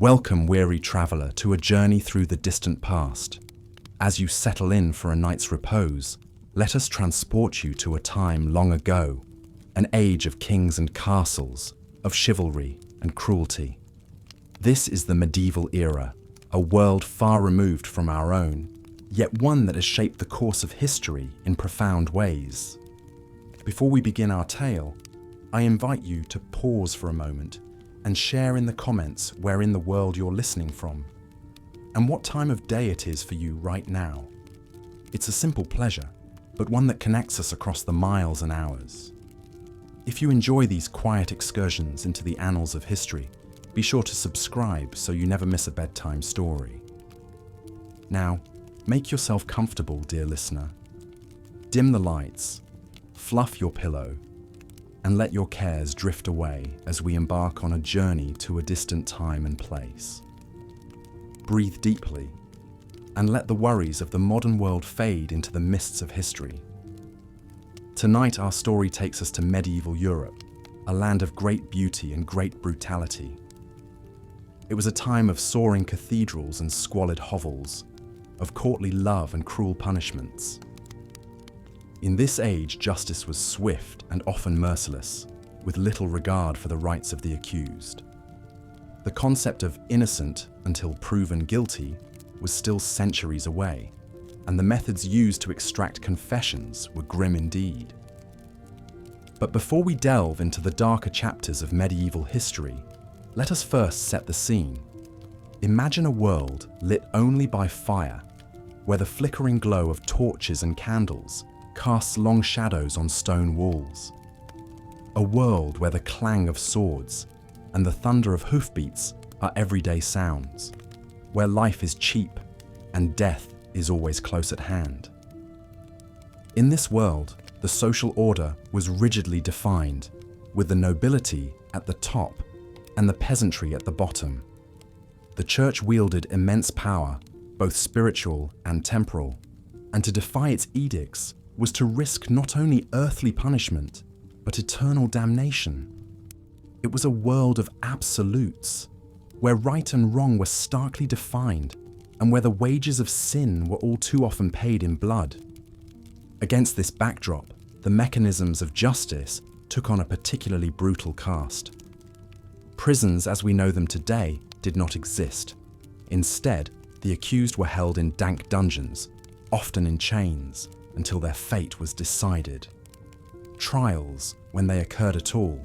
Welcome, weary traveller, to a journey through the distant past. As you settle in for a night's repose, let us transport you to a time long ago, an age of kings and castles, of chivalry and cruelty. This is the medieval era, a world far removed from our own, yet one that has shaped the course of history in profound ways. Before we begin our tale, I invite you to pause for a moment and share in the comments where in the world you're listening from, and what time of day it is for you right now. It's a simple pleasure, but one that connects us across the miles and hours. If you enjoy these quiet excursions into the annals of history, be sure to subscribe so you never miss a bedtime story. Now, make yourself comfortable, dear listener. Dim the lights, fluff your pillow, and let your cares drift away as we embark on a journey to a distant time and place. Breathe deeply, and let the worries of the modern world fade into the mists of history. Tonight our story takes us to medieval Europe, a land of great beauty and great brutality. It was a time of soaring cathedrals and squalid hovels, of courtly love and cruel punishments. In this age, justice was swift and often merciless, with little regard for the rights of the accused. The concept of innocent until proven guilty was still centuries away, and the methods used to extract confessions were grim indeed. But before we delve into the darker chapters of medieval history, let us first set the scene. Imagine a world lit only by fire, where the flickering glow of torches and candles casts long shadows on stone walls. A world where the clang of swords and the thunder of hoofbeats are everyday sounds, where life is cheap and death is always close at hand. In this world, the social order was rigidly defined, with the nobility at the top and the peasantry at the bottom. The church wielded immense power, both spiritual and temporal, and to defy its edicts was to risk not only earthly punishment, but eternal damnation. It was a world of absolutes, where right and wrong were starkly defined, and where the wages of sin were all too often paid in blood. Against this backdrop, the mechanisms of justice took on a particularly brutal cast. Prisons as we know them today did not exist. Instead, the accused were held in dank dungeons, often in chains, until their fate was decided. Trials, when they occurred at all,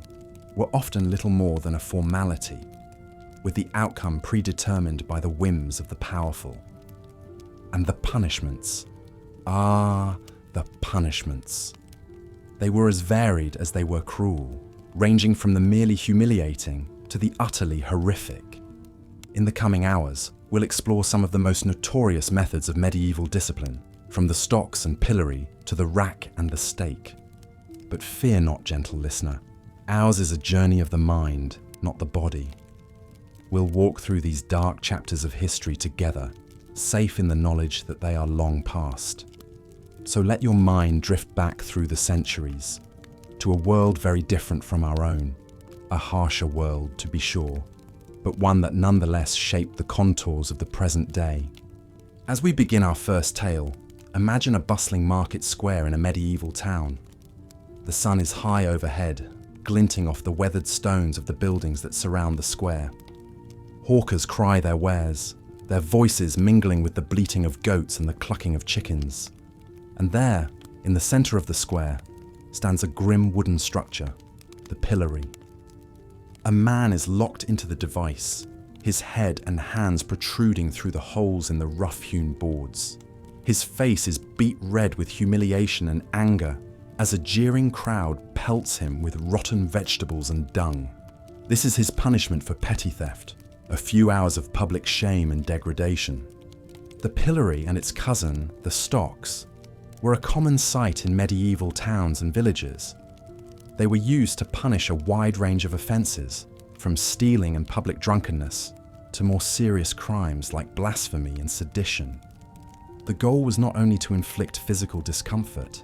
were often little more than a formality, with the outcome predetermined by the whims of the powerful. And the punishments. The punishments. They were as varied as they were cruel, ranging from the merely humiliating to the utterly horrific. In the coming hours, we'll explore some of the most notorious methods of medieval discipline, from the stocks and pillory to the rack and the stake. But fear not, gentle listener. Ours is a journey of the mind, not the body. We'll walk through these dark chapters of history together, safe in the knowledge that they are long past. So let your mind drift back through the centuries, to a world very different from our own, a harsher world to be sure, but one that nonetheless shaped the contours of the present day. As we begin our first tale, imagine a bustling market square in a medieval town. The sun is high overhead, glinting off the weathered stones of the buildings that surround the square. Hawkers cry their wares, their voices mingling with the bleating of goats and the clucking of chickens. And there, in the center of the square, stands a grim wooden structure, the pillory. A man is locked into the device, his head and hands protruding through the holes in the rough-hewn boards. His face is beet red with humiliation and anger as a jeering crowd pelts him with rotten vegetables and dung. This is his punishment for petty theft, a few hours of public shame and degradation. The pillory and its cousin, the stocks, were a common sight in medieval towns and villages. They were used to punish a wide range of offences, from stealing and public drunkenness to more serious crimes like blasphemy and sedition. The goal was not only to inflict physical discomfort,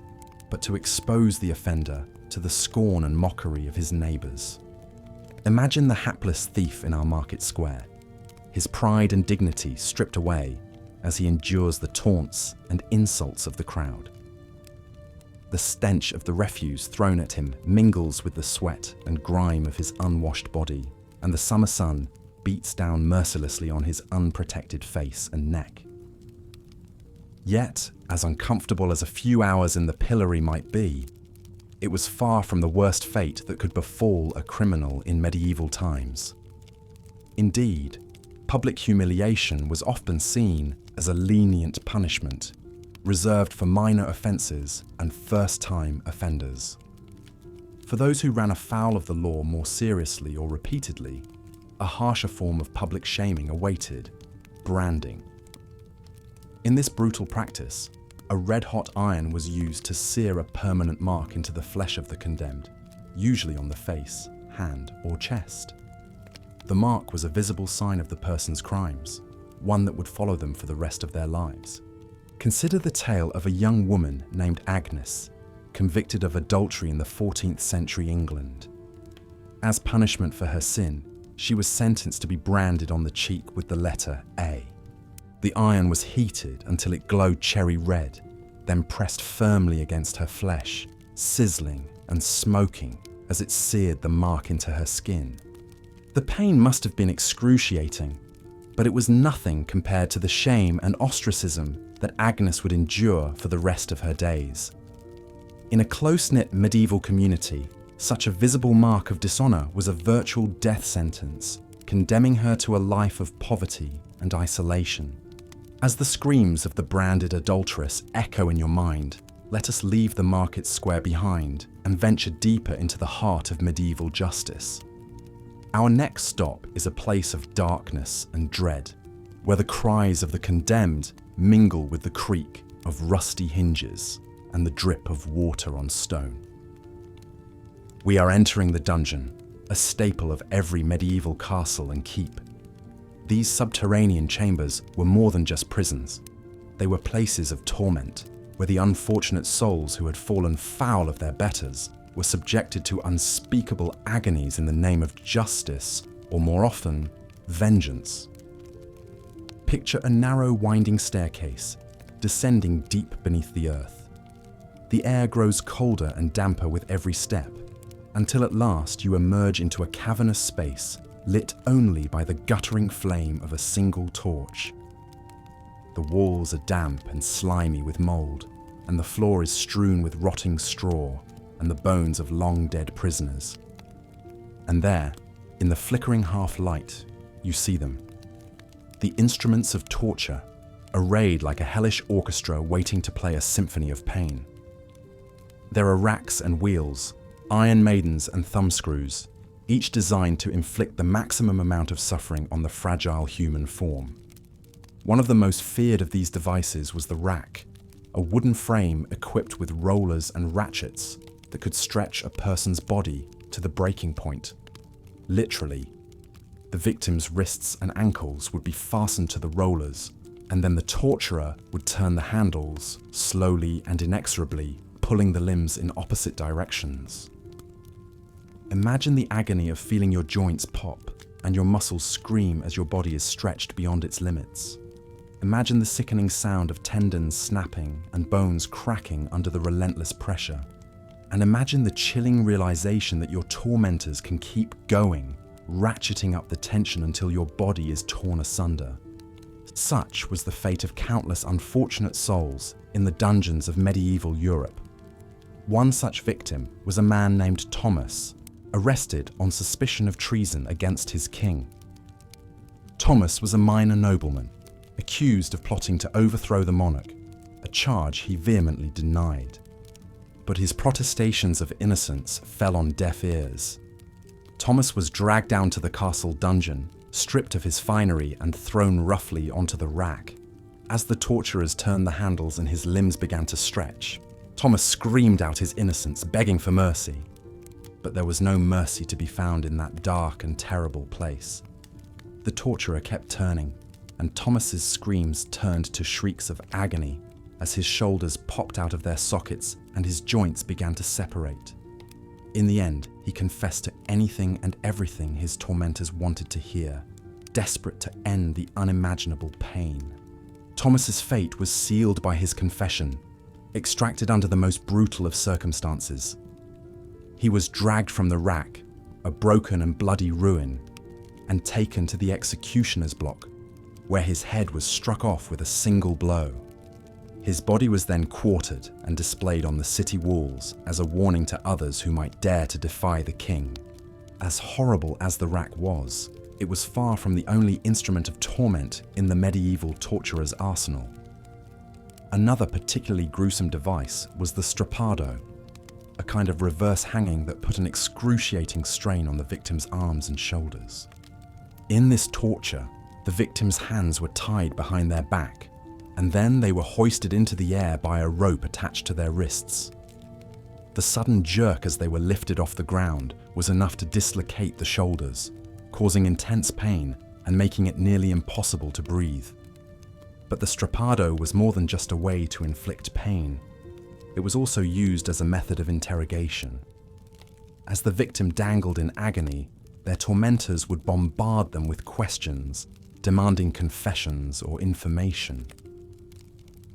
but to expose the offender to the scorn and mockery of his neighbours. Imagine the hapless thief in our market square. his pride and dignity stripped away as he endures the taunts and insults of the crowd. The stench of the refuse thrown at him mingles with the sweat and grime of his unwashed body, and the summer sun beats down mercilessly on his unprotected face and neck. Yet, as uncomfortable as a few hours in the pillory might be, it was far from the worst fate that could befall a criminal in medieval times. Indeed, public humiliation was often seen as a lenient punishment, reserved for minor offences and first-time offenders. For those who ran afoul of the law more seriously or repeatedly, a harsher form of public shaming awaited: branding. In this brutal practice, a red-hot iron was used to sear a permanent mark into the flesh of the condemned, usually on the face, hand, or chest. The mark was a visible sign of the person's crimes, one that would follow them for the rest of their lives. Consider the tale of a young woman named Agnes, convicted of adultery in the 14th century England. As punishment for her sin, she was sentenced to be branded on the cheek with the letter A. The iron was heated until it glowed cherry red, then pressed firmly against her flesh, sizzling and smoking as it seared the mark into her skin. The pain must have been excruciating, but it was nothing compared to the shame and ostracism that Agnes would endure for the rest of her days. In a close-knit medieval community, such a visible mark of dishonour was a virtual death sentence, condemning her to a life of poverty and isolation. As the screams of the branded adulteress echo in your mind, let us leave the market square behind and venture deeper into the heart of medieval justice. Our next stop is a place of darkness and dread, where the cries of the condemned mingle with the creak of rusty hinges and the drip of water on stone. We are entering the dungeon, a staple of every medieval castle and keep. These subterranean chambers were more than just prisons. They were places of torment, where the unfortunate souls who had fallen foul of their betters were subjected to unspeakable agonies in the name of justice, or more often, vengeance. Picture a narrow winding staircase, descending deep beneath the earth. The air grows colder and damper with every step, until at last you emerge into a cavernous space lit only by the guttering flame of a single torch. The walls are damp and slimy with mould, and the floor is strewn with rotting straw and the bones of long-dead prisoners. And there, in the flickering half-light, you see them. The instruments of torture, arrayed like a hellish orchestra waiting to play a symphony of pain. There are racks and wheels, iron maidens and thumbscrews, each designed to inflict the maximum amount of suffering on the fragile human form. One of the most feared of these devices was the rack, a wooden frame equipped with rollers and ratchets that could stretch a person's body to the breaking point. Literally, the victim's wrists and ankles would be fastened to the rollers, and then the torturer would turn the handles, slowly and inexorably, pulling the limbs in opposite directions. Imagine the agony of feeling your joints pop and your muscles scream as your body is stretched beyond its limits. Imagine the sickening sound of tendons snapping and bones cracking under the relentless pressure. And imagine the chilling realization that your tormentors can keep going, ratcheting up the tension until your body is torn asunder. Such was the fate of countless unfortunate souls in the dungeons of medieval Europe. One such victim was a man named Thomas, arrested on suspicion of treason against his king. Thomas was a minor nobleman, accused of plotting to overthrow the monarch, a charge he vehemently denied. But his protestations of innocence fell on deaf ears. Thomas was dragged down to the castle dungeon, stripped of his finery and thrown roughly onto the rack. As the torturers turned the handles and his limbs began to stretch, Thomas screamed out his innocence, begging for mercy. But there was no mercy to be found in that dark and terrible place. The torturer kept turning, and Thomas's screams turned to shrieks of agony as his shoulders popped out of their sockets and his joints began to separate. In the end, he confessed to anything and everything his tormentors wanted to hear. desperate to end the unimaginable pain. Thomas's fate was sealed by his confession, extracted under the most brutal of circumstances. He was dragged from the rack, a broken and bloody ruin, and taken to the executioner's block, where his head was struck off with a single blow. His body was then quartered and displayed on the city walls as a warning to others who might dare to defy the king. As horrible as the rack was, it was far from the only instrument of torment in the medieval torturer's arsenal. Another particularly gruesome device was the strappado, a kind of reverse hanging that put an excruciating strain on the victim's arms and shoulders. In this torture, the victim's hands were tied behind their back, and then they were hoisted into the air by a rope attached to their wrists. The sudden jerk as they were lifted off the ground was enough to dislocate the shoulders, causing intense pain and making it nearly impossible to breathe. But the strappado was more than just a way to inflict pain. It was also used as a method of interrogation. As the victim dangled in agony, their tormentors would bombard them with questions, demanding confessions or information.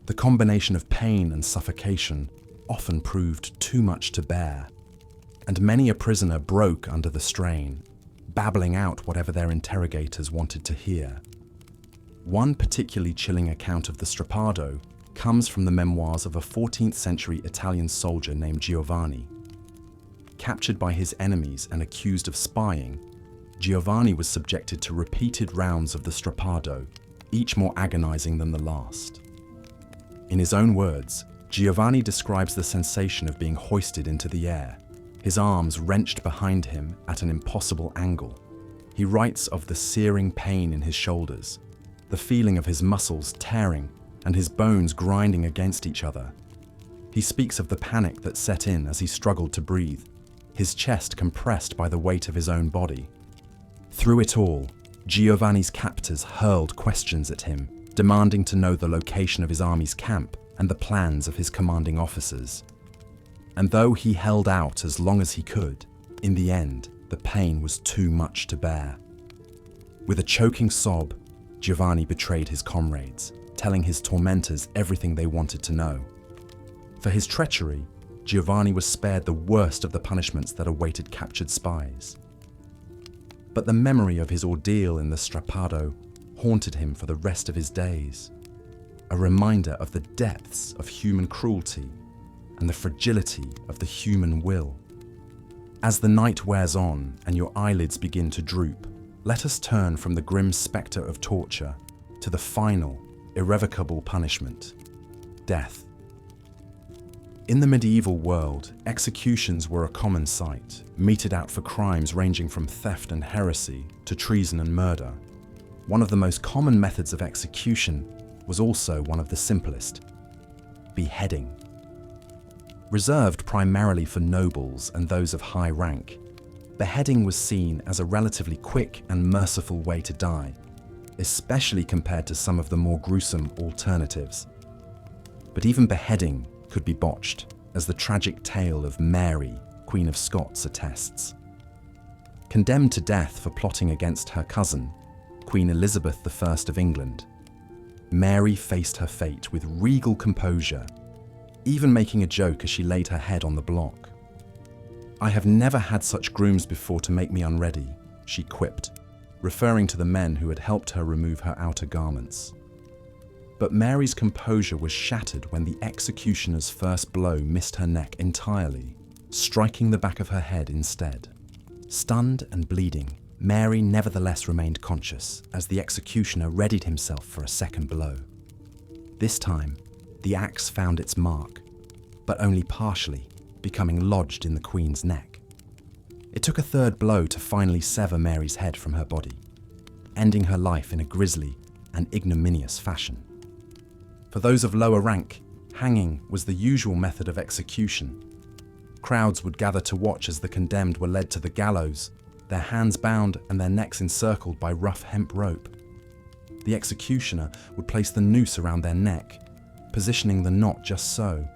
The combination of pain and suffocation often proved too much to bear, and many a prisoner broke under the strain, babbling out whatever their interrogators wanted to hear. One particularly chilling account of the strappado comes from the memoirs of a 14th century Italian soldier named Giovanni. Captured by his enemies and accused of spying, Giovanni was subjected to repeated rounds of the strappado, each more agonizing than the last. In his own words, Giovanni describes the sensation of being hoisted into the air, his arms wrenched behind him at an impossible angle. He writes of the searing pain in his shoulders, the feeling of his muscles tearing and his bones grinding against each other. He speaks of the panic that set in as he struggled to breathe, his chest compressed by the weight of his own body. Through it all, Giovanni's captors hurled questions at him, demanding to know the location of his army's camp and the plans of his commanding officers. And though he held out as long as he could, in the end, the pain was too much to bear. With a choking sob, Giovanni betrayed his comrades, telling his tormentors everything they wanted to know. For his treachery, Giovanni was spared the worst of the punishments that awaited captured spies. But the memory of his ordeal in the strappado haunted him for the rest of his days, a reminder of the depths of human cruelty and the fragility of the human will. As the night wears on and your eyelids begin to droop, let us turn from the grim spectre of torture to the final, irrevocable punishment, death. In the medieval world, executions were a common sight, meted out for crimes ranging from theft and heresy to treason and murder. One of the most common methods of execution was also one of the simplest: beheading. Reserved primarily for nobles and those of high rank, beheading was seen as a relatively quick and merciful way to die, especially compared to some of the more gruesome alternatives. But even beheading could be botched, as the tragic tale of Mary, Queen of Scots, attests. Condemned to death for plotting against her cousin, Queen Elizabeth I of England, Mary faced her fate with regal composure, even making a joke as she laid her head on the block. "I have never had such grooms before to make me unready," she quipped, referring to the men who had helped her remove her outer garments. But Mary's composure was shattered when the executioner's first blow missed her neck entirely, striking the back of her head instead. Stunned and bleeding, Mary nevertheless remained conscious as the executioner readied himself for a second blow. This time, the axe found its mark, but only partially, becoming lodged in the Queen's neck. It took a third blow to finally sever Mary's head from her body, ending her life in a grisly and ignominious fashion. For those of lower rank, hanging was the usual method of execution. Crowds would gather to watch as the condemned were led to the gallows, their hands bound and their necks encircled by rough hemp rope. The executioner would place the noose around their neck, positioning the knot just so,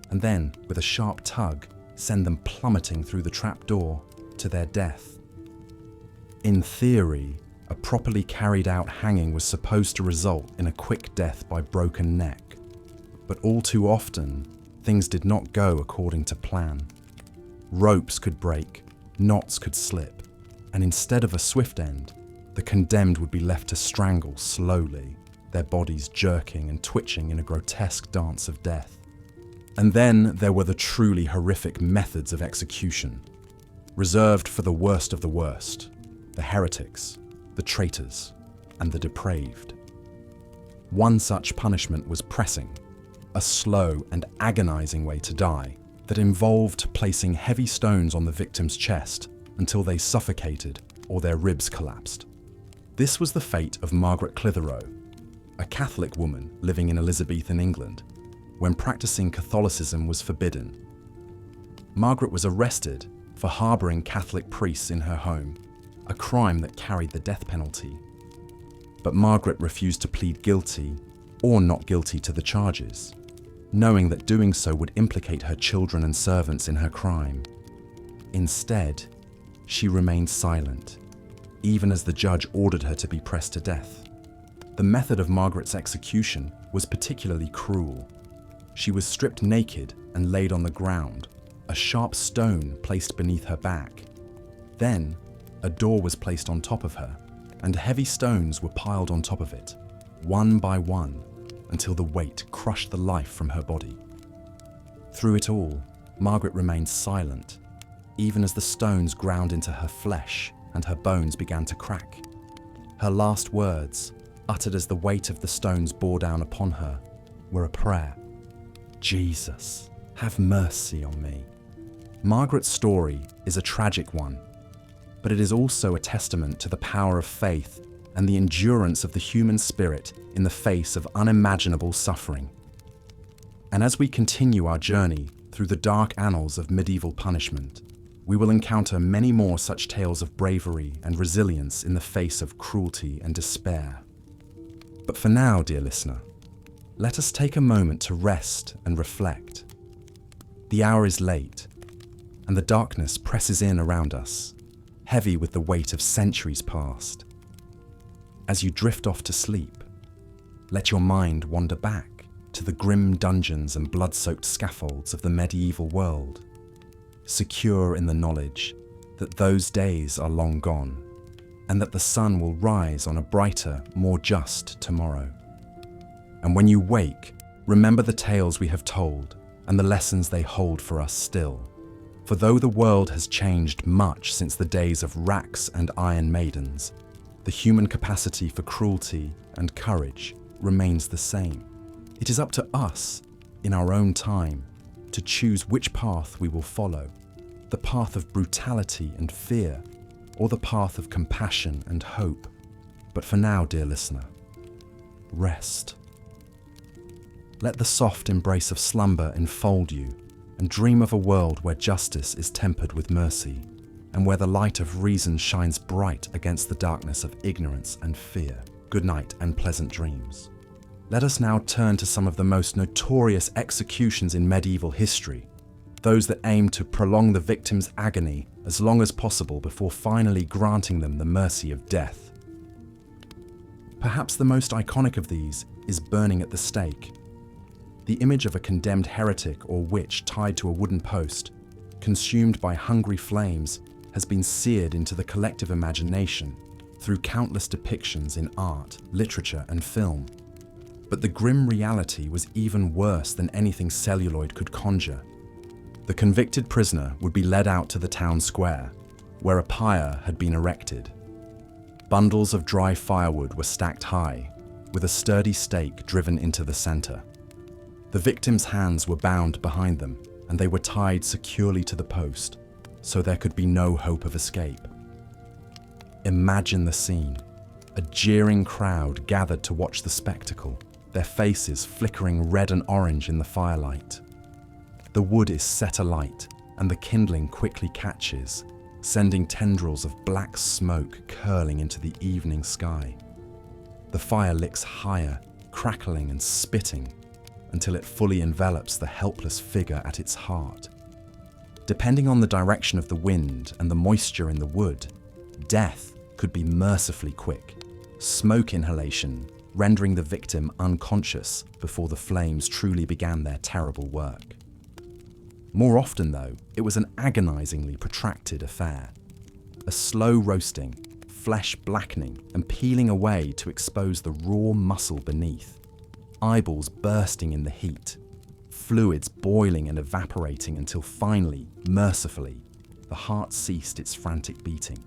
and then, with a sharp tug, send them plummeting through the trap door to their death. In theory, A properly carried out hanging was supposed to result in a quick death by broken neck. But all too often, things did not go according to plan. Ropes could break, knots could slip, and instead of a swift end, the condemned would be left to strangle slowly, their bodies jerking and twitching in a grotesque dance of death. And then there were the truly horrific methods of execution, reserved for the worst of the worst, the heretics, the traitors, and the depraved. One such punishment was pressing, a slow and agonizing way to die that involved placing heavy stones on the victim's chest until they suffocated or their ribs collapsed. This was the fate of Margaret Clitheroe, a Catholic woman living in Elizabethan England, when practicing Catholicism was forbidden. Margaret was arrested for harboring Catholic priests in her home, a crime that carried the death penalty. But Margaret refused to plead guilty or not guilty to the charges, knowing that doing so would implicate her children and servants in her crime. Instead, she remained silent, even as the judge ordered her to be pressed to death. The method of Margaret's execution was particularly cruel. She was stripped naked and laid on the ground, a sharp stone placed beneath her back. Then, a door was placed on top of her, and heavy stones were piled on top of it, one by one, until the weight crushed the life from her body. Through it all, Margaret remained silent, even as the stones ground into her flesh and her bones began to crack. Her last words, uttered as the weight of the stones bore down upon her, were a prayer. Jesus, have mercy on me. Margaret's story is a tragic one, but it is also a testament to the power of faith and the endurance of the human spirit in the face of unimaginable suffering. And as we continue our journey through the dark annals of medieval punishment, we will encounter many more such tales of bravery and resilience in the face of cruelty and despair. But for now, dear listener, let us take a moment to rest and reflect. The hour is late, and the darkness presses in around us, heavy with the weight of centuries past. As you drift off to sleep, let your mind wander back to the grim dungeons and blood-soaked scaffolds of the medieval world, secure in the knowledge that those days are long gone, and that the sun will rise on a brighter, more just tomorrow. And when you wake, remember the tales we have told and the lessons they hold for us still. For though the world has changed much since the days of racks and iron maidens, the human capacity for cruelty and courage remains the same. It is up to us, in our own time, to choose which path we will follow, the path of brutality and fear, or the path of compassion and hope. But for now, dear listener, rest. Let the soft embrace of slumber enfold you, and dream of a world where justice is tempered with mercy, and where the light of reason shines bright against the darkness of ignorance and fear. Good night and pleasant dreams. Let us now turn to some of the most notorious executions in medieval history, those that aim to prolong the victim's agony as long as possible before finally granting them the mercy of death. Perhaps the most iconic of these is burning at the stake. The image of a condemned heretic or witch tied to a wooden post, consumed by hungry flames, has been seared into the collective imagination through countless depictions in art, literature, and film. But the grim reality was even worse than anything celluloid could conjure. The convicted prisoner would be led out to the town square, where a pyre had been erected. Bundles of dry firewood were stacked high, with a sturdy stake driven into the center. The victim's hands were bound behind them, and they were tied securely to the post, so there could be no hope of escape. Imagine the scene. A jeering crowd gathered to watch the spectacle, their faces flickering red and orange in the firelight. The wood is set alight, and the kindling quickly catches, sending tendrils of black smoke curling into the evening sky. The fire licks higher, crackling and spitting, until it fully envelops the helpless figure at its heart. Depending on the direction of the wind and the moisture in the wood, death could be mercifully quick. Smoke inhalation, rendering the victim unconscious before the flames truly began their terrible work. More often, though, it was an agonizingly protracted affair. A slow roasting, flesh blackening and peeling away to expose the raw muscle beneath, eyeballs bursting in the heat, fluids boiling and evaporating until finally, mercifully, the heart ceased its frantic beating.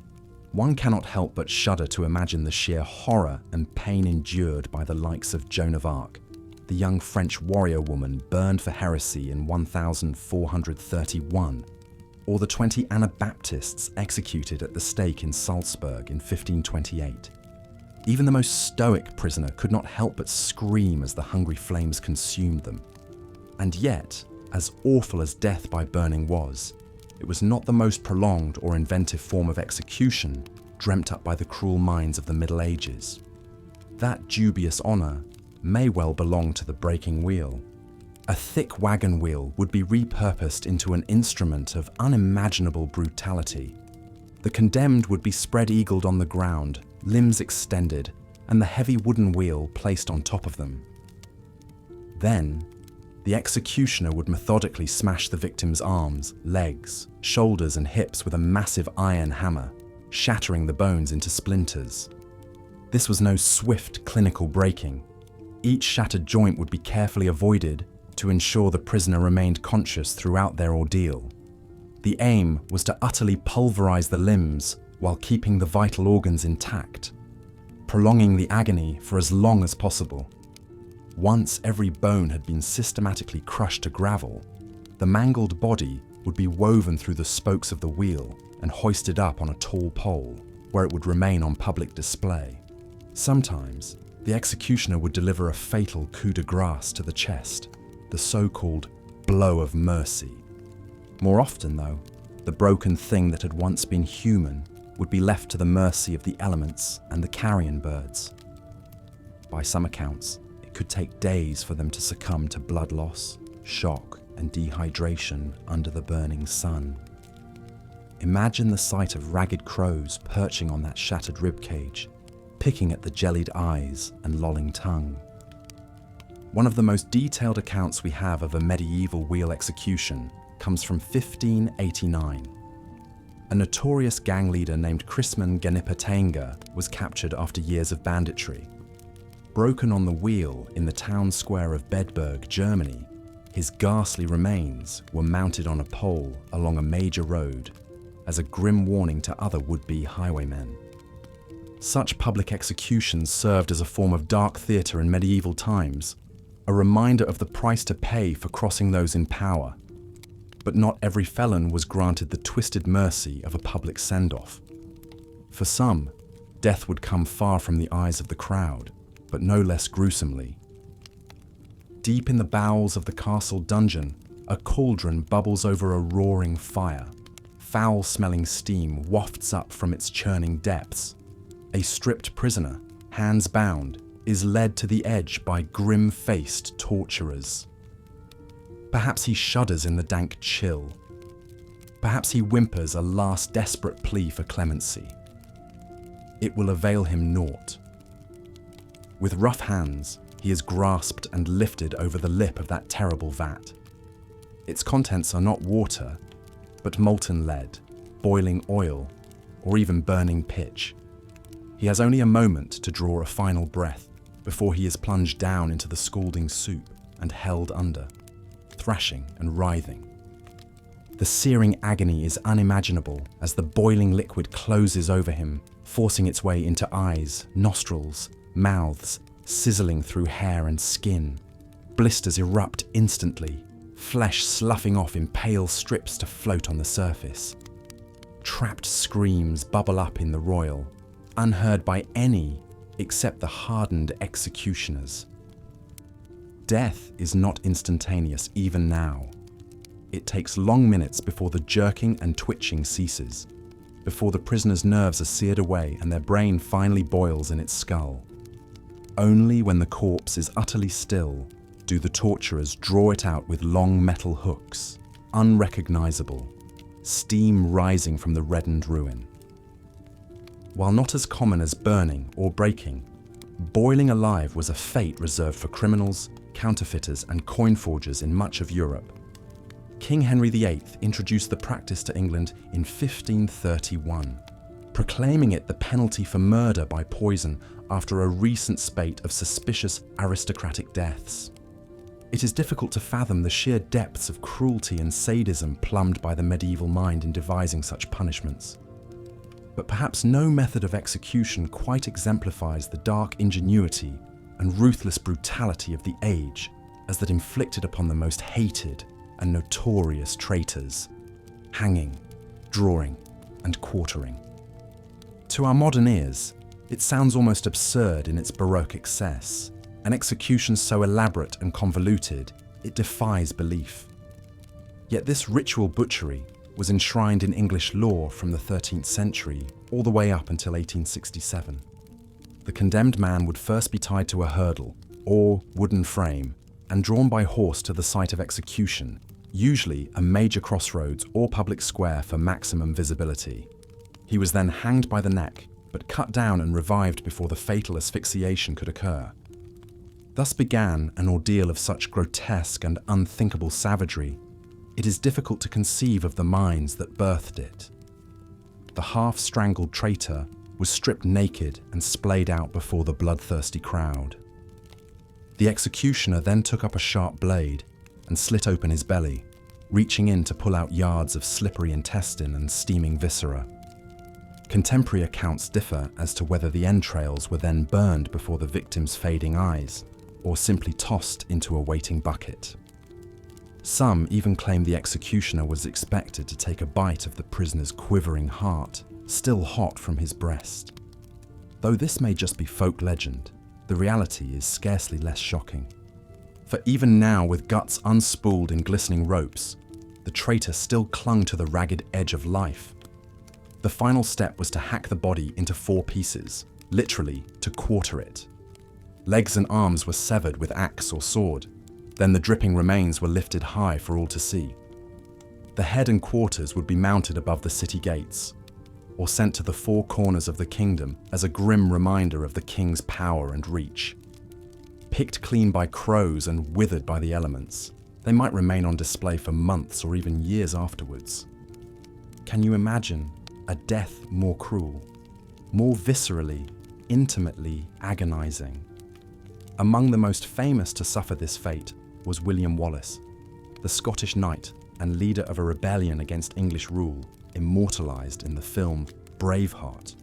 One cannot help but shudder to imagine the sheer horror and pain endured by the likes of Joan of Arc, the young French warrior woman burned for heresy in 1431, or the 20 Anabaptists executed at the stake in Salzburg in 1528. Even the most stoic prisoner could not help but scream as the hungry flames consumed them. And yet, as awful as death by burning was, it was not the most prolonged or inventive form of execution dreamt up by the cruel minds of the Middle Ages. That dubious honour may well belong to the breaking wheel. A thick wagon wheel would be repurposed into an instrument of unimaginable brutality. The condemned would be spread-eagled on the ground, limbs extended, and the heavy wooden wheel placed on top of them. Then, the executioner would methodically smash the victim's arms, legs, shoulders, and hips with a massive iron hammer, shattering the bones into splinters. This was no swift, clinical breaking. Each shattered joint would be carefully avoided to ensure the prisoner remained conscious throughout their ordeal. The aim was to utterly pulverize the limbs while keeping the vital organs intact, prolonging the agony for as long as possible. Once every bone had been systematically crushed to gravel, the mangled body would be woven through the spokes of the wheel and hoisted up on a tall pole, where it would remain on public display. Sometimes, the executioner would deliver a fatal coup de grace to the chest, the so-called blow of mercy. More often, though, the broken thing that had once been human would be left to the mercy of the elements and the carrion birds. By some accounts, it could take days for them to succumb to blood loss, shock, and dehydration under the burning sun. Imagine the sight of ragged crows perching on that shattered ribcage, picking at the jellied eyes and lolling tongue. One of the most detailed accounts we have of a medieval wheel execution comes from 1589. A notorious gang leader named Chrisman Ganipatenga was captured after years of banditry. Broken on the wheel in the town square of Bedburg, Germany, his ghastly remains were mounted on a pole along a major road as a grim warning to other would-be highwaymen. Such public executions served as a form of dark theatre in medieval times, a reminder of the price to pay for crossing those in power. But not every felon was granted the twisted mercy of a public send-off. For some, death would come far from the eyes of the crowd, but no less gruesomely. Deep in the bowels of the castle dungeon, a cauldron bubbles over a roaring fire. Foul-smelling steam wafts up from its churning depths. A stripped prisoner, hands bound, is led to the edge by grim-faced torturers. Perhaps he shudders in the dank chill. Perhaps he whimpers a last desperate plea for clemency. It will avail him naught. With rough hands, he is grasped and lifted over the lip of that terrible vat. Its contents are not water, but molten lead, boiling oil, or even burning pitch. He has only a moment to draw a final breath before he is plunged down into the scalding soup and held under, thrashing and writhing. The searing agony is unimaginable as the boiling liquid closes over him, forcing its way into eyes, nostrils, mouths, sizzling through hair and skin. Blisters erupt instantly, flesh sloughing off in pale strips to float on the surface. Trapped screams bubble up in the roil, unheard by any except the hardened executioners. Death is not instantaneous even now. It takes long minutes before the jerking and twitching ceases, before the prisoner's nerves are seared away and their brain finally boils in its skull. Only when the corpse is utterly still do the torturers draw it out with long metal hooks, unrecognizable, steam rising from the reddened ruin. While not as common as burning or breaking, boiling alive was a fate reserved for criminals, counterfeiters, and coin forgers in much of Europe. King Henry VIII introduced the practice to England in 1531, proclaiming it the penalty for murder by poison after a recent spate of suspicious aristocratic deaths. It is difficult to fathom the sheer depths of cruelty and sadism plumbed by the medieval mind in devising such punishments. But perhaps no method of execution quite exemplifies the dark ingenuity and ruthless brutality of the age as that inflicted upon the most hated and notorious traitors: hanging, drawing, and quartering. To our modern ears, it sounds almost absurd in its Baroque excess, an execution so elaborate and convoluted it defies belief. Yet this ritual butchery was enshrined in English law from the 13th century all the way up until 1867. The condemned man would first be tied to a hurdle, or wooden frame, and drawn by horse to the site of execution, usually a major crossroads or public square for maximum visibility. He was then hanged by the neck, but cut down and revived before the fatal asphyxiation could occur. Thus began an ordeal of such grotesque and unthinkable savagery, it is difficult to conceive of the minds that birthed it. The half-strangled traitor was stripped naked and splayed out before the bloodthirsty crowd. The executioner then took up a sharp blade and slit open his belly, reaching in to pull out yards of slippery intestine and steaming viscera. Contemporary accounts differ as to whether the entrails were then burned before the victim's fading eyes, or simply tossed into a waiting bucket. Some even claim the executioner was expected to take a bite of the prisoner's quivering heart, still hot from his breast. Though this may just be folk legend, the reality is scarcely less shocking. For even now, with guts unspooled in glistening ropes, the traitor still clung to the ragged edge of life. The final step was to hack the body into 4 pieces, literally to quarter it. Legs and arms were severed with axe or sword, then the dripping remains were lifted high for all to see. The head and quarters would be mounted above the city gates, or sent to the 4 corners of the kingdom as a grim reminder of the king's power and reach. Picked clean by crows and withered by the elements, they might remain on display for months or even years afterwards. Can you imagine a death more cruel, more viscerally, intimately agonizing? Among the most famous to suffer this fate was William Wallace, the Scottish knight and leader of a rebellion against English rule, immortalized in the film Braveheart.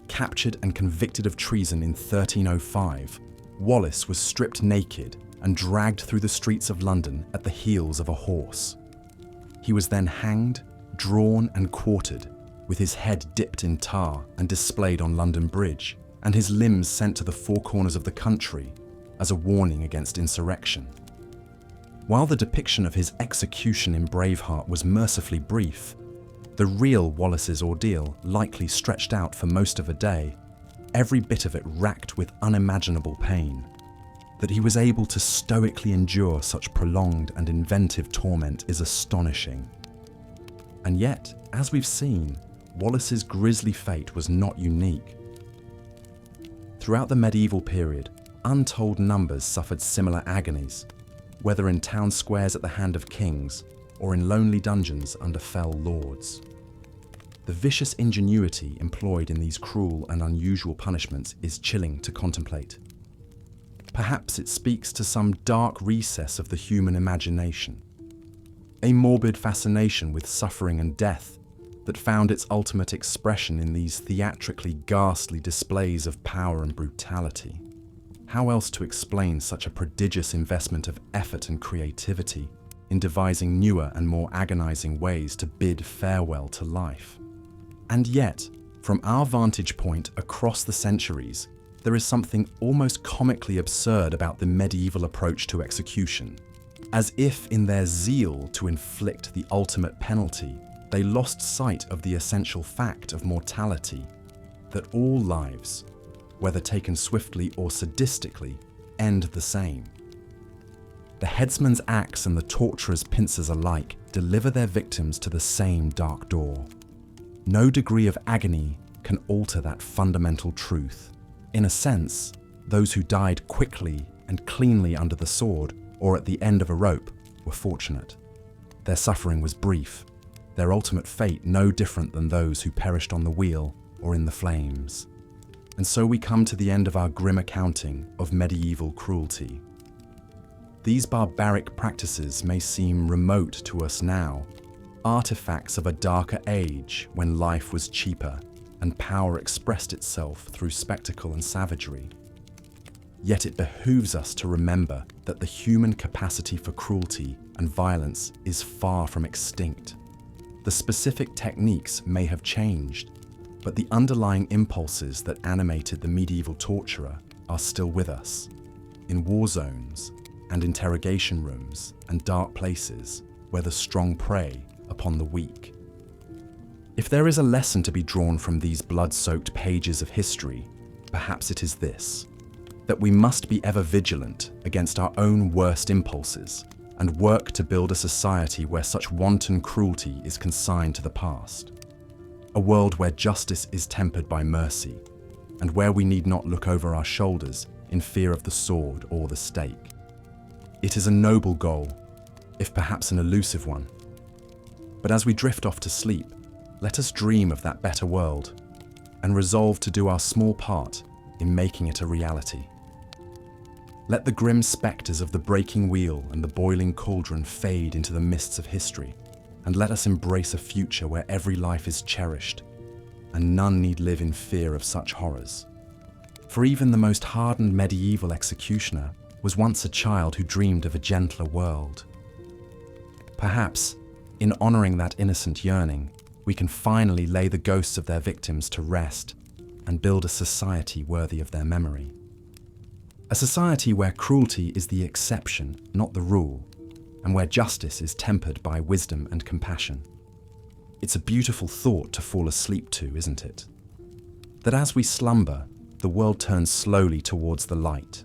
Captured and convicted of treason in 1305, Wallace was stripped naked and dragged through the streets of London at the heels of a horse. He was then hanged, drawn and quartered, with his head dipped in tar and displayed on London Bridge, and his limbs sent to the 4 corners of the country as a warning against insurrection. While the depiction of his execution in Braveheart was mercifully brief, the real Wallace's ordeal likely stretched out for most of a day, every bit of it racked with unimaginable pain. That he was able to stoically endure such prolonged and inventive torment is astonishing. And yet, as we've seen, Wallace's grisly fate was not unique. Throughout the medieval period, untold numbers suffered similar agonies, whether in town squares at the hand of kings or in lonely dungeons under fell lords. The vicious ingenuity employed in these cruel and unusual punishments is chilling to contemplate. Perhaps it speaks to some dark recess of the human imagination, a morbid fascination with suffering and death that found its ultimate expression in these theatrically ghastly displays of power and brutality. How else to explain such a prodigious investment of effort and creativity in devising newer and more agonizing ways to bid farewell to life? And yet, from our vantage point across the centuries, there is something almost comically absurd about the medieval approach to execution. As if in their zeal to inflict the ultimate penalty, they lost sight of the essential fact of mortality, that all lives, whether taken swiftly or sadistically, end the same. The headsman's axe and the torturer's pincers alike deliver their victims to the same dark door. No degree of agony can alter that fundamental truth. In a sense, those who died quickly and cleanly under the sword or at the end of a rope were fortunate. Their suffering was brief, their ultimate fate no different than those who perished on the wheel or in the flames. And so we come to the end of our grim accounting of medieval cruelty. These barbaric practices may seem remote to us now, artifacts of a darker age when life was cheaper and power expressed itself through spectacle and savagery. Yet it behooves us to remember that the human capacity for cruelty and violence is far from extinct. The specific techniques may have changed, but the underlying impulses that animated the medieval torturer are still with us, in war zones and interrogation rooms and dark places where the strong prey upon the weak. If there is a lesson to be drawn from these blood-soaked pages of history, perhaps it is this: that we must be ever vigilant against our own worst impulses and work to build a society where such wanton cruelty is consigned to the past. A world where justice is tempered by mercy, and where we need not look over our shoulders in fear of the sword or the stake. It is a noble goal, if perhaps an elusive one. But as we drift off to sleep, let us dream of that better world and resolve to do our small part in making it a reality. Let the grim spectres of the breaking wheel and the boiling cauldron fade into the mists of history, and let us embrace a future where every life is cherished, and none need live in fear of such horrors. For even the most hardened medieval executioner was once a child who dreamed of a gentler world. Perhaps, in honouring that innocent yearning, we can finally lay the ghosts of their victims to rest and build a society worthy of their memory. A society where cruelty is the exception, not the rule, and where justice is tempered by wisdom and compassion. It's a beautiful thought to fall asleep to, isn't it? That as we slumber, the world turns slowly towards the light.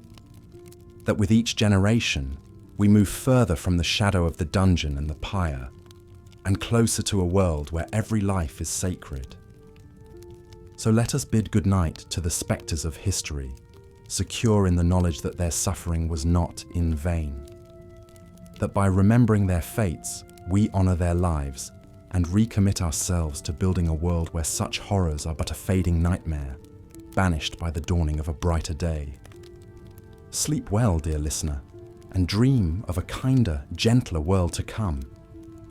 That with each generation, we move further from the shadow of the dungeon and the pyre, and closer to a world where every life is sacred. So let us bid goodnight to the spectres of history, secure in the knowledge that their suffering was not in vain. That by remembering their fates, we honour their lives and recommit ourselves to building a world where such horrors are but a fading nightmare, banished by the dawning of a brighter day. Sleep well, dear listener, and dream of a kinder, gentler world to come.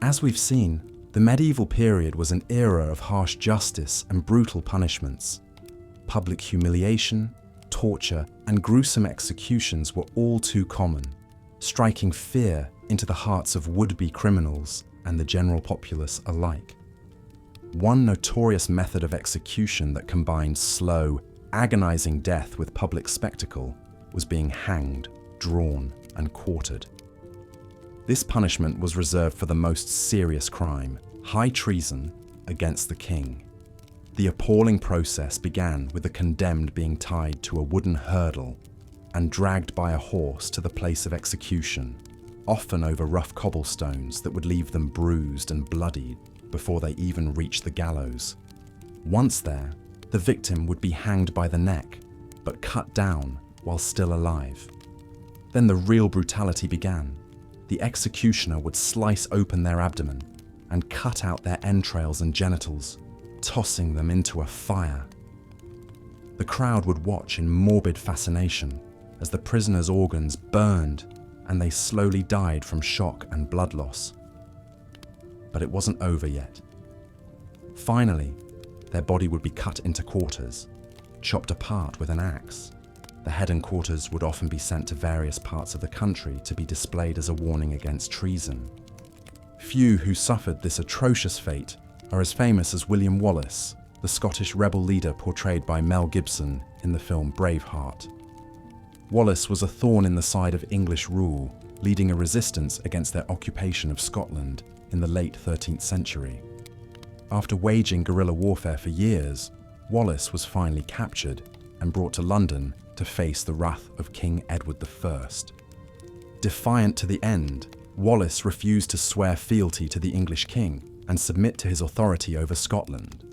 As we've seen, the medieval period was an era of harsh justice and brutal punishments. Public humiliation, torture, and gruesome executions were all too common, striking fear into the hearts of would-be criminals and the general populace alike. One notorious method of execution that combined slow, agonizing death with public spectacle was being hanged, drawn, and quartered. This punishment was reserved for the most serious crime, high treason against the king. The appalling process began with the condemned being tied to a wooden hurdle and dragged by a horse to the place of execution, often over rough cobblestones that would leave them bruised and bloodied before they even reached the gallows. Once there, the victim would be hanged by the neck, but cut down while still alive. Then the real brutality began. The executioner would slice open their abdomen and cut out their entrails and genitals, tossing them into a fire. The crowd would watch in morbid fascination as the prisoner's organs burned and they slowly died from shock and blood loss. But it wasn't over yet. Finally, their body would be cut into quarters, chopped apart with an axe. The head and quarters would often be sent to various parts of the country to be displayed as a warning against treason. Few who suffered this atrocious fate are as famous as William Wallace, the Scottish rebel leader portrayed by Mel Gibson in the film Braveheart. Wallace was a thorn in the side of English rule, leading a resistance against their occupation of Scotland in the late 13th century. After waging guerrilla warfare for years, Wallace was finally captured and brought to London to face the wrath of King Edward I. Defiant to the end, Wallace refused to swear fealty to the English king and submit to his authority over Scotland.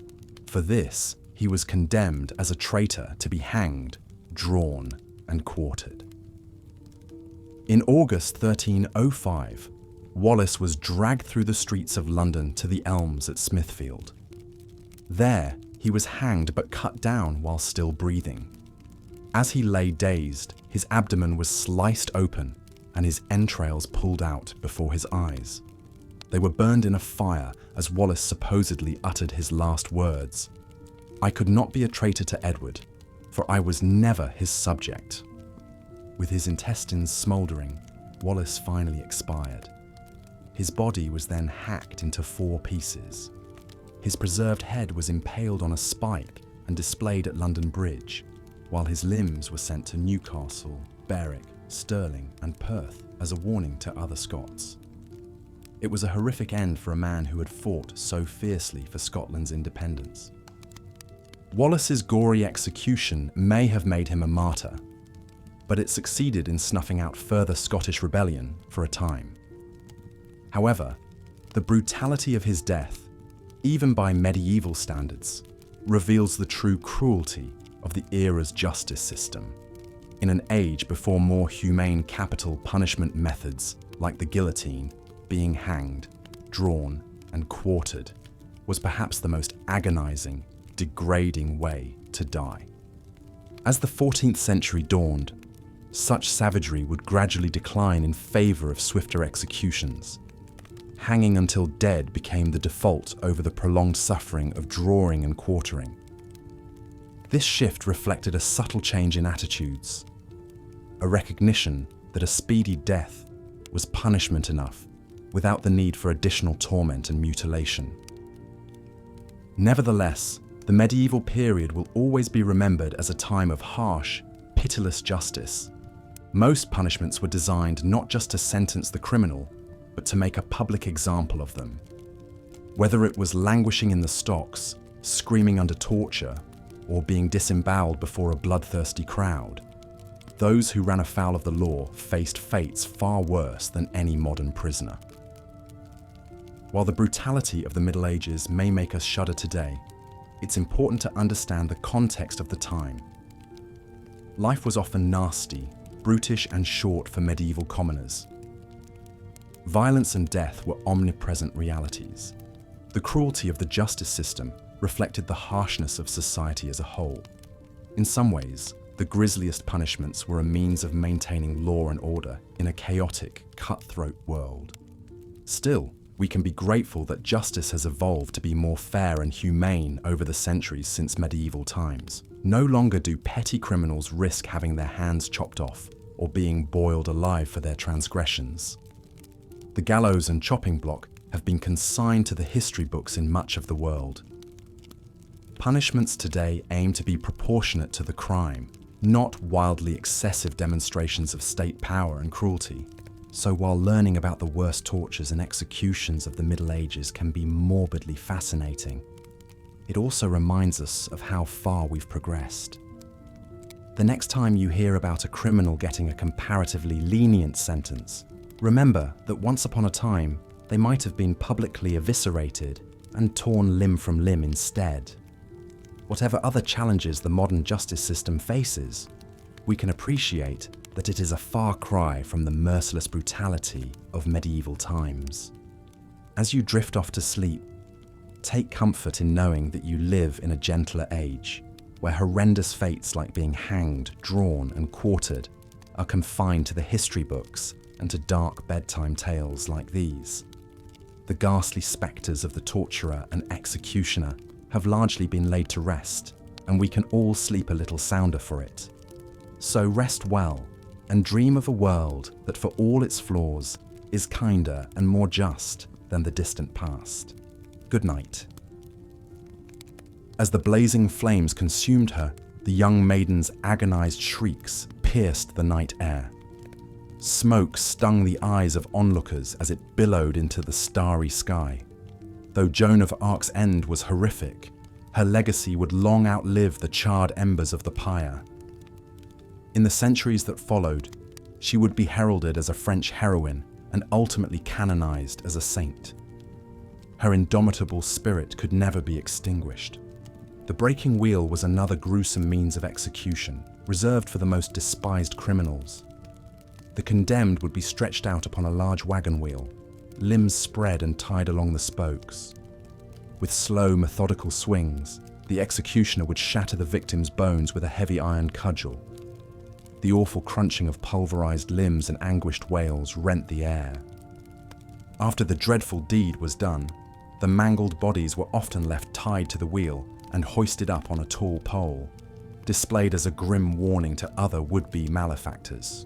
For this, he was condemned as a traitor to be hanged, drawn, and quartered. In August 1305, Wallace was dragged through the streets of London to the Elms at Smithfield. There, he was hanged but cut down while still breathing. As he lay dazed, his abdomen was sliced open and his entrails pulled out before his eyes. They were burned in a fire as Wallace supposedly uttered his last words: "I could not be a traitor to Edward, for I was never his subject." With his intestines smouldering, Wallace finally expired. His body was then hacked into 4 pieces. His preserved head was impaled on a spike and displayed at London Bridge, while his limbs were sent to Newcastle, Berwick, Stirling, and Perth as a warning to other Scots. It was a horrific end for a man who had fought so fiercely for Scotland's independence. Wallace's gory execution may have made him a martyr, but it succeeded in snuffing out further Scottish rebellion for a time. However, the brutality of his death, even by medieval standards, reveals the true cruelty of the era's justice system. In an age before more humane capital punishment methods like the guillotine, being hanged, drawn, and quartered was perhaps the most agonizing, degrading way to die. As the 14th century dawned, such savagery would gradually decline in favor of swifter executions. Hanging until dead became the default over the prolonged suffering of drawing and quartering. This shift reflected a subtle change in attitudes, a recognition that a speedy death was punishment enough without the need for additional torment and mutilation. Nevertheless, the medieval period will always be remembered as a time of harsh, pitiless justice. Most punishments were designed not just to sentence the criminal, but to make a public example of them. Whether it was languishing in the stocks, screaming under torture, or being disemboweled before a bloodthirsty crowd, those who ran afoul of the law faced fates far worse than any modern prisoner. While the brutality of the Middle Ages may make us shudder today, it's important to understand the context of the time. Life was often nasty, brutish, and short for medieval commoners. Violence and death were omnipresent realities. The cruelty of the justice system reflected the harshness of society as a whole. In some ways, the grisliest punishments were a means of maintaining law and order in a chaotic, cutthroat world. Still, we can be grateful that justice has evolved to be more fair and humane over the centuries since medieval times. No longer do petty criminals risk having their hands chopped off or being boiled alive for their transgressions. The gallows and chopping block have been consigned to the history books in much of the world. Punishments today aim to be proportionate to the crime, not wildly excessive demonstrations of state power and cruelty. So while learning about the worst tortures and executions of the Middle Ages can be morbidly fascinating, it also reminds us of how far we've progressed. The next time you hear about a criminal getting a comparatively lenient sentence, remember that once upon a time, they might have been publicly eviscerated and torn limb from limb instead. Whatever other challenges the modern justice system faces, we can appreciate that it is a far cry from the merciless brutality of medieval times. As you drift off to sleep, take comfort in knowing that you live in a gentler age, where horrendous fates like being hanged, drawn, and quartered are confined to the history books and to dark bedtime tales like these. The ghastly spectres of the torturer and executioner have largely been laid to rest, and we can all sleep a little sounder for it. So rest well, and dream of a world that, for all its flaws, is kinder and more just than the distant past. Good night. As the blazing flames consumed her, the young maiden's agonized shrieks pierced the night air. Smoke stung the eyes of onlookers as it billowed into the starry sky. Though Joan of Arc's end was horrific, her legacy would long outlive the charred embers of the pyre. In the centuries that followed, she would be heralded as a French heroine and ultimately canonized as a saint. Her indomitable spirit could never be extinguished. The breaking wheel was another gruesome means of execution, reserved for the most despised criminals. The condemned would be stretched out upon a large wagon wheel, limbs spread and tied along the spokes. With slow, methodical swings, the executioner would shatter the victim's bones with a heavy iron cudgel. The awful crunching of pulverized limbs and anguished wails rent the air. After the dreadful deed was done, the mangled bodies were often left tied to the wheel and hoisted up on a tall pole, displayed as a grim warning to other would-be malefactors.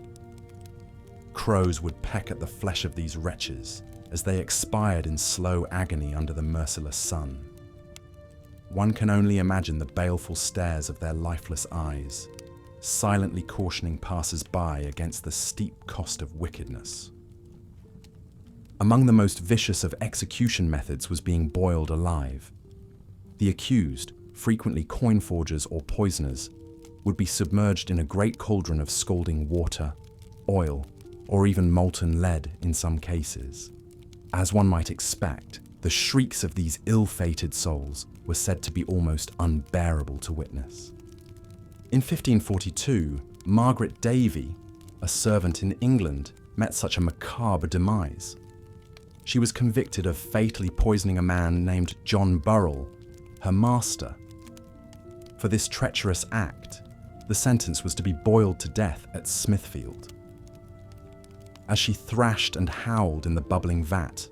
Crows would peck at the flesh of these wretches as they expired in slow agony under the merciless sun. One can only imagine the baleful stares of their lifeless eyes, silently cautioning passers-by against the steep cost of wickedness. Among the most vicious of execution methods was being boiled alive. The accused, frequently coin forgers or poisoners, would be submerged in a great cauldron of scalding water, oil, or even molten lead in some cases. As one might expect, the shrieks of these ill-fated souls were said to be almost unbearable to witness. In 1542, Margaret Davy, a servant in England, met such a macabre demise. She was convicted of fatally poisoning a man named John Burrell, her master. For this treacherous act, the sentence was to be boiled to death at Smithfield. As she thrashed and howled in the bubbling vat,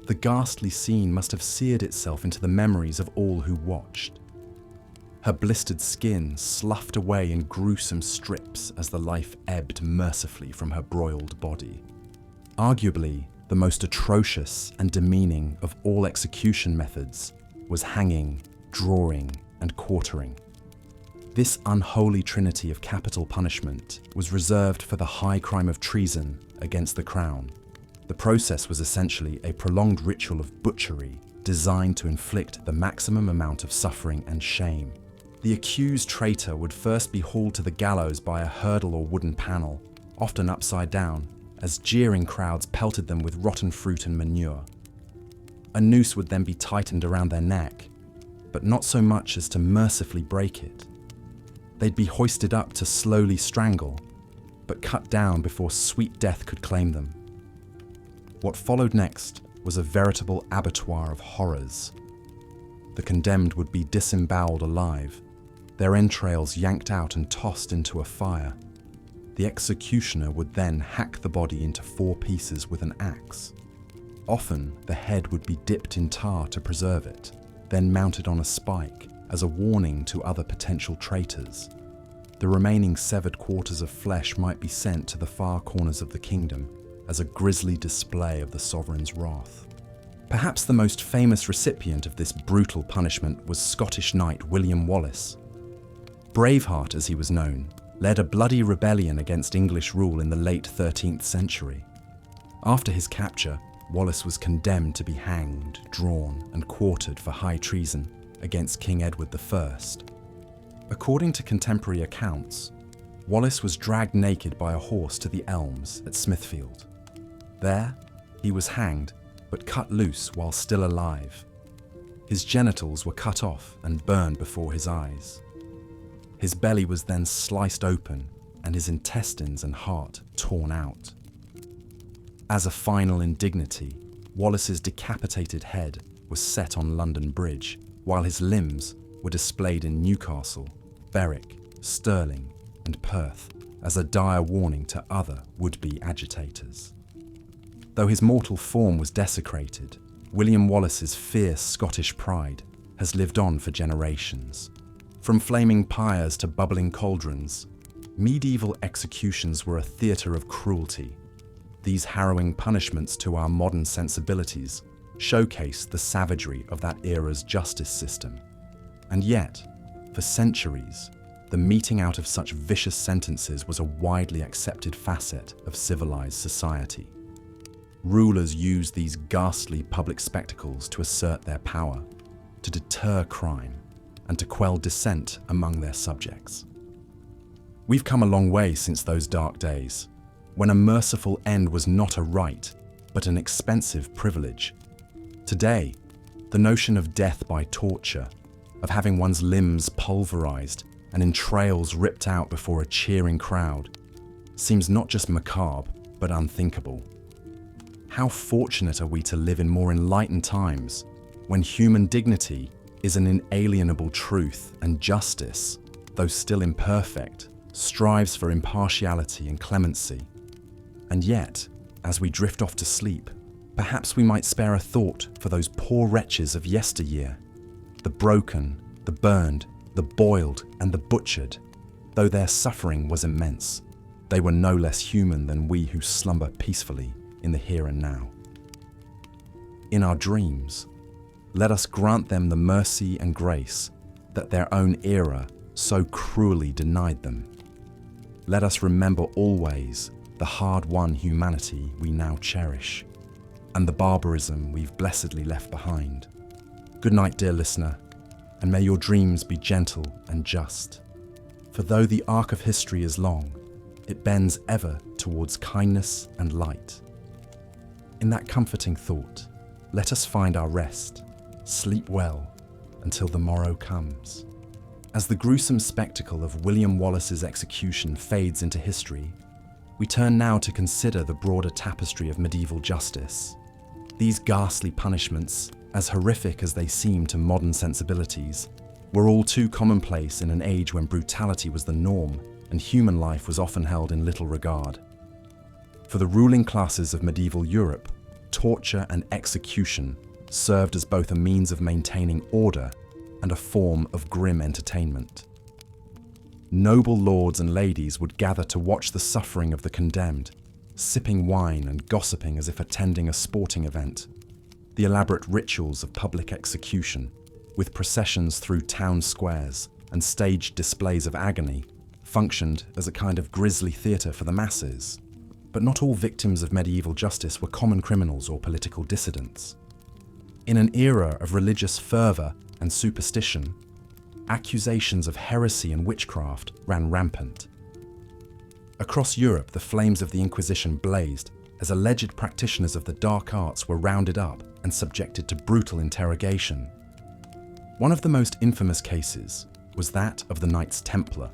the ghastly scene must have seared itself into the memories of all who watched. Her blistered skin sloughed away in gruesome strips as the life ebbed mercifully from her broiled body. Arguably, the most atrocious and demeaning of all execution methods was hanging, drawing, and quartering. This unholy trinity of capital punishment was reserved for the high crime of treason against the crown. The process was essentially a prolonged ritual of butchery designed to inflict the maximum amount of suffering and shame. The accused traitor would first be hauled to the gallows by a hurdle or wooden panel, often upside down, as jeering crowds pelted them with rotten fruit and manure. A noose would then be tightened around their neck, but not so much as to mercifully break it. They'd be hoisted up to slowly strangle, but cut down before sweet death could claim them. What followed next was a veritable abattoir of horrors. The condemned would be disemboweled alive, their entrails yanked out and tossed into a fire. The executioner would then hack the body into 4 pieces with an axe. Often, the head would be dipped in tar to preserve it, then mounted on a spike as a warning to other potential traitors. The remaining severed quarters of flesh might be sent to the far corners of the kingdom as a grisly display of the sovereign's wrath. Perhaps the most famous recipient of this brutal punishment was Scottish knight William Wallace. Braveheart, as he was known, led a bloody rebellion against English rule in the late 13th century. After his capture, Wallace was condemned to be hanged, drawn, and quartered for high treason against King Edward I. According to contemporary accounts, Wallace was dragged naked by a horse to the Elms at Smithfield. There, he was hanged, but cut loose while still alive. His genitals were cut off and burned before his eyes. His belly was then sliced open and his intestines and heart torn out. As a final indignity, Wallace's decapitated head was set on London Bridge, while his limbs were displayed in Newcastle, Berwick, Stirling, and Perth as a dire warning to other would-be agitators. Though his mortal form was desecrated, William Wallace's fierce Scottish pride has lived on for generations. From flaming pyres to bubbling cauldrons, medieval executions were a theatre of cruelty. These harrowing punishments to our modern sensibilities showcase the savagery of that era's justice system. And yet, for centuries, the meting out of such vicious sentences was a widely accepted facet of civilized society. Rulers used these ghastly public spectacles to assert their power, to deter crime, and to quell dissent among their subjects. We've come a long way since those dark days, when a merciful end was not a right, but an expensive privilege. Today, the notion of death by torture, of having one's limbs pulverized and entrails ripped out before a cheering crowd, seems not just macabre, but unthinkable. How fortunate are we to live in more enlightened times, when human dignity is an inalienable truth and justice, though still imperfect, strives for impartiality and clemency. And yet, as we drift off to sleep, perhaps we might spare a thought for those poor wretches of yesteryear, the broken, the burned, the boiled, and the butchered. Though their suffering was immense, they were no less human than we who slumber peacefully in the here and now. In our dreams, let us grant them the mercy and grace that their own era so cruelly denied them. Let us remember always the hard-won humanity we now cherish, and the barbarism we've blessedly left behind. Good night, dear listener, and may your dreams be gentle and just. For though the arc of history is long, it bends ever towards kindness and light. In that comforting thought, let us find our rest, sleep well, until the morrow comes. As the gruesome spectacle of William Wallace's execution fades into history, we turn now to consider the broader tapestry of medieval justice. These ghastly punishments, as horrific as they seem to modern sensibilities, were all too commonplace in an age when brutality was the norm and human life was often held in little regard. For the ruling classes of medieval Europe, torture and execution served as both a means of maintaining order and a form of grim entertainment. Noble lords and ladies would gather to watch the suffering of the condemned, sipping wine and gossiping as if attending a sporting event. The elaborate rituals of public execution, with processions through town squares and staged displays of agony, functioned as a kind of grisly theatre for the masses. But not all victims of medieval justice were common criminals or political dissidents. In an era of religious fervour and superstition, accusations of heresy and witchcraft ran rampant. Across Europe, the flames of the Inquisition blazed as alleged practitioners of the dark arts were rounded up and subjected to brutal interrogation. One of the most infamous cases was that of the Knights Templar,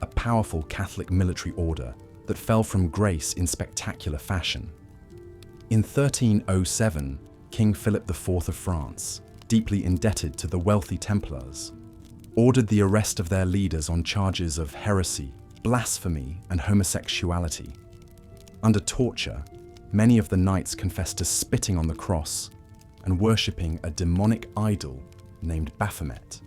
a powerful Catholic military order that fell from grace in spectacular fashion. In 1307, King Philip IV of France, deeply indebted to the wealthy Templars, ordered the arrest of their leaders on charges of heresy, blasphemy, and homosexuality. Under torture, many of the knights confessed to spitting on the cross and worshipping a demonic idol named Baphomet.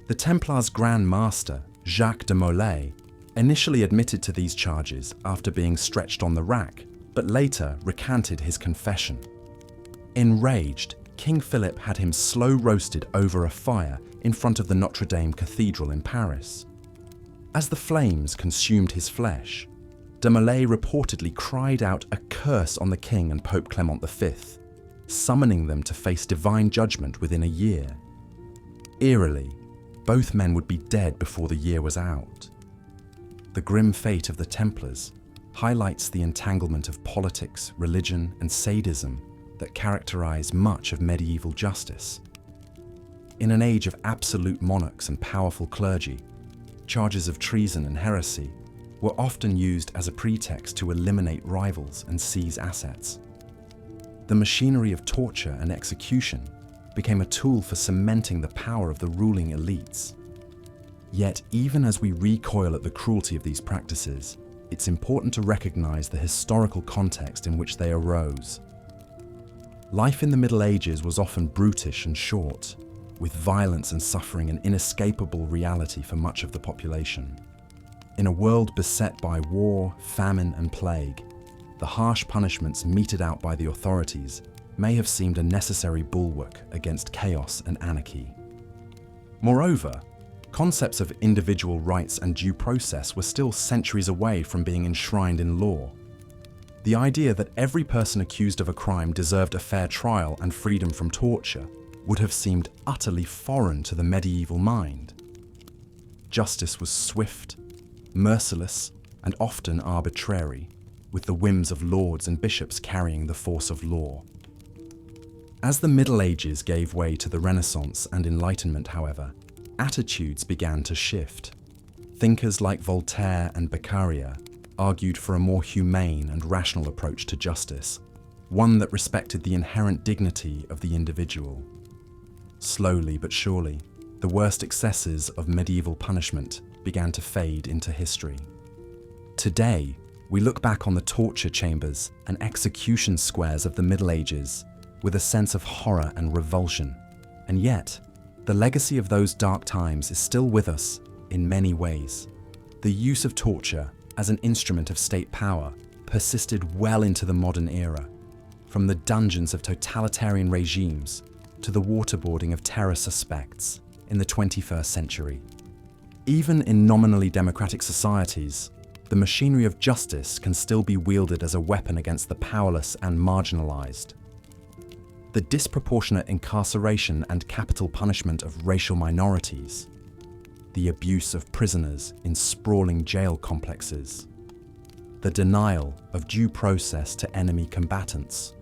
The Templars' Grand Master, Jacques de Molay, initially admitted to these charges after being stretched on the rack, but later recanted his confession. Enraged, King Philip had him slow roasted over a fire in front of the Notre Dame Cathedral in Paris. As the flames consumed his flesh, de Molay reportedly cried out a curse on the king and Pope Clement V, summoning them to face divine judgment within a year. Eerily, both men would be dead before the year was out. The grim fate of the Templars highlights the entanglement of politics, religion, and sadism that characterize much of medieval justice. In an age of absolute monarchs and powerful clergy, charges of treason and heresy were often used as a pretext to eliminate rivals and seize assets. The machinery of torture and execution became a tool for cementing the power of the ruling elites. Yet, even as we recoil at the cruelty of these practices, it's important to recognize the historical context in which they arose. Life in the Middle Ages was often brutish and short, with violence and suffering an inescapable reality for much of the population. In a world beset by war, famine, and plague, the harsh punishments meted out by the authorities may have seemed a necessary bulwark against chaos and anarchy. Moreover, concepts of individual rights and due process were still centuries away from being enshrined in law. The idea that every person accused of a crime deserved a fair trial and freedom from torture would have seemed utterly foreign to the medieval mind. Justice was swift, merciless, and often arbitrary, with the whims of lords and bishops carrying the force of law. As the Middle Ages gave way to the Renaissance and Enlightenment, however, attitudes began to shift. Thinkers like Voltaire and Beccaria argued for a more humane and rational approach to justice, one that respected the inherent dignity of the individual. Slowly but surely, the worst excesses of medieval punishment began to fade into history. Today, we look back on the torture chambers and execution squares of the Middle Ages with a sense of horror and revulsion, and yet, the legacy of those dark times is still with us in many ways. The use of torture as an instrument of state power persisted well into the modern era, from the dungeons of totalitarian regimes to the waterboarding of terror suspects in the 21st century. Even in nominally democratic societies, the machinery of justice can still be wielded as a weapon against the powerless and marginalized. The disproportionate incarceration and capital punishment of racial minorities, the abuse of prisoners in sprawling jail complexes, the denial of due process to enemy combatants,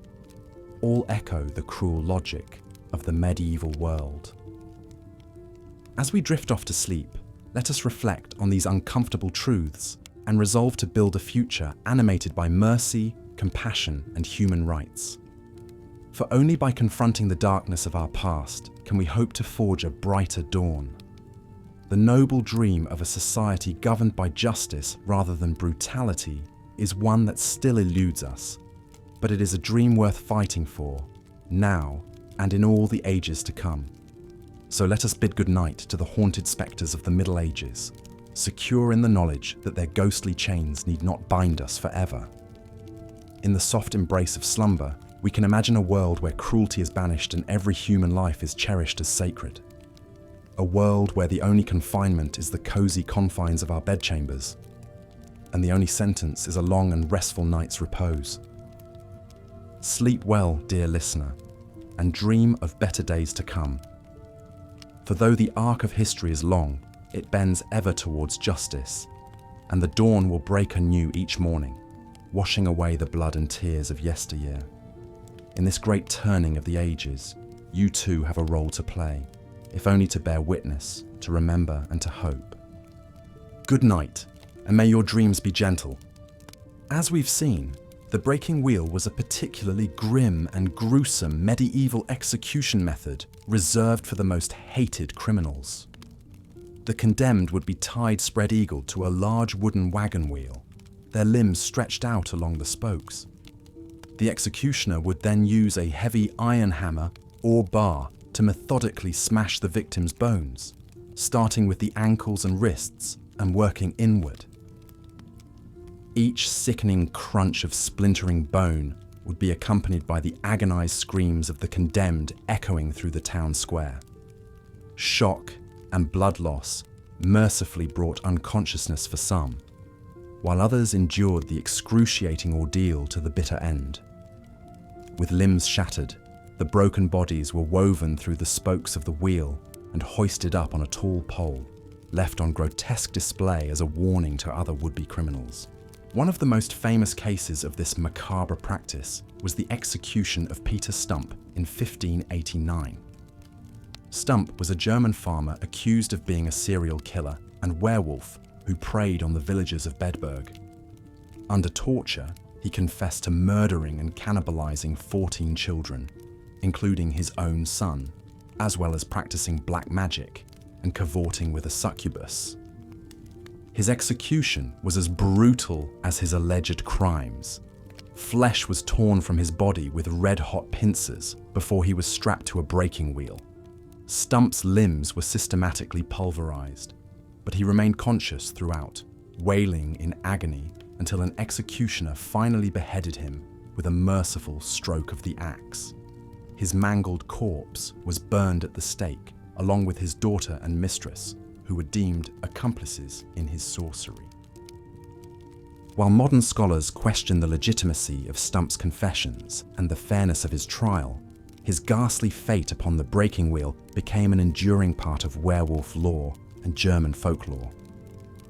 all echo the cruel logic of the medieval world. As we drift off to sleep, let us reflect on these uncomfortable truths and resolve to build a future animated by mercy, compassion, and human rights. For only by confronting the darkness of our past can we hope to forge a brighter dawn. The noble dream of a society governed by justice rather than brutality is one that still eludes us, but it is a dream worth fighting for, now and in all the ages to come. So let us bid goodnight to the haunted spectres of the Middle Ages, secure in the knowledge that their ghostly chains need not bind us forever. In the soft embrace of slumber, we can imagine a world where cruelty is banished and every human life is cherished as sacred. A world where the only confinement is the cozy confines of our bedchambers, and the only sentence is a long and restful night's repose. Sleep well, dear listener, and dream of better days to come. For though the arc of history is long, it bends ever towards justice, and the dawn will break anew each morning, washing away the blood and tears of yesteryear. In this great turning of the ages, you too have a role to play, if only to bear witness, to remember, and to hope. Good night, and may your dreams be gentle. As we've seen, the breaking wheel was a particularly grim and gruesome medieval execution method reserved for the most hated criminals. The condemned would be tied spread-eagle to a large wooden wagon wheel, their limbs stretched out along the spokes. The executioner would then use a heavy iron hammer or bar to methodically smash the victim's bones, starting with the ankles and wrists and working inward. Each sickening crunch of splintering bone would be accompanied by the agonized screams of the condemned echoing through the town square. Shock and blood loss mercifully brought unconsciousness for some, while others endured the excruciating ordeal to the bitter end. With limbs shattered, the broken bodies were woven through the spokes of the wheel and hoisted up on a tall pole, left on grotesque display as a warning to other would-be criminals. One of the most famous cases of this macabre practice was the execution of Peter Stump in 1589. Stump was a German farmer accused of being a serial killer and werewolf who preyed on the villagers of Bedburg. Under torture, he confessed to murdering and cannibalizing 14 children, including his own son, as well as practicing black magic and cavorting with a succubus. His execution was as brutal as his alleged crimes. Flesh was torn from his body with red-hot pincers before he was strapped to a breaking wheel. Stump's limbs were systematically pulverized, but he remained conscious throughout, wailing in agony until an executioner finally beheaded him with a merciful stroke of the axe. His mangled corpse was burned at the stake, along with his daughter and mistress, who were deemed accomplices in his sorcery. While modern scholars question the legitimacy of Stump's confessions and the fairness of his trial, his ghastly fate upon the breaking wheel became an enduring part of werewolf lore and German folklore.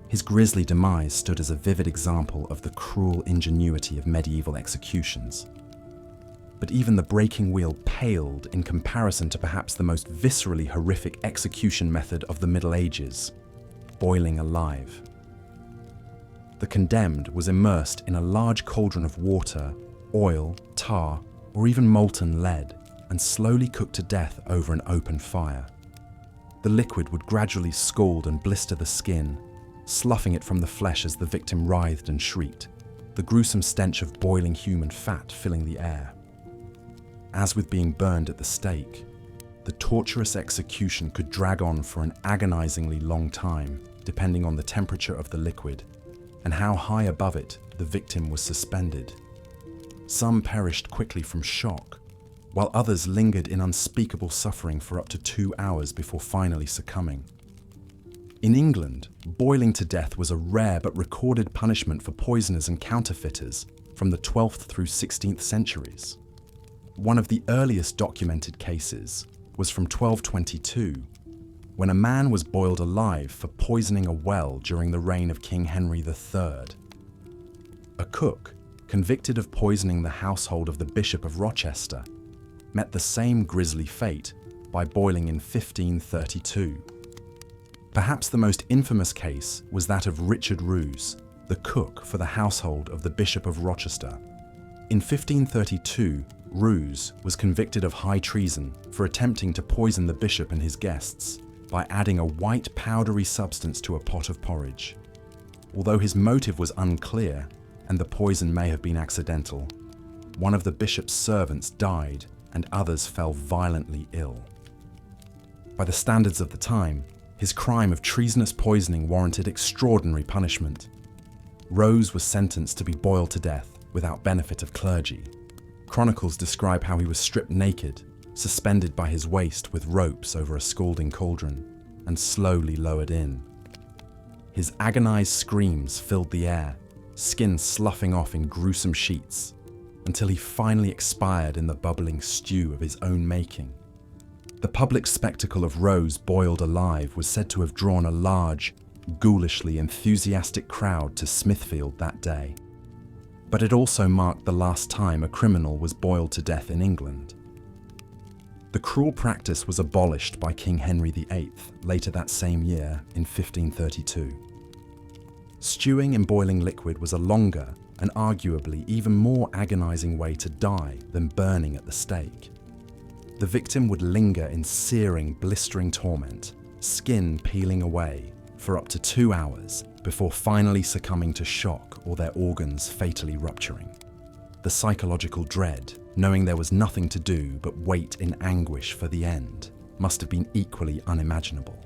His grisly demise stood as a vivid example of the cruel ingenuity of medieval executions. but even the breaking wheel paled in comparison to perhaps the most viscerally horrific execution method of the Middle Ages: boiling alive. The condemned was immersed in a large cauldron of water, oil, tar, or even molten lead, and slowly cooked to death over an open fire. The liquid would gradually scald and blister the skin, sloughing it from the flesh as the victim writhed and shrieked, the gruesome stench of boiling human fat filling the air. As with being burned at the stake, the torturous execution could drag on for an agonizingly long time, depending on the temperature of the liquid and how high above it the victim was suspended. Some perished quickly from shock, while others lingered in unspeakable suffering for up to 2 hours before finally succumbing. In England, boiling to death was a rare but recorded punishment for poisoners and counterfeiters from the 12th through 16th centuries. One of the earliest documented cases was from 1222, when a man was boiled alive for poisoning a well during the reign of King Henry III. A cook, convicted of poisoning the household of the Bishop of Rochester, met the same grisly fate by boiling in 1532. Perhaps the most infamous case was that of Richard Roos, the cook for the household of the Bishop of Rochester. In 1532, Roos was convicted of high treason for attempting to poison the bishop and his guests by adding a white powdery substance to a pot of porridge. Although his motive was unclear, and the poison may have been accidental, one of the bishop's servants died and others fell violently ill. By the standards of the time, his crime of treasonous poisoning warranted extraordinary punishment. Rose was sentenced to be boiled to death without benefit of clergy. Chronicles describe how he was stripped naked, suspended by his waist with ropes over a scalding cauldron, and slowly lowered in. His agonized screams filled the air, skin sloughing off in gruesome sheets, until he finally expired in the bubbling stew of his own making. The public spectacle of Rose boiled alive was said to have drawn a large, ghoulishly enthusiastic crowd to Smithfield that day. But it also marked the last time a criminal was boiled to death in England. The cruel practice was abolished by King Henry VIII later that same year in 1532. Stewing in boiling liquid was a longer and arguably even more agonizing way to die than burning at the stake. The victim would linger in searing, blistering torment, skin peeling away, for up to 2 hours before finally succumbing to shock or their organs fatally rupturing. The psychological dread, knowing there was nothing to do but wait in anguish for the end, must have been equally unimaginable.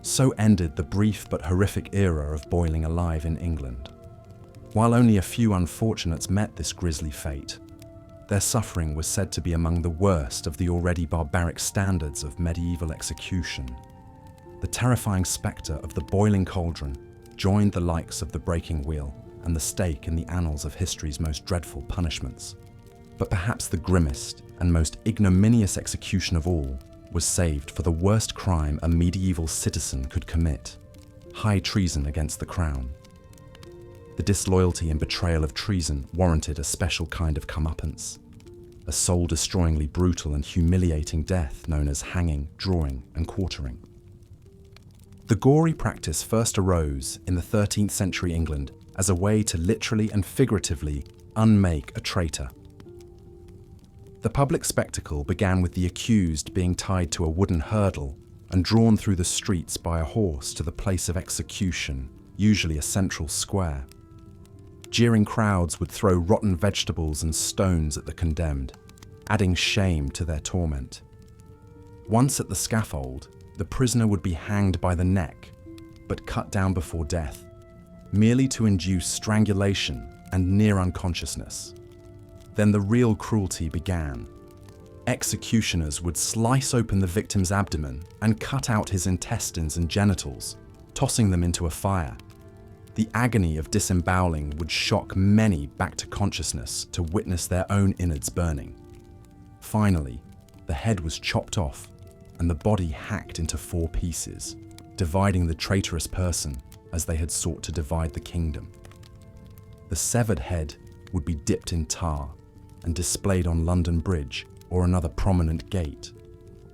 So ended the brief but horrific era of boiling alive in England. While only a few unfortunates met this grisly fate, their suffering was said to be among the worst of the already barbaric standards of medieval execution. The terrifying spectre of the boiling cauldron joined the likes of the breaking wheel and the stake in the annals of history's most dreadful punishments. But perhaps the grimmest and most ignominious execution of all was saved for the worst crime a medieval citizen could commit: high treason against the crown. The disloyalty and betrayal of treason warranted a special kind of comeuppance, a soul-destroyingly brutal and humiliating death known as hanging, drawing, and quartering. The gory practice first arose in the 13th century England as a way to literally and figuratively unmake a traitor. The public spectacle began with the accused being tied to a wooden hurdle and drawn through the streets by a horse to the place of execution, usually a central square. Jeering crowds would throw rotten vegetables and stones at the condemned, adding shame to their torment. Once at the scaffold, the prisoner would be hanged by the neck, but cut down before death, merely to induce strangulation and near unconsciousness. Then the real cruelty began. Executioners would slice open the victim's abdomen and cut out his intestines and genitals, tossing them into a fire. The agony of disemboweling would shock many back to consciousness to witness their own innards burning. Finally, the head was chopped off and the body hacked into 4 pieces, dividing the traitorous person as they had sought to divide the kingdom. The severed head would be dipped in tar, and displayed on London Bridge or another prominent gate,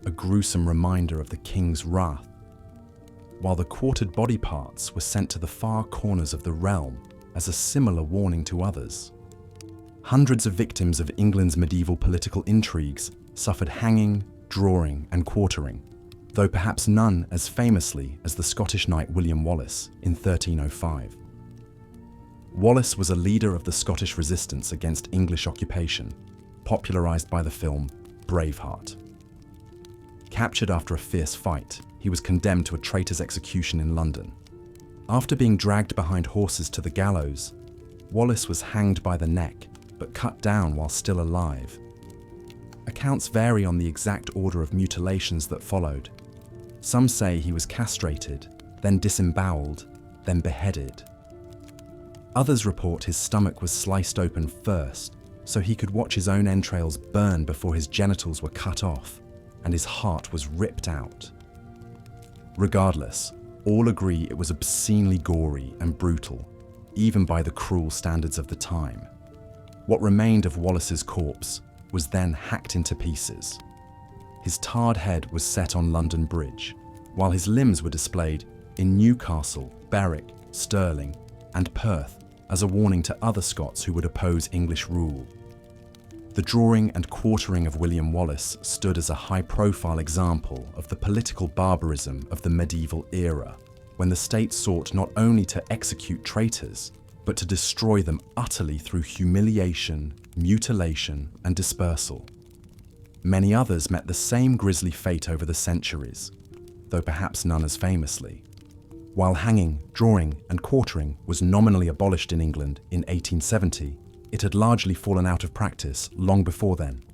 a gruesome reminder of the king's wrath, while the quartered body parts were sent to the far corners of the realm as a similar warning to others. Hundreds of victims of England's medieval political intrigues suffered hanging, drawing, and quartering, though perhaps none as famously as the Scottish knight William Wallace in 1305. Wallace was a leader of the Scottish resistance against English occupation, popularised by the film Braveheart. Captured after a fierce fight, he was condemned to a traitor's execution in London. After being dragged behind horses to the gallows, Wallace was hanged by the neck, but cut down while still alive. Accounts vary on the exact order of mutilations that followed. Some say he was castrated, then disemboweled, then beheaded. Others report his stomach was sliced open first, so he could watch his own entrails burn before his genitals were cut off, and his heart was ripped out. Regardless, all agree it was obscenely gory and brutal, even by the cruel standards of the time. What remained of Wallace's corpse was then hacked into pieces. His tarred head was set on London Bridge, while his limbs were displayed in Newcastle, Berwick, Stirling, and Perth as a warning to other Scots who would oppose English rule. The drawing and quartering of William Wallace stood as a high-profile example of the political barbarism of the medieval era, when the state sought not only to execute traitors, but to destroy them utterly through humiliation, mutilation, and dispersal. Many others met the same grisly fate over the centuries, though perhaps none as famously. While hanging, drawing, and quartering was nominally abolished in England in 1870, it had largely fallen out of practice long before then,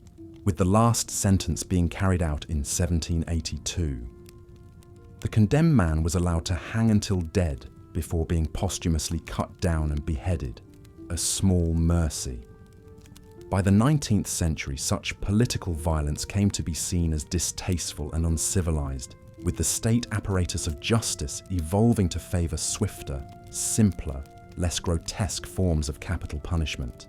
with the last sentence being carried out in 1782. The condemned man was allowed to hang until dead before being posthumously cut down and beheaded, a small mercy. By the 19th century, such political violence came to be seen as distasteful and uncivilized, with the state apparatus of justice evolving to favour swifter, simpler, less grotesque forms of capital punishment.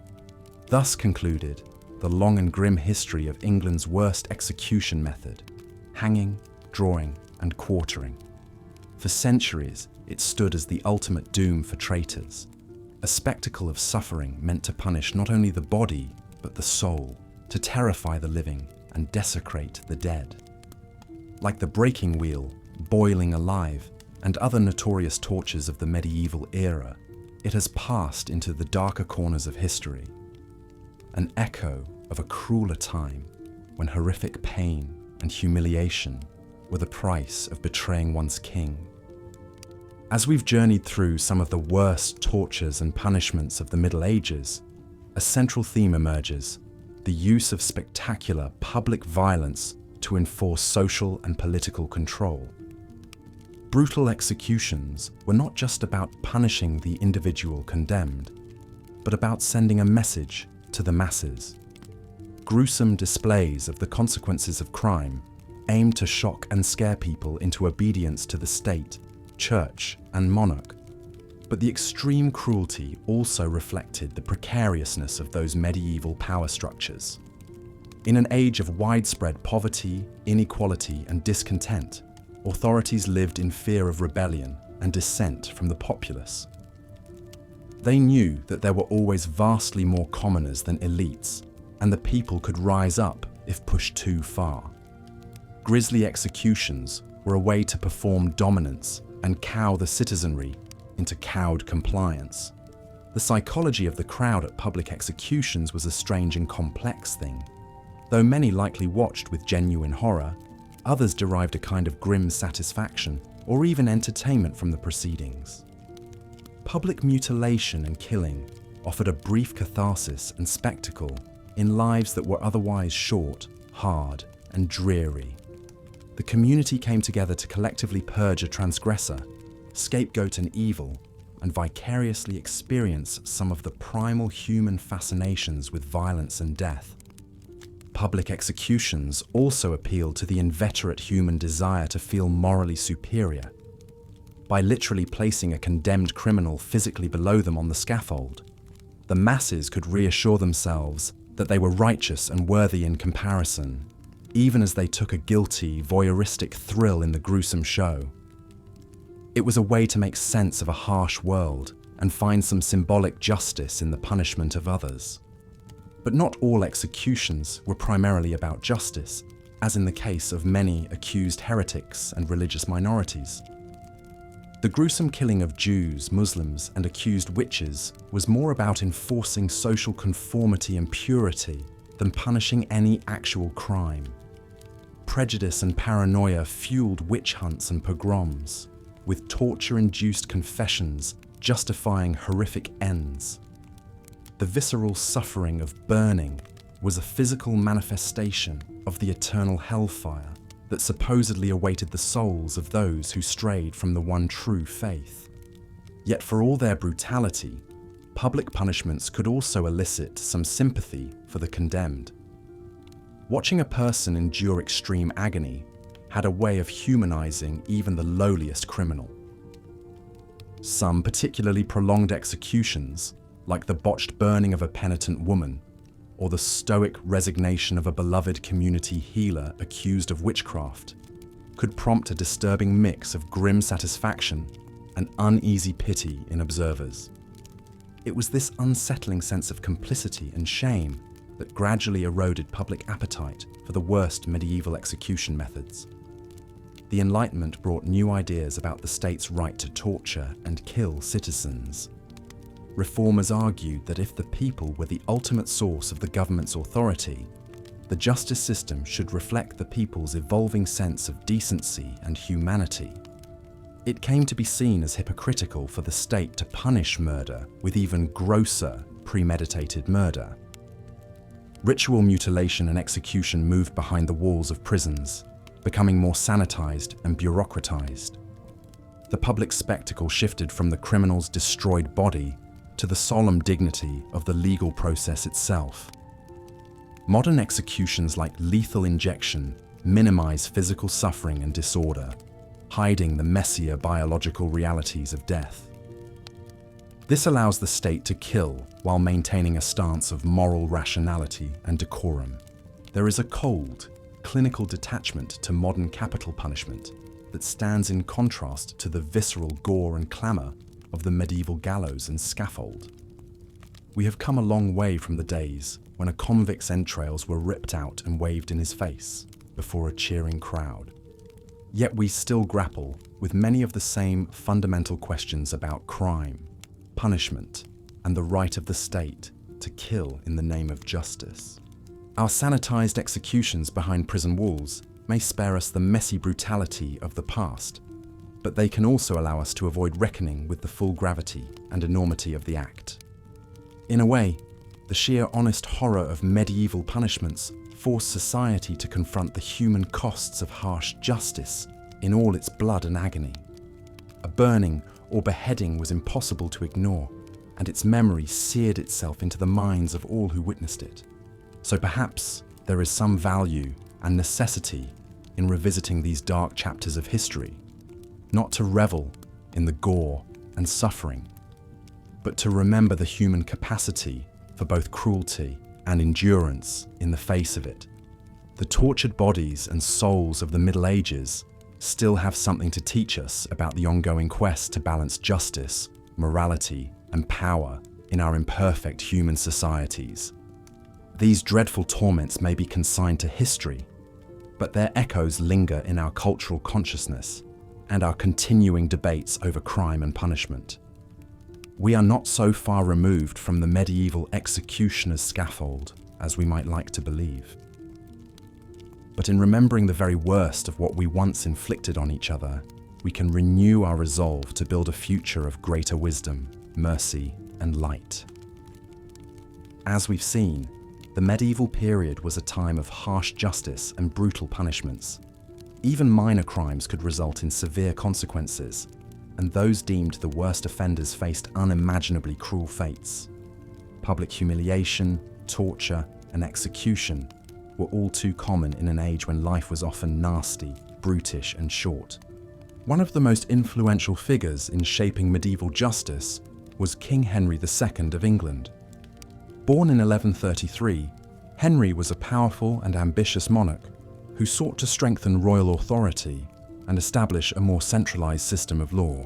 Thus concluded the long and grim history of England's worst execution method, hanging, drawing, and quartering. For centuries, it stood as the ultimate doom for traitors, a spectacle of suffering meant to punish not only the body, but the soul, to terrify the living and desecrate the dead. Like the breaking wheel, boiling alive, and other notorious tortures of the medieval era, it has passed into the darker corners of history, an echo of a crueler time when horrific pain and humiliation were the price of betraying one's king. As we've journeyed through some of the worst tortures and punishments of the Middle Ages, a central theme emerges: the use of spectacular public violence to enforce social and political control. Brutal executions were not just about punishing the individual condemned, but about sending a message to the masses. Gruesome displays of the consequences of crime aimed to shock and scare people into obedience to the state, church, and monarch. But the extreme cruelty also reflected the precariousness of those medieval power structures. In an age of widespread poverty, inequality, and discontent, authorities lived in fear of rebellion and dissent from the populace. They knew that there were always vastly more commoners than elites, and the people could rise up if pushed too far. Grisly executions were a way to perform dominance and cow the citizenry into cowed compliance. The psychology of the crowd at public executions was a strange and complex thing. Though many likely watched with genuine horror, others derived a kind of grim satisfaction or even entertainment from the proceedings. Public mutilation and killing offered a brief catharsis and spectacle in lives that were otherwise short, hard, and dreary. The community came together to collectively purge a transgressor, scapegoat an evil, and vicariously experience some of the primal human fascinations with violence and death. Public executions also appealed to the inveterate human desire to feel morally superior. By literally placing a condemned criminal physically below them on the scaffold, the masses could reassure themselves that they were righteous and worthy in comparison, even as they took a guilty, voyeuristic thrill in the gruesome show. It was a way to make sense of a harsh world and find some symbolic justice in the punishment of others. But not all executions were primarily about justice, as in the case of many accused heretics and religious minorities. The gruesome killing of Jews, Muslims, and accused witches was more about enforcing social conformity and purity than punishing any actual crime. Prejudice and paranoia fueled witch hunts and pogroms, with torture-induced confessions justifying horrific ends. The visceral suffering of burning was a physical manifestation of the eternal hellfire that supposedly awaited the souls of those who strayed from the one true faith. Yet for all their brutality, public punishments could also elicit some sympathy for the condemned. Watching a person endure extreme agony had a way of humanizing even the lowliest criminal. Some particularly prolonged executions, like the botched burning of a penitent woman, or the stoic resignation of a beloved community healer accused of witchcraft, could prompt a disturbing mix of grim satisfaction and uneasy pity in observers. It was this unsettling sense of complicity and shame that gradually eroded public appetite for the worst medieval execution methods. The Enlightenment brought new ideas about the state's right to torture and kill citizens. Reformers argued that if the people were the ultimate source of the government's authority, the justice system should reflect the people's evolving sense of decency and humanity. It came to be seen as hypocritical for the state to punish murder with even grosser, premeditated murder. Ritual mutilation and execution moved behind the walls of prisons, becoming more sanitized and bureaucratized. The public spectacle shifted from the criminal's destroyed body to the solemn dignity of the legal process itself. Modern executions like lethal injection minimize physical suffering and disorder, hiding the messier biological realities of death. This allows the state to kill while maintaining a stance of moral rationality and decorum. There is a cold, clinical detachment to modern capital punishment that stands in contrast to the visceral gore and clamor of the medieval gallows and scaffold. We have come a long way from the days when a convict's entrails were ripped out and waved in his face before a cheering crowd. Yet we still grapple with many of the same fundamental questions about crime, punishment, and the right of the state to kill in the name of justice. Our sanitized executions behind prison walls may spare us the messy brutality of the past, but they can also allow us to avoid reckoning with the full gravity and enormity of the act. In a way, the sheer honest horror of medieval punishments forced society to confront the human costs of harsh justice in all its blood and agony. A burning or beheading was impossible to ignore, and its memory seared itself into the minds of all who witnessed it. So perhaps there is some value and necessity in revisiting these dark chapters of history, not to revel in the gore and suffering, but to remember the human capacity for both cruelty and endurance in the face of it. The tortured bodies and souls of the Middle Ages still have something to teach us about the ongoing quest to balance justice, morality, and power in our imperfect human societies. These dreadful torments may be consigned to history, but their echoes linger in our cultural consciousness and our continuing debates over crime and punishment. We are not so far removed from the medieval executioner's scaffold as we might like to believe. But in remembering the very worst of what we once inflicted on each other, we can renew our resolve to build a future of greater wisdom, mercy, and light. As we've seen, the medieval period was a time of harsh justice and brutal punishments. Even minor crimes could result in severe consequences, and those deemed the worst offenders faced unimaginably cruel fates. Public humiliation, torture, and execution were all too common in an age when life was often nasty, brutish, and short. One of the most influential figures in shaping medieval justice was King Henry II of England. Born in 1133, Henry was a powerful and ambitious monarch who sought to strengthen royal authority and establish a more centralized system of law.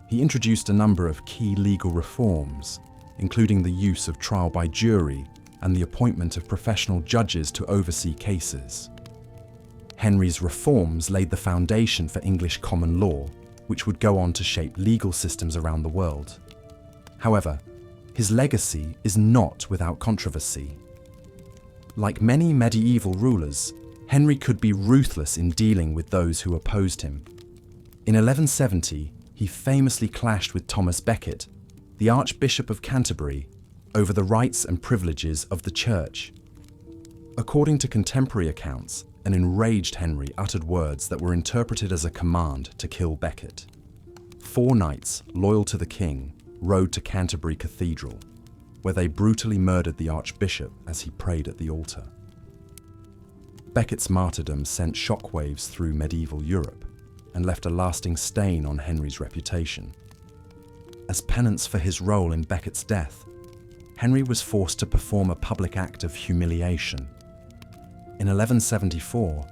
He introduced a number of key legal reforms, including the use of trial by jury and the appointment of professional judges to oversee cases. Henry's reforms laid the foundation for English common law, which would go on to shape legal systems around the world. However, his legacy is not without controversy. Like many medieval rulers, Henry could be ruthless in dealing with those who opposed him. In 1170, he famously clashed with Thomas Becket, the Archbishop of Canterbury, over the rights and privileges of the Church. According to contemporary accounts, an enraged Henry uttered words that were interpreted as a command to kill Becket. 4 knights, loyal to the king, rode to Canterbury Cathedral, where they brutally murdered the Archbishop as he prayed at the altar. Becket's martyrdom sent shockwaves through medieval Europe and left a lasting stain on Henry's reputation. As penance for his role in Becket's death, Henry was forced to perform a public act of humiliation. In 1174,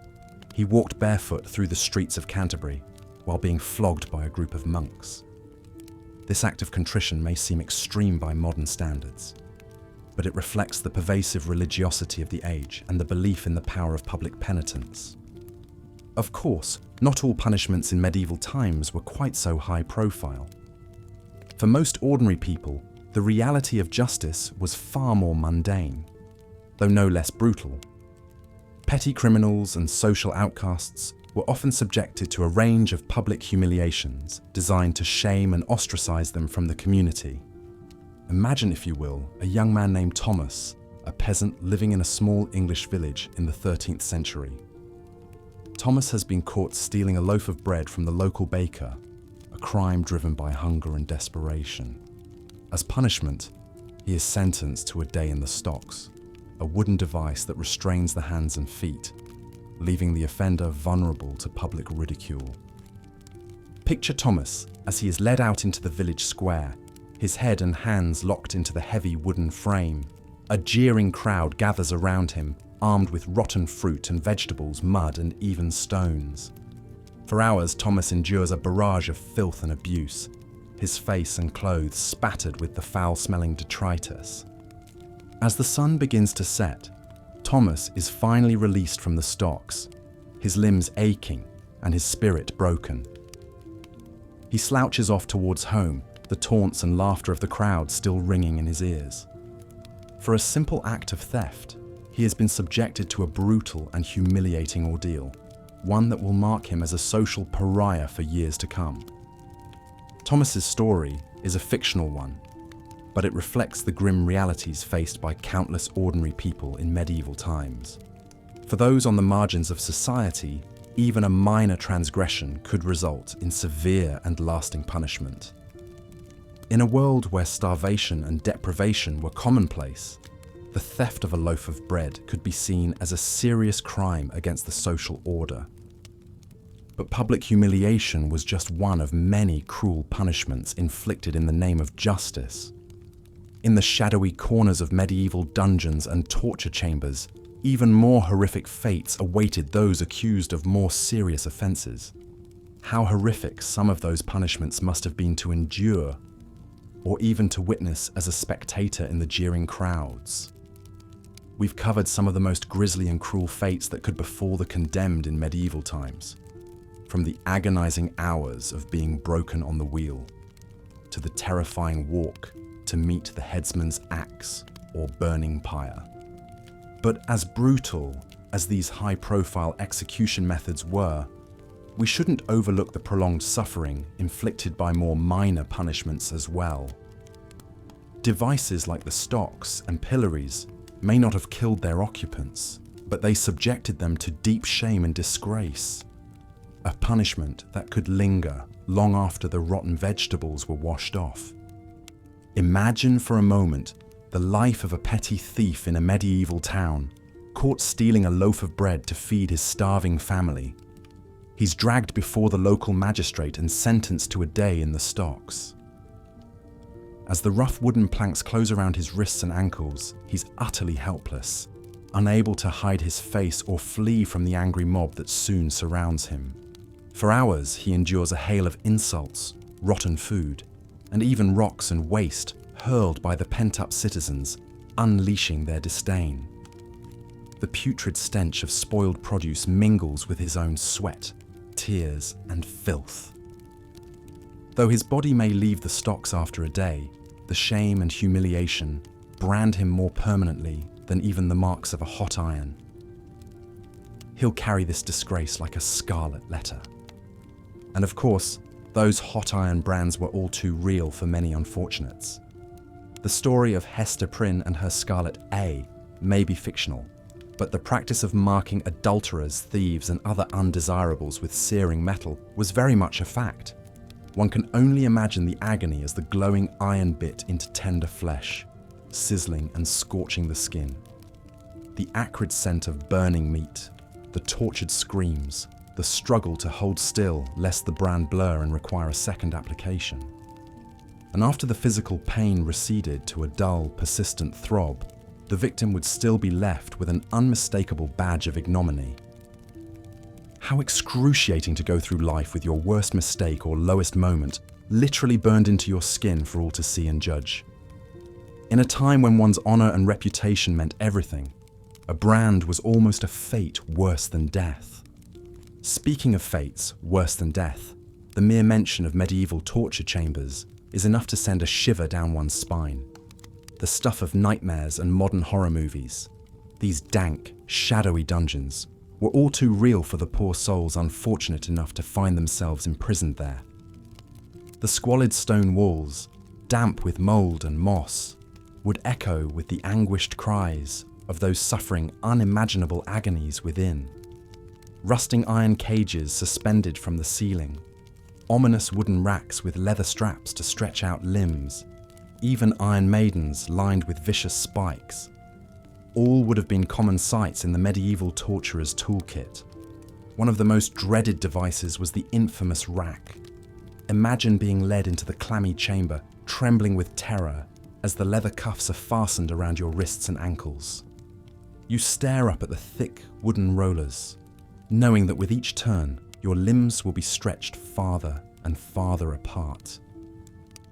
he walked barefoot through the streets of Canterbury while being flogged by a group of monks. This act of contrition may seem extreme by modern standards, but it reflects the pervasive religiosity of the age and the belief in the power of public penitence. Of course, not all punishments in medieval times were quite so high profile. For most ordinary people, the reality of justice was far more mundane, though no less brutal. Petty criminals and social outcasts were often subjected to a range of public humiliations designed to shame and ostracize them from the community. Imagine, if you will, a young man named Thomas, a peasant living in a small English village in the 13th century. Thomas has been caught stealing a loaf of bread from the local baker, a crime driven by hunger and desperation. As punishment, he is sentenced to a day in the stocks, a wooden device that restrains the hands and feet, leaving the offender vulnerable to public ridicule. Picture Thomas as he is led out into the village square, his head and hands locked into the heavy wooden frame. A jeering crowd gathers around him, armed with rotten fruit and vegetables, mud and even stones. For hours, Thomas endures a barrage of filth and abuse, his face and clothes spattered with the foul-smelling detritus. As the sun begins to set, Thomas is finally released from the stocks, his limbs aching and his spirit broken. He slouches off towards home, the taunts and laughter of the crowd still ringing in his ears. For a simple act of theft, he has been subjected to a brutal and humiliating ordeal, one that will mark him as a social pariah for years to come. Thomas's story is a fictional one, but it reflects the grim realities faced by countless ordinary people in medieval times. For those on the margins of society, even a minor transgression could result in severe and lasting punishment. In a world where starvation and deprivation were commonplace, the theft of a loaf of bread could be seen as a serious crime against the social order. But public humiliation was just one of many cruel punishments inflicted in the name of justice. In the shadowy corners of medieval dungeons and torture chambers, even more horrific fates awaited those accused of more serious offences. How horrific some of those punishments must have been to endure, or even to witness as a spectator in the jeering crowds. We've covered some of the most grisly and cruel fates that could befall the condemned in medieval times, from the agonizing hours of being broken on the wheel, to the terrifying walk to meet the headsman's axe or burning pyre. But as brutal as these high-profile execution methods were, we shouldn't overlook the prolonged suffering inflicted by more minor punishments as well. Devices like the stocks and pillories may not have killed their occupants, but they subjected them to deep shame and disgrace, a punishment that could linger long after the rotten vegetables were washed off. Imagine for a moment the life of a petty thief in a medieval town, caught stealing a loaf of bread to feed his starving family. He's dragged before the local magistrate and sentenced to a day in the stocks. As the rough wooden planks close around his wrists and ankles, he's utterly helpless, unable to hide his face or flee from the angry mob that soon surrounds him. For hours, he endures a hail of insults, rotten food, and even rocks and waste hurled by the pent-up citizens, unleashing their disdain. The putrid stench of spoiled produce mingles with his own sweat, tears, and filth. Though his body may leave the stocks after a day, the shame and humiliation brand him more permanently than even the marks of a hot iron. He'll carry this disgrace like a scarlet letter. And of course, those hot iron brands were all too real for many unfortunates. The story of Hester Prynne and her Scarlet A may be fictional, but the practice of marking adulterers, thieves, and other undesirables with searing metal was very much a fact. One can only imagine the agony as the glowing iron bit into tender flesh, sizzling and scorching the skin. The acrid scent of burning meat, the tortured screams, the struggle to hold still lest the brand blur and require a second application. And after the physical pain receded to a dull, persistent throb, the victim would still be left with an unmistakable badge of ignominy. How excruciating to go through life with your worst mistake or lowest moment literally burned into your skin for all to see and judge. In a time when one's honor and reputation meant everything, a brand was almost a fate worse than death. Speaking of fates worse than death, the mere mention of medieval torture chambers is enough to send a shiver down one's spine. The stuff of nightmares and modern horror movies, these dank, shadowy dungeons, were all too real for the poor souls unfortunate enough to find themselves imprisoned there. The squalid stone walls, damp with mold and moss, would echo with the anguished cries of those suffering unimaginable agonies within. Rusting iron cages suspended from the ceiling, ominous wooden racks with leather straps to stretch out limbs, even iron maidens lined with vicious spikes. All would have been common sights in the medieval torturer's toolkit. One of the most dreaded devices was the infamous rack. Imagine being led into the clammy chamber, trembling with terror as the leather cuffs are fastened around your wrists and ankles. You stare up at the thick wooden rollers, knowing that with each turn, your limbs will be stretched farther and farther apart.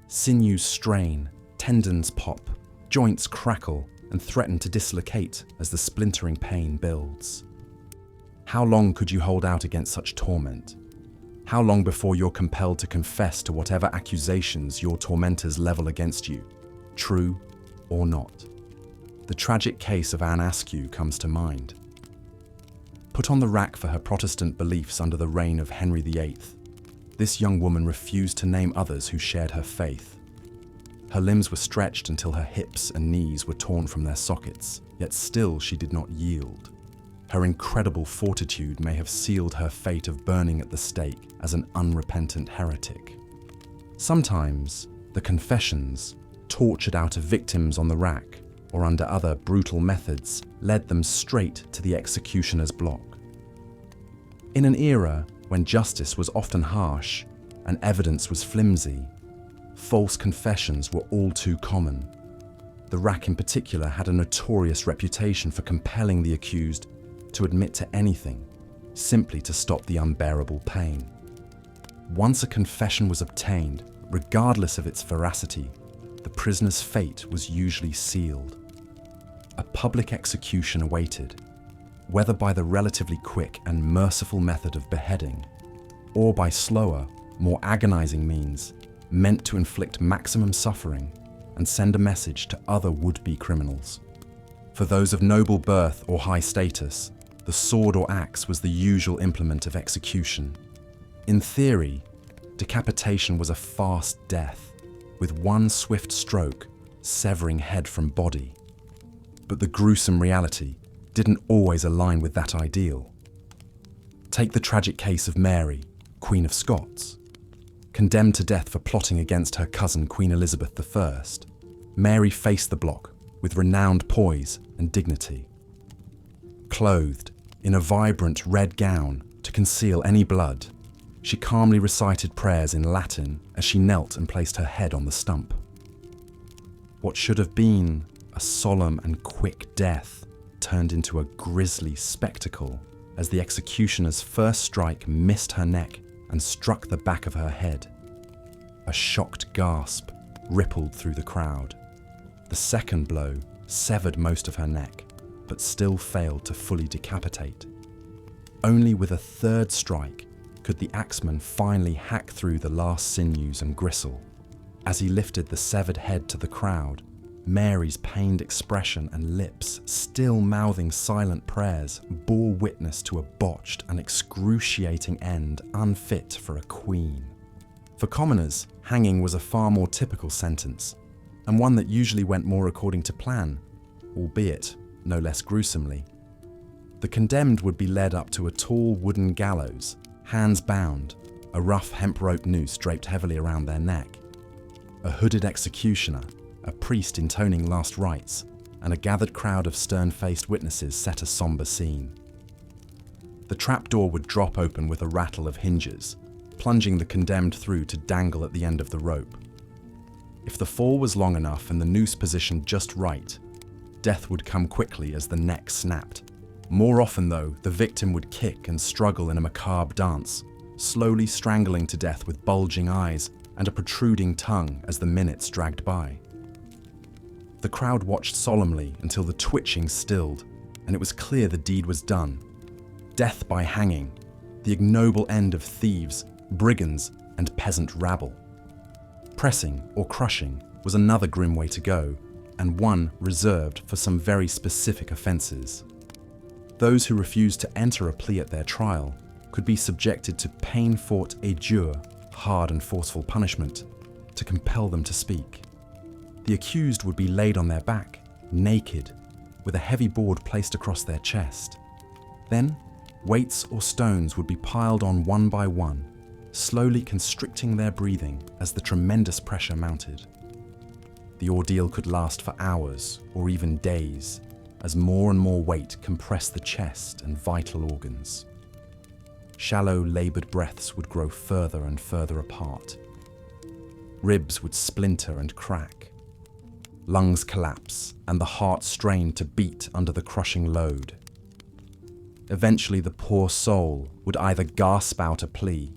Sinews strain, tendons pop, joints crackle and threaten to dislocate as the splintering pain builds. How long could you hold out against such torment? How long before you're compelled to confess to whatever accusations your tormentors level against you, true or not? The tragic case of Anne Askew comes to mind. Put on the rack for her Protestant beliefs under the reign of Henry VIII, this young woman refused to name others who shared her faith. Her limbs were stretched until her hips and knees were torn from their sockets, yet still she did not yield. Her incredible fortitude may have sealed her fate of burning at the stake as an unrepentant heretic. Sometimes, the confessions, tortured out of victims on the rack or under other brutal methods, led them straight to the executioner's block. In an era when justice was often harsh and evidence was flimsy, false confessions were all too common. The rack in particular had a notorious reputation for compelling the accused to admit to anything, simply to stop the unbearable pain. Once a confession was obtained, regardless of its veracity, the prisoner's fate was usually sealed. A public execution awaited, whether by the relatively quick and merciful method of beheading, or by slower, more agonizing means, meant to inflict maximum suffering and send a message to other would-be criminals. For those of noble birth or high status, the sword or axe was the usual implement of execution. In theory, decapitation was a fast death, with one swift stroke severing head from body. But the gruesome reality didn't always align with that ideal. Take the tragic case of Mary, Queen of Scots. Condemned to death for plotting against her cousin Queen Elizabeth I, Mary faced the block with renowned poise and dignity. Clothed in a vibrant red gown to conceal any blood, she calmly recited prayers in Latin as she knelt and placed her head on the stump. What should have been a solemn and quick death turned into a grisly spectacle as the executioner's first strike missed her neck and struck the back of her head. A shocked gasp rippled through the crowd. The second blow severed most of her neck, but still failed to fully decapitate. Only with a third strike could the axeman finally hack through the last sinews and gristle. As he lifted the severed head to the crowd, Mary's pained expression and lips, still mouthing silent prayers, bore witness to a botched and excruciating end unfit for a queen. For commoners, hanging was a far more typical sentence, and one that usually went more according to plan, albeit no less gruesomely. The condemned would be led up to a tall wooden gallows, hands bound, a rough hemp rope noose draped heavily around their neck. A hooded executioner, a priest intoning last rites, and a gathered crowd of stern-faced witnesses set a somber scene. The trapdoor would drop open with a rattle of hinges, plunging the condemned through to dangle at the end of the rope. If the fall was long enough and the noose positioned just right, death would come quickly as the neck snapped. More often, though, the victim would kick and struggle in a macabre dance, slowly strangling to death with bulging eyes and a protruding tongue as the minutes dragged by. The crowd watched solemnly until the twitching stilled, and it was clear the deed was done. Death by hanging, the ignoble end of thieves, brigands, and peasant rabble. Pressing or crushing was another grim way to go, and one reserved for some very specific offences. Those who refused to enter a plea at their trial could be subjected to peine-forte et dure, hard and forceful punishment, to compel them to speak. The accused would be laid on their back, naked, with a heavy board placed across their chest. Then, weights or stones would be piled on one by one, slowly constricting their breathing as the tremendous pressure mounted. The ordeal could last for hours or even days, as more and more weight compressed the chest and vital organs. Shallow, laboured breaths would grow further and further apart. Ribs would splinter and crack. Lungs collapse, and the heart strain to beat under the crushing load. Eventually, the poor soul would either gasp out a plea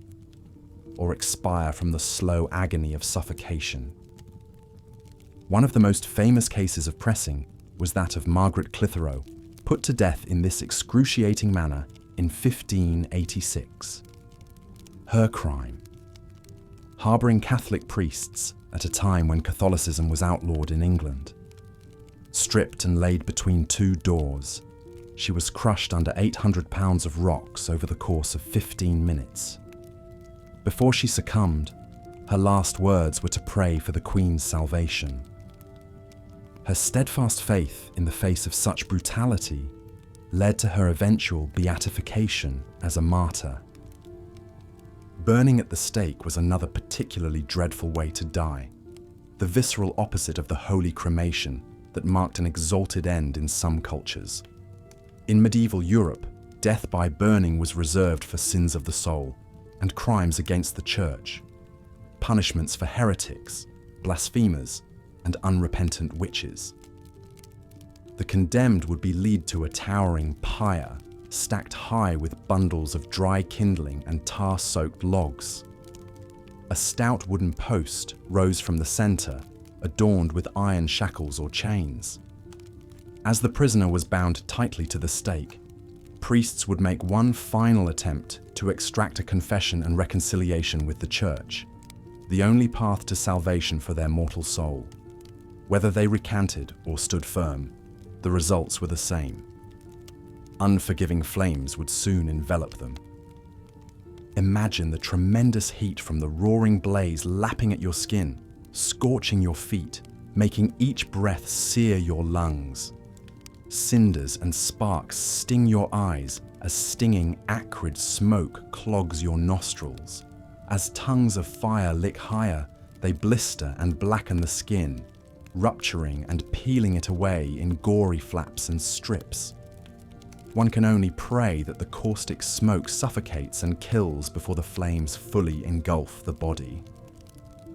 or expire from the slow agony of suffocation. One of the most famous cases of pressing was that of Margaret Clitheroe, put to death in this excruciating manner in 1586. Her crime: harbouring Catholic priests at a time when Catholicism was outlawed in England. Stripped and laid between two doors, she was crushed under 800 pounds of rocks over the course of 15 minutes. Before she succumbed, her last words were to pray for the Queen's salvation. Her steadfast faith in the face of such brutality led to her eventual beatification as a martyr. Burning at the stake was another particularly dreadful way to die, the visceral opposite of the holy cremation that marked an exalted end in some cultures. In medieval Europe, death by burning was reserved for sins of the soul and crimes against the church, punishments for heretics, blasphemers, and unrepentant witches. The condemned would be led to a towering pyre stacked high with bundles of dry kindling and tar-soaked logs. A stout wooden post rose from the centre, adorned with iron shackles or chains. As the prisoner was bound tightly to the stake, priests would make one final attempt to extract a confession and reconciliation with the church, the only path to salvation for their mortal soul. Whether they recanted or stood firm, the results were the same. Unforgiving flames would soon envelop them. Imagine the tremendous heat from the roaring blaze lapping at your skin, scorching your feet, making each breath sear your lungs. Cinders and sparks sting your eyes as stinging, acrid smoke clogs your nostrils. As tongues of fire lick higher, they blister and blacken the skin, rupturing and peeling it away in gory flaps and strips. One can only pray that the caustic smoke suffocates and kills before the flames fully engulf the body.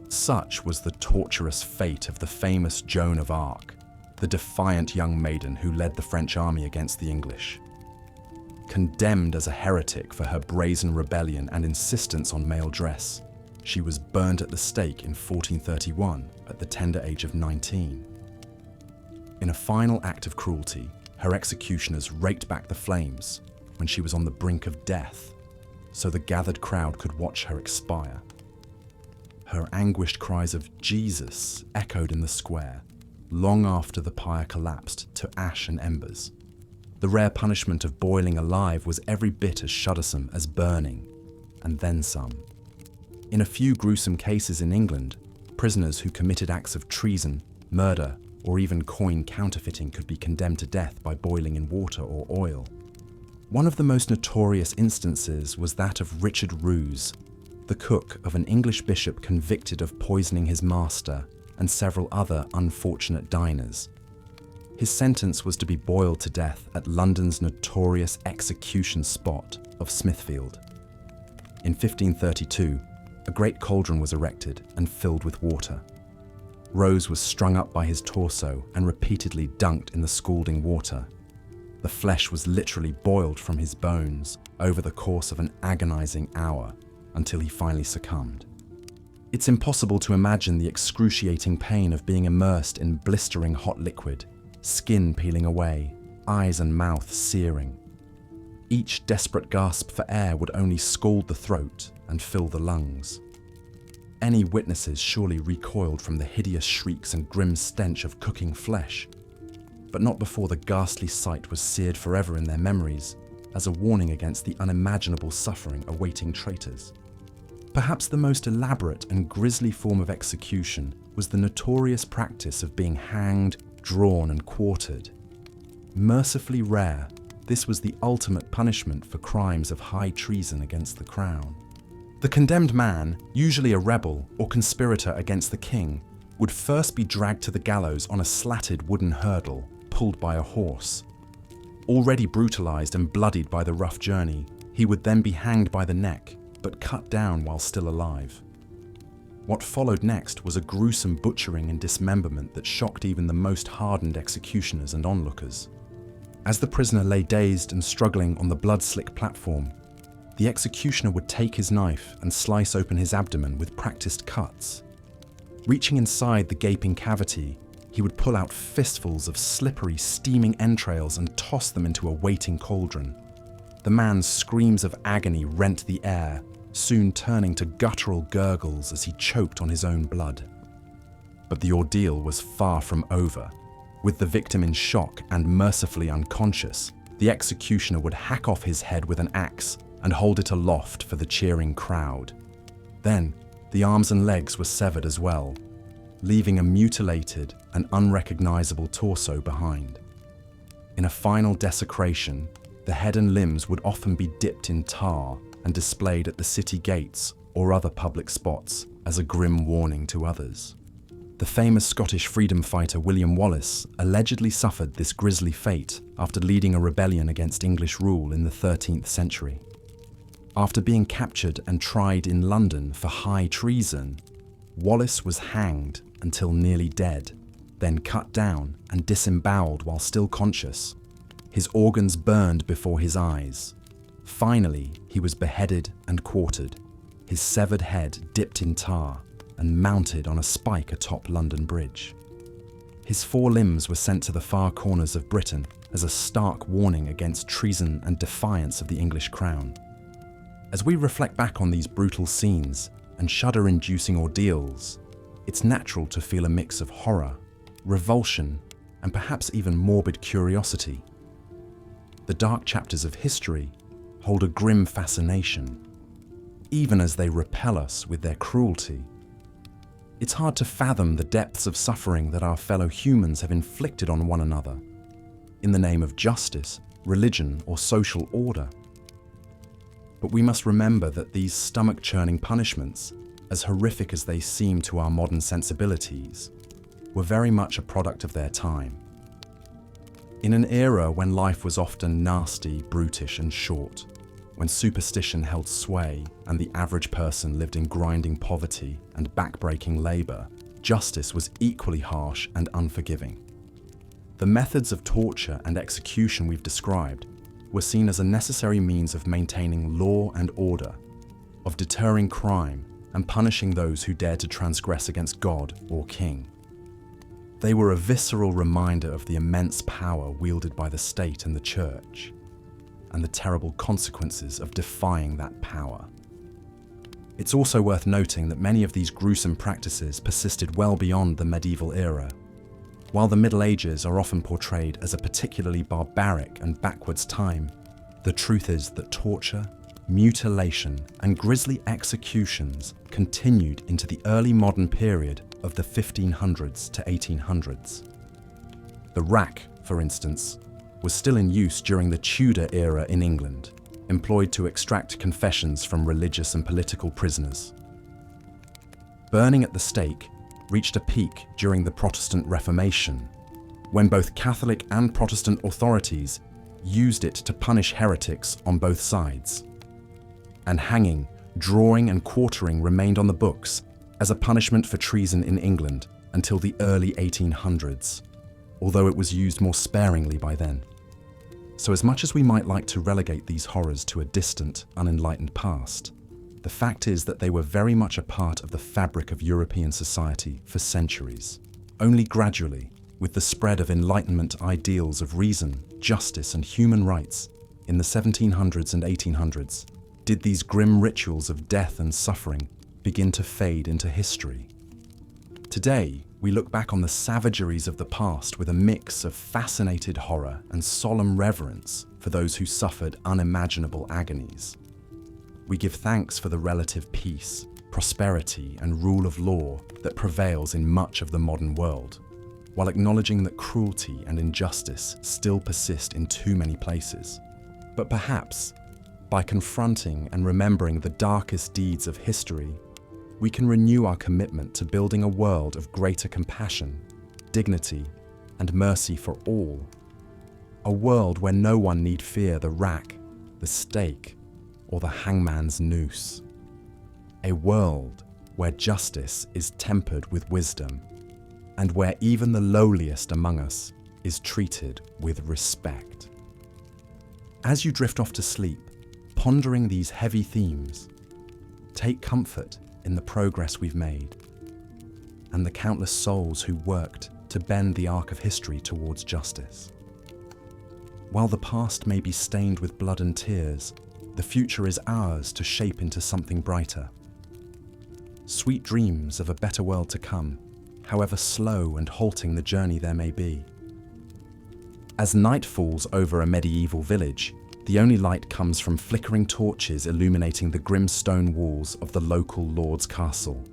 Such was the torturous fate of the famous Joan of Arc, the defiant young maiden who led the French army against the English. Condemned as a heretic for her brazen rebellion and insistence on male dress, she was burned at the stake in 1431 at the tender age of 19. In a final act of cruelty, her executioners raked back the flames when she was on the brink of death, so the gathered crowd could watch her expire. Her anguished cries of "Jesus" echoed in the square, long after the pyre collapsed to ash and embers. The rare punishment of boiling alive was every bit as shuddersome as burning, and then some. In a few gruesome cases in England, prisoners who committed acts of treason, murder, or even coin counterfeiting could be condemned to death by boiling in water or oil. One of the most notorious instances was that of Richard Roos, the cook of an English bishop convicted of poisoning his master and several other unfortunate diners. His sentence was to be boiled to death at London's notorious execution spot of Smithfield. In 1532, a great cauldron was erected and filled with water. Rose was strung up by his torso and repeatedly dunked in the scalding water. The flesh was literally boiled from his bones over the course of an agonizing hour until he finally succumbed. It's impossible to imagine the excruciating pain of being immersed in blistering hot liquid, skin peeling away, eyes and mouth searing. Each desperate gasp for air would only scald the throat and fill the lungs. Any witnesses surely recoiled from the hideous shrieks and grim stench of cooking flesh, but not before the ghastly sight was seared forever in their memories as a warning against the unimaginable suffering awaiting traitors. Perhaps the most elaborate and grisly form of execution was the notorious practice of being hanged, drawn and quartered. Mercifully rare, this was the ultimate punishment for crimes of high treason against the crown. The condemned man, usually a rebel or conspirator against the king, would first be dragged to the gallows on a slatted wooden hurdle, pulled by a horse. Already brutalized and bloodied by the rough journey, he would then be hanged by the neck, but cut down while still alive. What followed next was a gruesome butchering and dismemberment that shocked even the most hardened executioners and onlookers. As the prisoner lay dazed and struggling on the blood-slick platform, the executioner would take his knife and slice open his abdomen with practiced cuts. Reaching inside the gaping cavity, he would pull out fistfuls of slippery, steaming entrails and toss them into a waiting cauldron. The man's screams of agony rent the air, soon turning to guttural gurgles as he choked on his own blood. But the ordeal was far from over. With the victim in shock and mercifully unconscious, the executioner would hack off his head with an axe and hold it aloft for the cheering crowd. Then, the arms and legs were severed as well, leaving a mutilated and unrecognizable torso behind. In a final desecration, the head and limbs would often be dipped in tar and displayed at the city gates or other public spots as a grim warning to others. The famous Scottish freedom fighter William Wallace allegedly suffered this grisly fate after leading a rebellion against English rule in the 13th century. After being captured and tried in London for high treason, Wallace was hanged until nearly dead, then cut down and disemboweled while still conscious. His organs burned before his eyes. Finally, he was beheaded and quartered, his severed head dipped in tar and mounted on a spike atop London Bridge. His 4 limbs were sent to the far corners of Britain as a stark warning against treason and defiance of the English crown. As we reflect back on these brutal scenes and shudder-inducing ordeals, it's natural to feel a mix of horror, revulsion, and perhaps even morbid curiosity. The dark chapters of history hold a grim fascination, even as they repel us with their cruelty. It's hard to fathom the depths of suffering that our fellow humans have inflicted on one another, in the name of justice, religion, or social order. But we must remember that these stomach-churning punishments, as horrific as they seem to our modern sensibilities, were very much a product of their time. In an era when life was often nasty, brutish, and short, when superstition held sway and the average person lived in grinding poverty and backbreaking labor, justice was equally harsh and unforgiving. The methods of torture and execution we've described were seen as a necessary means of maintaining law and order, of deterring crime and punishing those who dared to transgress against God or king. They were a visceral reminder of the immense power wielded by the state and the church, and the terrible consequences of defying that power. It's also worth noting that many of these gruesome practices persisted well beyond the medieval era. While the Middle Ages are often portrayed as a particularly barbaric and backwards time, the truth is that torture, mutilation, and grisly executions continued into the early modern period of the 1500s to 1800s. The rack, for instance, was still in use during the Tudor era in England, employed to extract confessions from religious and political prisoners. Burning at the stake reached a peak during the Protestant Reformation, when both Catholic and Protestant authorities used it to punish heretics on both sides. And hanging, drawing, and quartering remained on the books as a punishment for treason in England until the early 1800s, although it was used more sparingly by then. So as much as we might like to relegate these horrors to a distant, unenlightened past, the fact is that they were very much a part of the fabric of European society for centuries. Only gradually, with the spread of Enlightenment ideals of reason, justice, and human rights in the 1700s and 1800s, did these grim rituals of death and suffering begin to fade into history. Today, we look back on the savageries of the past with a mix of fascinated horror and solemn reverence for those who suffered unimaginable agonies. We give thanks for the relative peace, prosperity, and rule of law that prevails in much of the modern world, while acknowledging that cruelty and injustice still persist in too many places. But perhaps, by confronting and remembering the darkest deeds of history, we can renew our commitment to building a world of greater compassion, dignity, and mercy for all. A world where no one need fear the rack, the stake, or the hangman's noose. A world where justice is tempered with wisdom, and where even the lowliest among us is treated with respect. As you drift off to sleep, pondering these heavy themes, take comfort in the progress we've made, and the countless souls who worked to bend the arc of history towards justice. While the past may be stained with blood and tears, the future is ours to shape into something brighter. Sweet dreams of a better world to come, however slow and halting the journey there may be. As night falls over a medieval village, the only light comes from flickering torches illuminating the grim stone walls of the local lord's castle.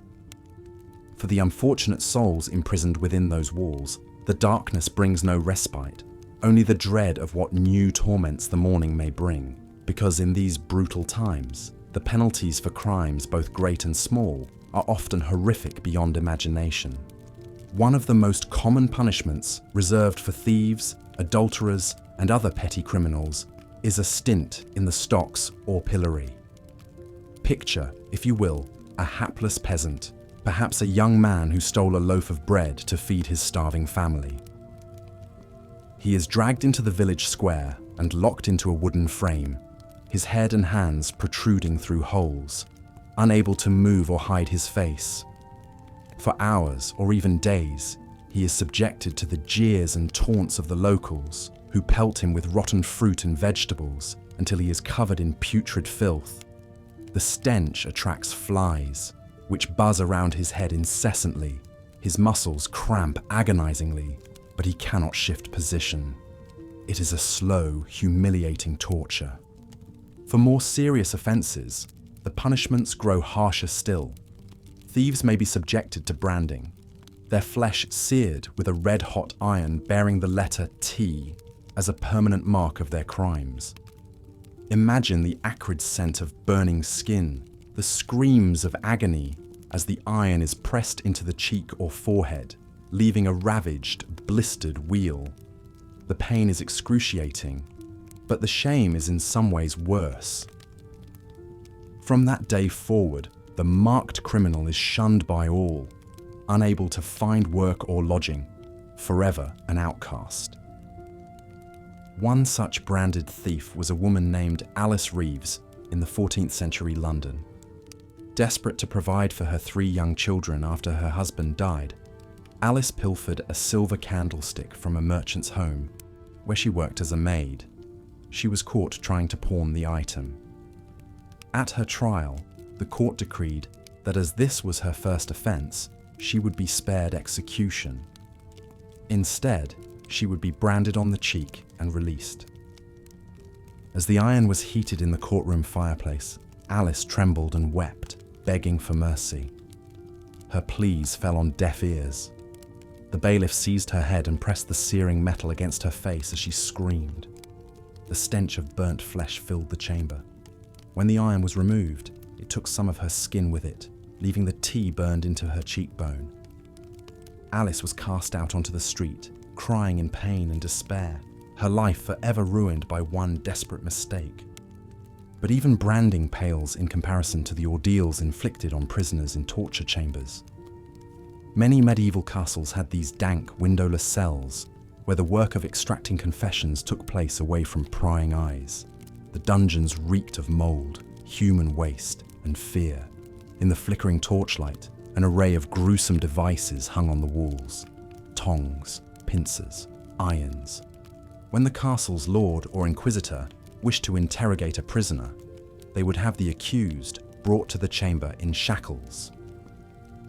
For the unfortunate souls imprisoned within those walls, the darkness brings no respite, only the dread of what new torments the morning may bring, because in these brutal times, the penalties for crimes both great and small are often horrific beyond imagination. One of the most common punishments reserved for thieves, adulterers, and other petty criminals is a stint in the stocks or pillory. Picture, if you will, a hapless peasant, perhaps a young man who stole a loaf of bread to feed his starving family. He is dragged into the village square and locked into a wooden frame, his head and hands protruding through holes, unable to move or hide his face. For hours or even days, he is subjected to the jeers and taunts of the locals, who pelt him with rotten fruit and vegetables until he is covered in putrid filth. The stench attracts flies, which buzz around his head incessantly. His muscles cramp agonizingly, but he cannot shift position. It is a slow, humiliating torture. For more serious offenses, the punishments grow harsher still. Thieves may be subjected to branding, their flesh seared with a red-hot iron bearing the letter T as a permanent mark of their crimes. Imagine the acrid scent of burning skin, the screams of agony as the iron is pressed into the cheek or forehead, leaving a ravaged, blistered wheal. The pain is excruciating, but the shame is in some ways worse. From that day forward, the marked criminal is shunned by all, unable to find work or lodging, forever an outcast. One such branded thief was a woman named Alice Reeves in the 14th century London. Desperate to provide for her 3 young children after her husband died, Alice pilfered a silver candlestick from a merchant's home, where she worked as a maid. She was caught trying to pawn the item. At her trial, the court decreed that as this was her first offence, she would be spared execution. Instead, she would be branded on the cheek and released. As the iron was heated in the courtroom fireplace, Alice trembled and wept, begging for mercy. Her pleas fell on deaf ears. The bailiff seized her head and pressed the searing metal against her face as she screamed. The stench of burnt flesh filled the chamber. When the iron was removed, it took some of her skin with it, leaving the T burned into her cheekbone. Alice was cast out onto the street, crying in pain and despair, her life forever ruined by one desperate mistake. But even branding pales in comparison to the ordeals inflicted on prisoners in torture chambers. Many medieval castles had these dank, windowless cells, where the work of extracting confessions took place away from prying eyes. The dungeons reeked of mould, human waste, and fear. In the flickering torchlight, an array of gruesome devices hung on the walls: tongs, pincers, irons. When the castle's lord or inquisitor wished to interrogate a prisoner, they would have the accused brought to the chamber in shackles.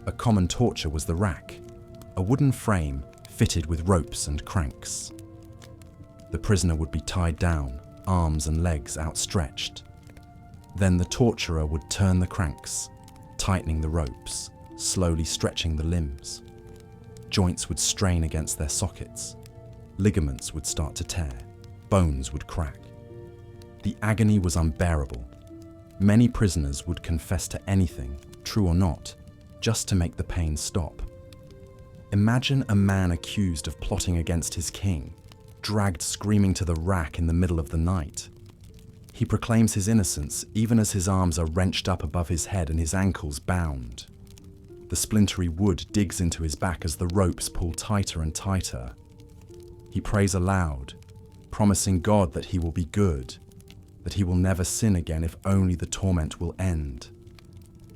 A common torture was the rack, a wooden frame fitted with ropes and cranks. The prisoner would be tied down, arms and legs outstretched. Then the torturer would turn the cranks, tightening the ropes, slowly stretching the limbs. Joints would strain against their sockets. Ligaments would start to tear. Bones would crack. The agony was unbearable. Many prisoners would confess to anything, true or not, just to make the pain stop. Imagine a man accused of plotting against his king, dragged screaming to the rack in the middle of the night. He proclaims his innocence even as his arms are wrenched up above his head and his ankles bound. The splintery wood digs into his back as the ropes pull tighter and tighter. He prays aloud, promising God that he will be good, that he will never sin again if only the torment will end.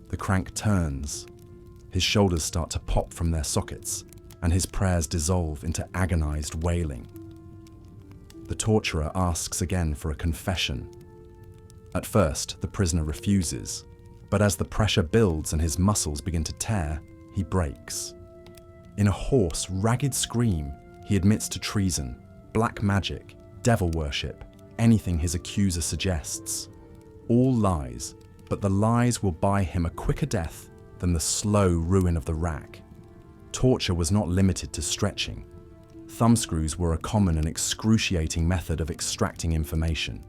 The crank turns. His shoulders start to pop from their sockets, and his prayers dissolve into agonized wailing. The torturer asks again for a confession. At first, the prisoner refuses, but as the pressure builds and his muscles begin to tear, he breaks. In a hoarse, ragged scream, he admits to treason, black magic, devil worship, anything his accuser suggests. All lies, but the lies will buy him a quicker death than the slow ruin of the rack. Torture was not limited to stretching. Thumbscrews were a common and excruciating method of extracting information.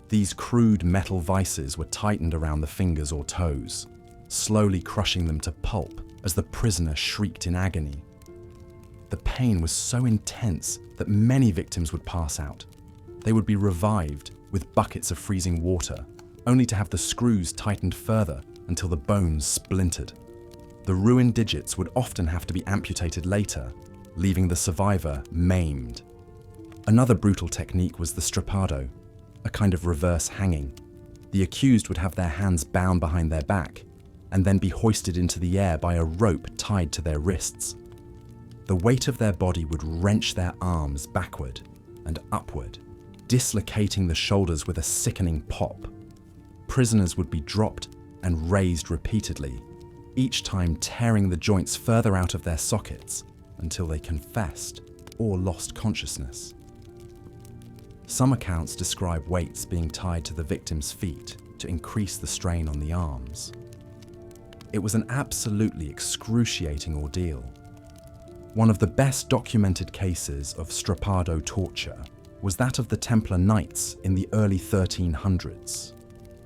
These crude metal vices were tightened around the fingers or toes, slowly crushing them to pulp as the prisoner shrieked in agony. The pain was so intense that many victims would pass out. They would be revived with buckets of freezing water, only to have the screws tightened further until the bones splintered. The ruined digits would often have to be amputated later, leaving the survivor maimed. Another brutal technique was the strappado, a kind of reverse hanging. The accused would have their hands bound behind their back and then be hoisted into the air by a rope tied to their wrists. The weight of their body would wrench their arms backward and upward, dislocating the shoulders with a sickening pop. Prisoners would be dropped and raised repeatedly, each time tearing the joints further out of their sockets until they confessed or lost consciousness. Some accounts describe weights being tied to the victim's feet to increase the strain on the arms. It was an absolutely excruciating ordeal. One of the best documented cases of strappado torture was that of the Templar Knights in the early 1300s.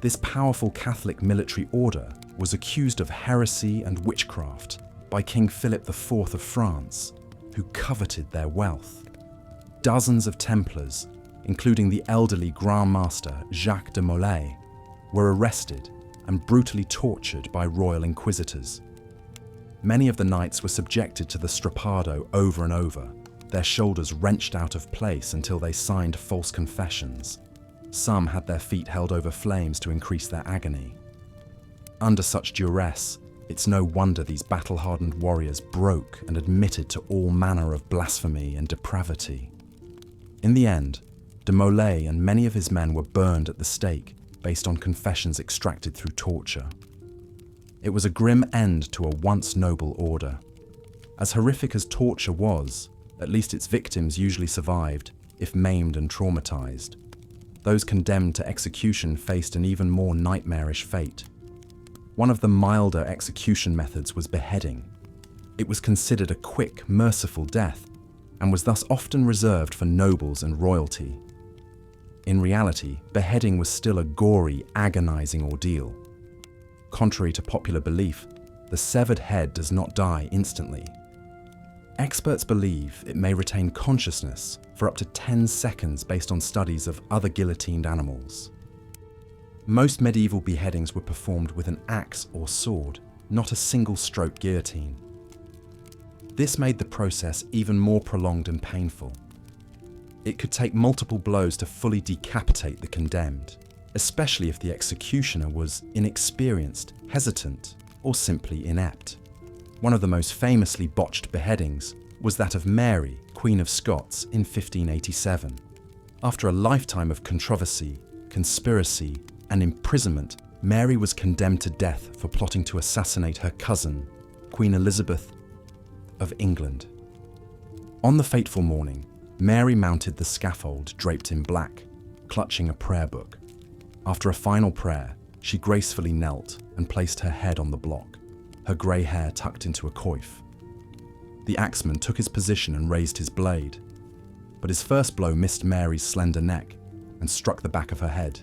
This powerful Catholic military order was accused of heresy and witchcraft by King Philip IV of France, who coveted their wealth. Dozens of Templars, including the elderly Grand Master Jacques de Molay, were arrested and brutally tortured by royal inquisitors. Many of the knights were subjected to the strappado over and over, their shoulders wrenched out of place until they signed false confessions. Some had their feet held over flames to increase their agony. Under such duress, it's no wonder these battle-hardened warriors broke and admitted to all manner of blasphemy and depravity. In the end, de Molay and many of his men were burned at the stake based on confessions extracted through torture. It was a grim end to a once noble order. As horrific as torture was, at least its victims usually survived, if maimed and traumatized. Those condemned to execution faced an even more nightmarish fate. One of the milder execution methods was beheading. It was considered a quick, merciful death, and was thus often reserved for nobles and royalty. In reality, beheading was still a gory, agonizing ordeal. Contrary to popular belief, the severed head does not die instantly. Experts believe it may retain consciousness for up to 10 seconds based on studies of other guillotined animals. Most medieval beheadings were performed with an axe or sword, not a single-stroke guillotine. This made the process even more prolonged and painful. It could take multiple blows to fully decapitate the condemned, especially if the executioner was inexperienced, hesitant, or simply inept. One of the most famously botched beheadings was that of Mary, Queen of Scots, in 1587. After a lifetime of controversy, conspiracy, and imprisonment, Mary was condemned to death for plotting to assassinate her cousin, Queen Elizabeth of England. On the fateful morning, Mary mounted the scaffold draped in black, clutching a prayer book. After a final prayer, she gracefully knelt and placed her head on the block, her grey hair tucked into a coif. The axeman took his position and raised his blade, but his first blow missed Mary's slender neck and struck the back of her head,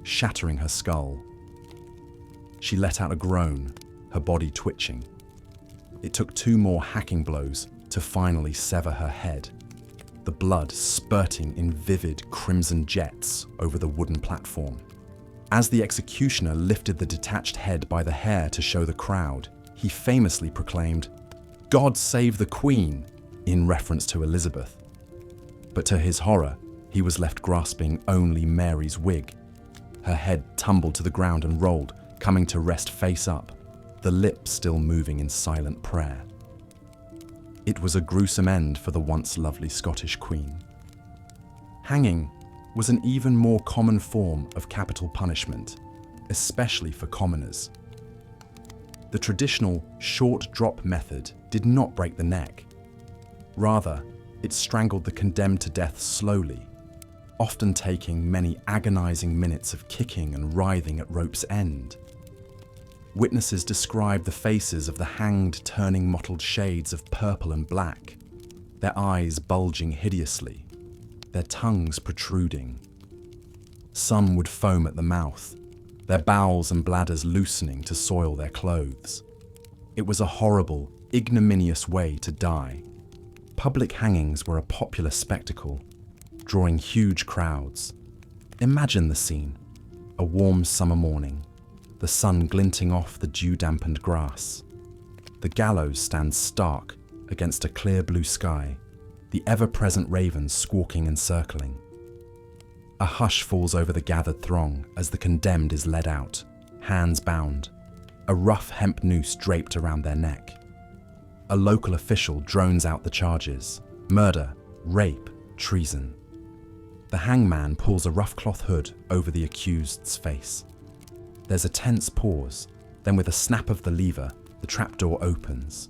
shattering her skull. She let out a groan, her body twitching. It took 2 more hacking blows to finally sever her head, the blood spurting in vivid crimson jets over the wooden platform. As the executioner lifted the detached head by the hair to show the crowd, he famously proclaimed, "God save the Queen," in reference to Elizabeth. But to his horror, he was left grasping only Mary's wig. Her head tumbled to the ground and rolled, coming to rest face up, the lips still moving in silent prayer. It was a gruesome end for the once lovely Scottish Queen. Hanging was an even more common form of capital punishment, especially for commoners. The traditional short drop method did not break the neck. Rather, it strangled the condemned to death slowly, often taking many agonizing minutes of kicking and writhing at rope's end. Witnesses described the faces of the hanged turning mottled shades of purple and black, their eyes bulging hideously, their tongues protruding. Some would foam at the mouth, their bowels and bladders loosening to soil their clothes. It was a horrible, ignominious way to die. Public hangings were a popular spectacle, drawing huge crowds. Imagine the scene: a warm summer morning, the sun glinting off the dew-dampened grass. The gallows stands stark against a clear blue sky, the ever-present ravens squawking and circling. A hush falls over the gathered throng as the condemned is led out, hands bound, a rough hemp noose draped around their neck. A local official drones out the charges: murder, rape, treason. The hangman pulls a rough cloth hood over the accused's face. There's a tense pause, then with a snap of the lever, the trapdoor opens.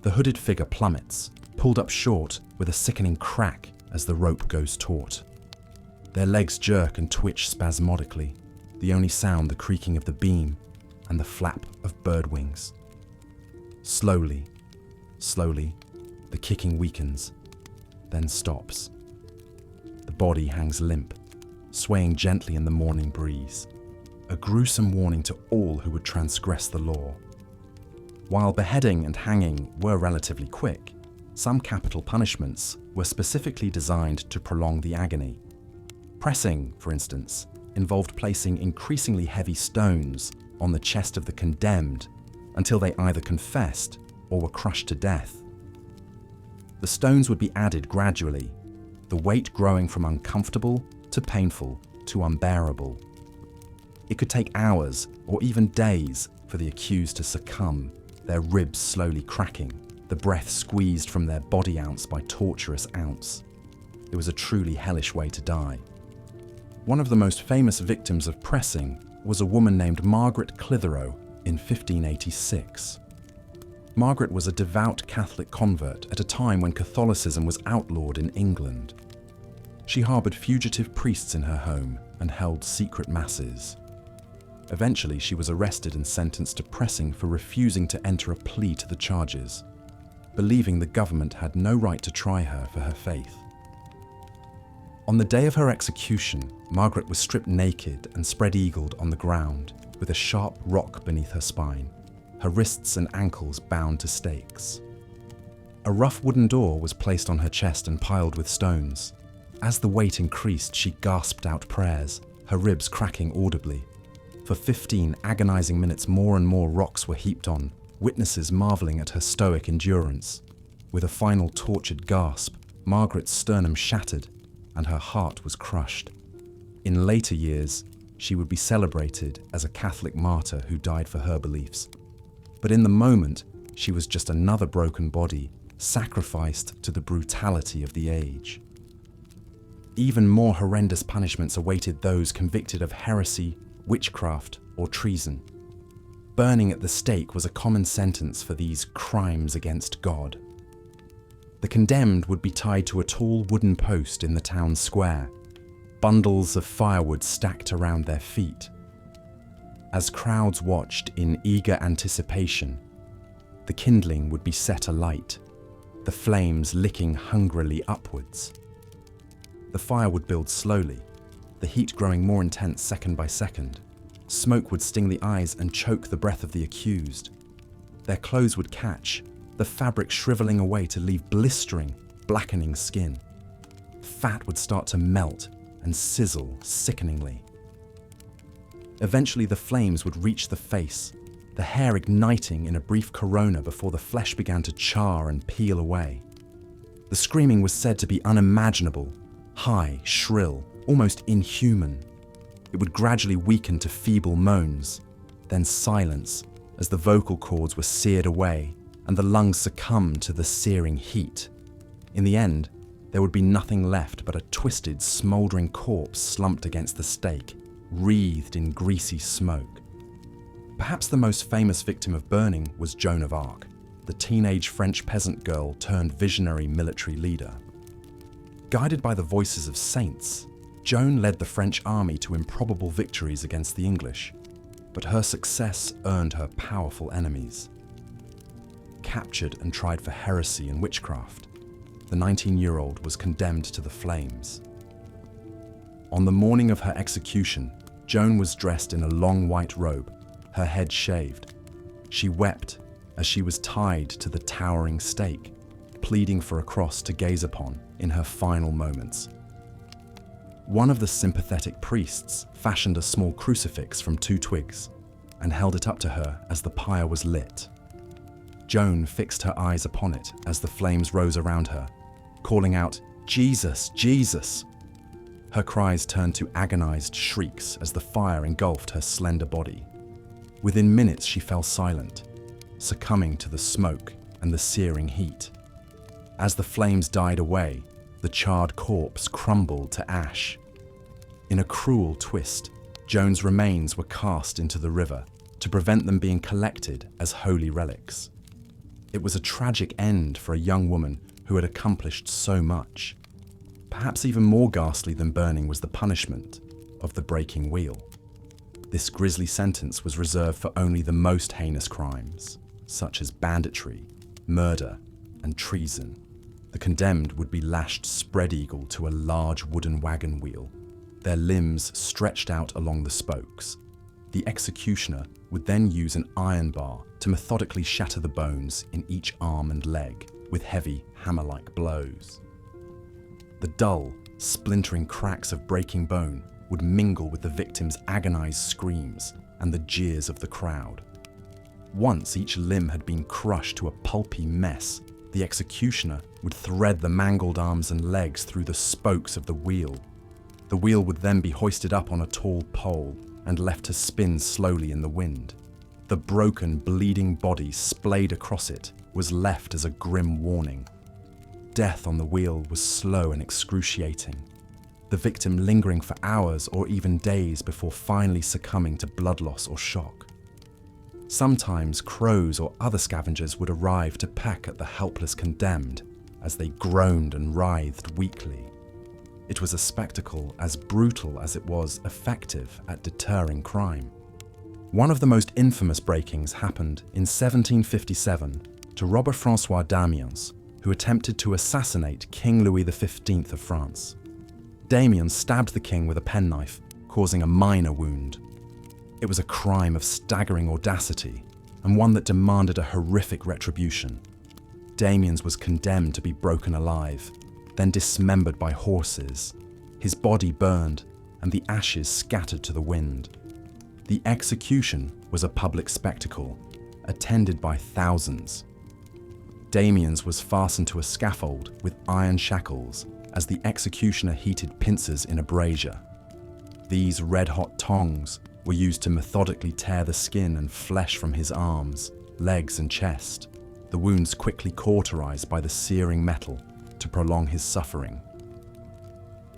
The hooded figure plummets, pulled up short with a sickening crack as the rope goes taut. Their legs jerk and twitch spasmodically, the only sound the creaking of the beam and the flap of bird wings. Slowly, slowly, the kicking weakens, then stops. The body hangs limp, swaying gently in the morning breeze, a gruesome warning to all who would transgress the law. While beheading and hanging were relatively quick, some capital punishments were specifically designed to prolong the agony. Pressing, for instance, involved placing increasingly heavy stones on the chest of the condemned until they either confessed or were crushed to death. The stones would be added gradually, the weight growing from uncomfortable to painful to unbearable. It could take hours or even days for the accused to succumb, their ribs slowly cracking, the breath squeezed from their body ounce by torturous ounce. It was a truly hellish way to die. One of the most famous victims of pressing was a woman named Margaret Clitheroe in 1586. Margaret was a devout Catholic convert at a time when Catholicism was outlawed in England. She harboured fugitive priests in her home and held secret masses. Eventually, she was arrested and sentenced to pressing for refusing to enter a plea to the charges, believing the government had no right to try her for her faith. On the day of her execution, Margaret was stripped naked and spread-eagled on the ground, with a sharp rock beneath her spine, her wrists and ankles bound to stakes. A rough wooden door was placed on her chest and piled with stones. As the weight increased, she gasped out prayers, her ribs cracking audibly. For 15 agonizing minutes, more and more rocks were heaped on, witnesses marveling at her stoic endurance. With a final tortured gasp, Margaret's sternum shattered and her heart was crushed. In later years, she would be celebrated as a Catholic martyr who died for her beliefs. But in the moment, she was just another broken body, sacrificed to the brutality of the age. Even more horrendous punishments awaited those convicted of heresy, witchcraft, or treason. Burning at the stake was a common sentence for these crimes against God. The condemned would be tied to a tall wooden post in the town square, bundles of firewood stacked around their feet. As crowds watched in eager anticipation, the kindling would be set alight, the flames licking hungrily upwards. The fire would build slowly, the heat growing more intense second by second. Smoke would sting the eyes and choke the breath of the accused. Their clothes would catch, the fabric shriveling away to leave blistering, blackening skin. Fat would start to melt and sizzle sickeningly. Eventually the flames would reach the face, the hair igniting in a brief corona before the flesh began to char and peel away. The screaming was said to be unimaginable, high, shrill, almost inhuman. It would gradually weaken to feeble moans, then silence as the vocal cords were seared away and the lungs succumbed to the searing heat. In the end, there would be nothing left but a twisted, smouldering corpse slumped against the stake, wreathed in greasy smoke. Perhaps the most famous victim of burning was Joan of Arc, the teenage French peasant girl turned visionary military leader. Guided by the voices of saints, Joan led the French army to improbable victories against the English, but her success earned her powerful enemies. Captured and tried for heresy and witchcraft, the 19-year-old was condemned to the flames. On the morning of her execution, Joan was dressed in a long white robe, her head shaved. She wept as she was tied to the towering stake, pleading for a cross to gaze upon in her final moments. One of the sympathetic priests fashioned a small crucifix from 2 twigs and held it up to her as the pyre was lit. Joan fixed her eyes upon it as the flames rose around her, calling out, "Jesus, Jesus!" Her cries turned to agonized shrieks as the fire engulfed her slender body. Within minutes she fell silent, succumbing to the smoke and the searing heat. As the flames died away, the charred corpse crumbled to ash. In a cruel twist, Joan's remains were cast into the river to prevent them being collected as holy relics. It was a tragic end for a young woman who had accomplished so much. Perhaps even more ghastly than burning was the punishment of the breaking wheel. This grisly sentence was reserved for only the most heinous crimes, such as banditry, murder, and treason. The condemned would be lashed spread-eagle to a large wooden wagon wheel, their limbs stretched out along the spokes. The executioner would then use an iron bar to methodically shatter the bones in each arm and leg with heavy hammer-like blows. The dull, splintering cracks of breaking bone would mingle with the victim's agonized screams and the jeers of the crowd. Once each limb had been crushed to a pulpy mess, the executioner would thread the mangled arms and legs through the spokes of the wheel. The wheel would then be hoisted up on a tall pole and left to spin slowly in the wind. The broken, bleeding body splayed across it was left as a grim warning. Death on the wheel was slow and excruciating, the victim lingering for hours or even days before finally succumbing to blood loss or shock. Sometimes crows or other scavengers would arrive to peck at the helpless condemned as they groaned and writhed weakly. It was a spectacle as brutal as it was effective at deterring crime. One of the most infamous breakings happened in 1757 to Robert François Damiens, who attempted to assassinate King Louis XV of France. Damiens stabbed the king with a penknife, causing a minor wound. It was a crime of staggering audacity, and one that demanded a horrific retribution. Damiens was condemned to be broken alive, then dismembered by horses, his body burned, and the ashes scattered to the wind. The execution was a public spectacle, attended by thousands. Damiens was fastened to a scaffold with iron shackles as the executioner heated pincers in a brazier. These red-hot tongs were used to methodically tear the skin and flesh from his arms, legs and chest, the wounds quickly cauterized by the searing metal to prolong his suffering.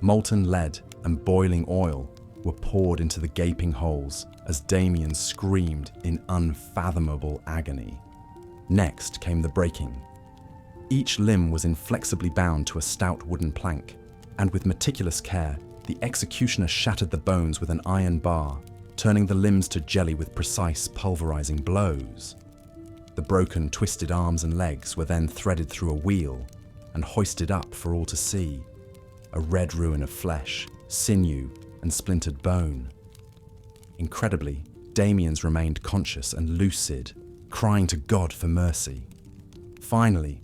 Molten lead and boiling oil were poured into the gaping holes as Damiens screamed in unfathomable agony. Next came the breaking. Each limb was inflexibly bound to a stout wooden plank, and with meticulous care, the executioner shattered the bones with an iron bar, turning the limbs to jelly with precise pulverizing blows. The broken, twisted arms and legs were then threaded through a wheel and hoisted up for all to see, a red ruin of flesh, sinew, and splintered bone. Incredibly, Damiens remained conscious and lucid, crying to God for mercy. Finally,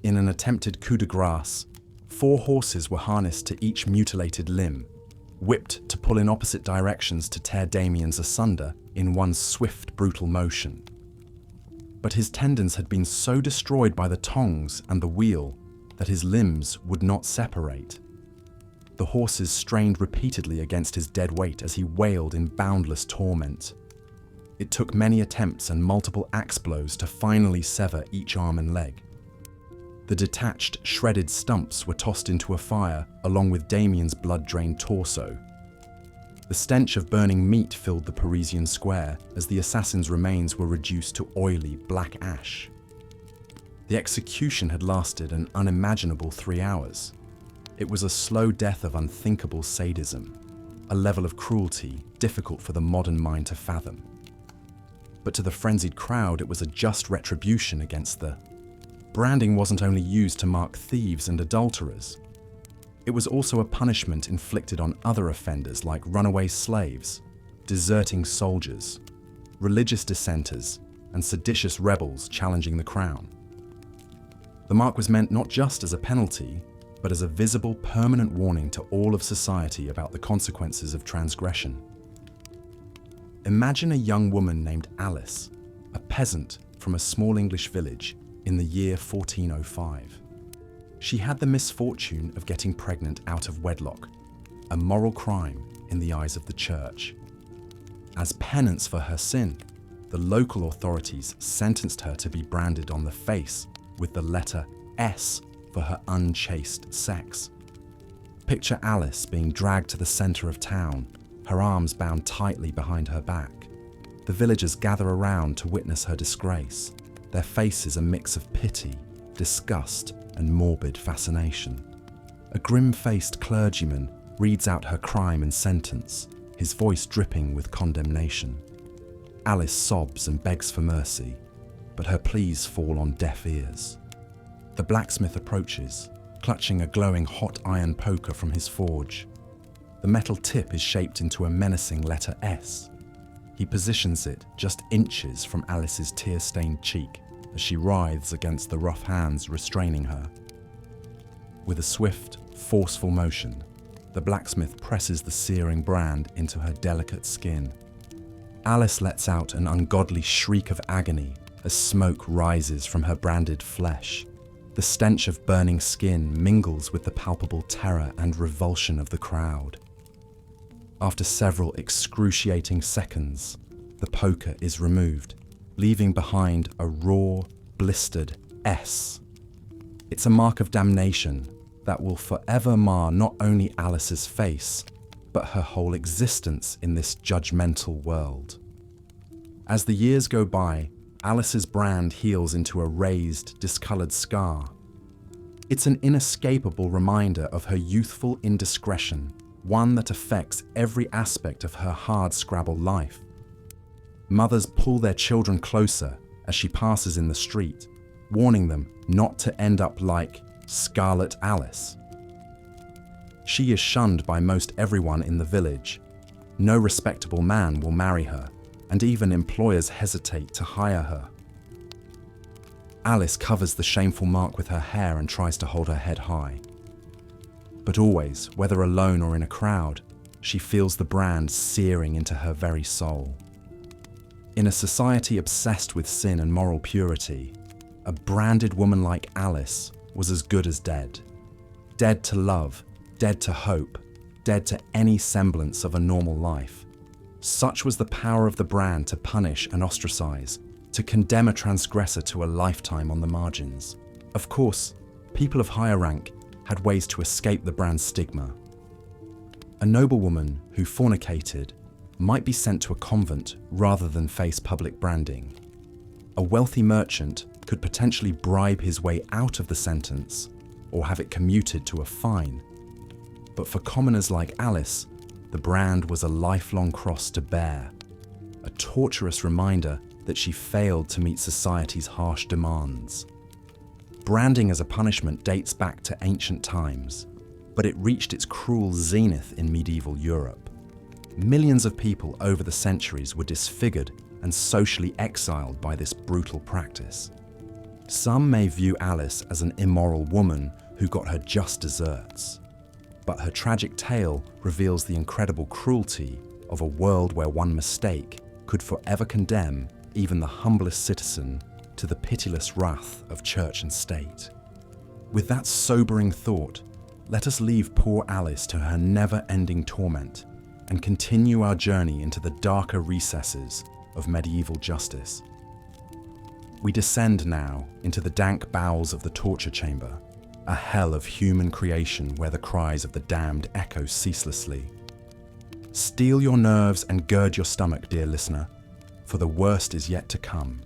in an attempted coup de grace, 4 horses were harnessed to each mutilated limb, whipped to pull in opposite directions to tear Damiens asunder in one swift, brutal motion. But his tendons had been so destroyed by the tongs and the wheel that his limbs would not separate. The horses strained repeatedly against his dead weight as he wailed in boundless torment. It took many attempts and multiple axe blows to finally sever each arm and leg. The detached, shredded stumps were tossed into a fire along with Damiens' blood-drained torso. The stench of burning meat filled the Parisian square as the assassin's remains were reduced to oily, black ash. The execution had lasted an unimaginable 3 hours. It was a slow death of unthinkable sadism, a level of cruelty difficult for the modern mind to fathom. But to the frenzied crowd, it was a just retribution against the branding wasn't only used to mark thieves and adulterers. It was also a punishment inflicted on other offenders like runaway slaves, deserting soldiers, religious dissenters, and seditious rebels challenging the crown. The mark was meant not just as a penalty, but as a visible, permanent warning to all of society about the consequences of transgression. Imagine a young woman named Alice, a peasant from a small English village in the year 1405. She had the misfortune of getting pregnant out of wedlock, a moral crime in the eyes of the church. As penance for her sin, the local authorities sentenced her to be branded on the face with the letter S for her unchaste sex. Picture Alice being dragged to the centre of town, her arms bound tightly behind her back. The villagers gather around to witness her disgrace, their faces a mix of pity, disgust, and morbid fascination. A grim-faced clergyman reads out her crime and sentence, his voice dripping with condemnation. Alice sobs and begs for mercy, but her pleas fall on deaf ears. The blacksmith approaches, clutching a glowing hot iron poker from his forge. The metal tip is shaped into a menacing letter S. He positions it just inches from Alice's tear-stained cheek as she writhes against the rough hands restraining her. With a swift, forceful motion, the blacksmith presses the searing brand into her delicate skin. Alice lets out an ungodly shriek of agony as smoke rises from her branded flesh. The stench of burning skin mingles with the palpable terror and revulsion of the crowd. After several excruciating seconds, the poker is removed, leaving behind a raw, blistered S. It's a mark of damnation that will forever mar not only Alice's face, but her whole existence in this judgmental world. As the years go by, Alice's brand heals into a raised, discolored scar. It's an inescapable reminder of her youthful indiscretion, one that affects every aspect of her hard-scrabble life. Mothers pull their children closer as she passes in the street, warning them not to end up like Scarlet Alice. She is shunned by most everyone in the village. No respectable man will marry her, and even employers hesitate to hire her. Alice covers the shameful mark with her hair and tries to hold her head high. But always, whether alone or in a crowd, she feels the brand searing into her very soul. In a society obsessed with sin and moral purity, a branded woman like Alice was as good as dead. Dead to love, dead to hope, dead to any semblance of a normal life. Such was the power of the brand to punish and ostracize, to condemn a transgressor to a lifetime on the margins. Of course, people of higher rank had ways to escape the brand's stigma. A noblewoman who fornicated might be sent to a convent rather than face public branding. A wealthy merchant could potentially bribe his way out of the sentence or have it commuted to a fine. But for commoners like Alice, the brand was a lifelong cross to bear, a torturous reminder that she failed to meet society's harsh demands. Branding as a punishment dates back to ancient times, but it reached its cruel zenith in medieval Europe. Millions of people over the centuries were disfigured and socially exiled by this brutal practice. Some may view Alice as an immoral woman who got her just desserts, but her tragic tale reveals the incredible cruelty of a world where one mistake could forever condemn even the humblest citizen to the pitiless wrath of church and state. With that sobering thought, let us leave poor Alice to her never-ending torment and continue our journey into the darker recesses of medieval justice. We descend now into the dank bowels of the torture chamber, a hell of human creation where the cries of the damned echo ceaselessly. Steel your nerves and gird your stomach, dear listener, for the worst is yet to come.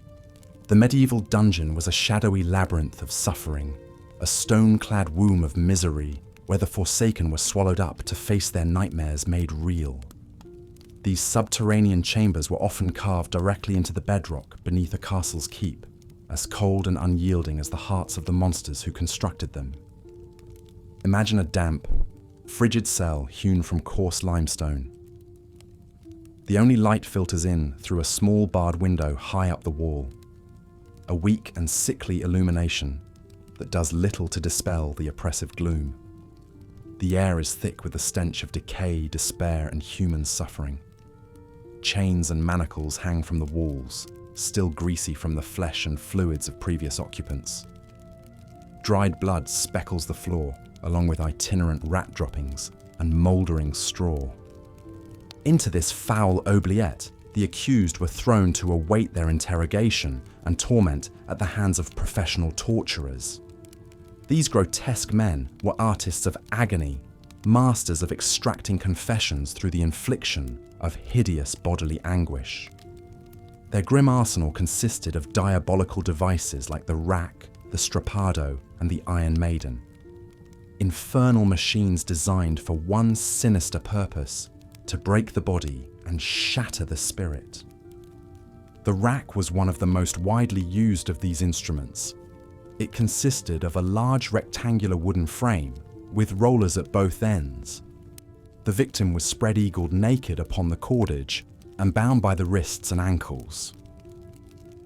The medieval dungeon was a shadowy labyrinth of suffering, a stone-clad womb of misery where the forsaken were swallowed up to face their nightmares made real. These subterranean chambers were often carved directly into the bedrock beneath a castle's keep, as cold and unyielding as the hearts of the monsters who constructed them. Imagine a damp, frigid cell hewn from coarse limestone. The only light filters in through a small barred window high up the wall, a weak and sickly illumination that does little to dispel the oppressive gloom. The air is thick with the stench of decay, despair, and human suffering. Chains and manacles hang from the walls, still greasy from the flesh and fluids of previous occupants. Dried blood speckles the floor, along with itinerant rat droppings and mouldering straw. Into this foul oubliette, the accused were thrown to await their interrogation and torment at the hands of professional torturers. These grotesque men were artists of agony, masters of extracting confessions through the infliction of hideous bodily anguish. Their grim arsenal consisted of diabolical devices like the rack, the strappado, and the iron maiden. Infernal machines designed for one sinister purpose: to break the body and shatter the spirit. The rack was one of the most widely used of these instruments. It consisted of a large rectangular wooden frame with rollers at both ends. The victim was spread-eagled naked upon the cordage and bound by the wrists and ankles.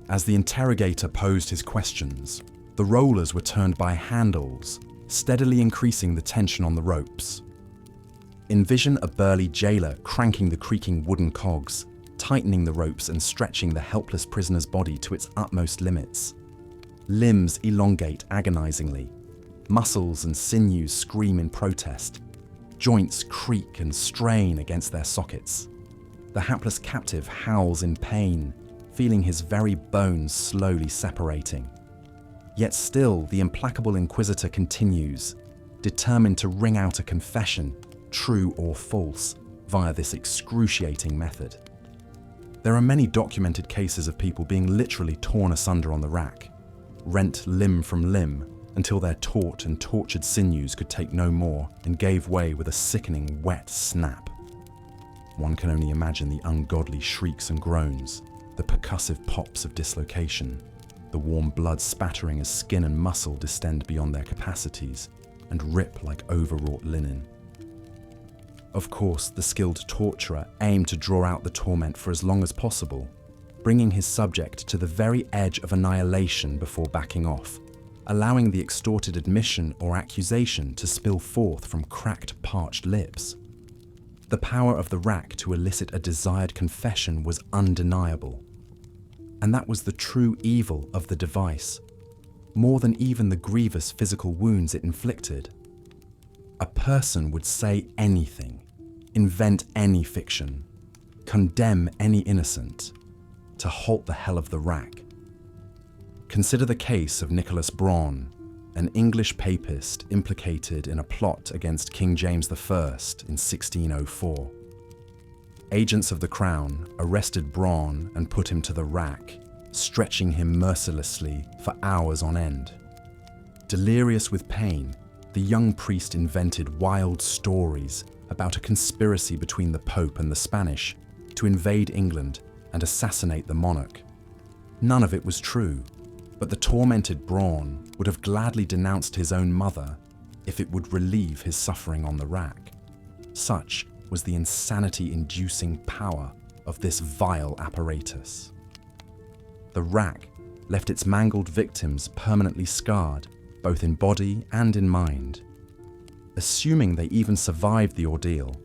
As the interrogator posed his questions, the rollers were turned by handles, steadily increasing the tension on the ropes. Envision a burly jailer cranking the creaking wooden cogs, tightening the ropes and stretching the helpless prisoner's body to its utmost limits. Limbs elongate agonizingly. Muscles and sinews scream in protest. Joints creak and strain against their sockets. The hapless captive howls in pain, feeling his very bones slowly separating. Yet still, the implacable inquisitor continues, determined to wring out a confession, true or false, via this excruciating method. There are many documented cases of people being literally torn asunder on the rack, rent limb from limb, until their taut and tortured sinews could take no more and gave way with a sickening wet snap. One can only imagine the ungodly shrieks and groans, the percussive pops of dislocation, the warm blood spattering as skin and muscle distend beyond their capacities and rip like overwrought linen. Of course, the skilled torturer aimed to draw out the torment for as long as possible, bringing his subject to the very edge of annihilation before backing off, allowing the extorted admission or accusation to spill forth from cracked, parched lips. The power of the rack to elicit a desired confession was undeniable. And that was the true evil of the device, more than even the grievous physical wounds it inflicted. A person would say anything, invent any fiction, condemn any innocent, to halt the hell of the rack. Consider the case of Nicholas Braun, an English papist implicated in a plot against King James I in 1604. Agents of the Crown arrested Braun and put him to the rack, stretching him mercilessly for hours on end. Delirious with pain, the young priest invented wild stories about a conspiracy between the Pope and the Spanish to invade England and assassinate the monarch. None of it was true, but the tormented Braun would have gladly denounced his own mother if it would relieve his suffering on the rack. Such was the insanity-inducing power of this vile apparatus. The rack left its mangled victims permanently scarred, both in body and in mind. Assuming they even survived the ordeal,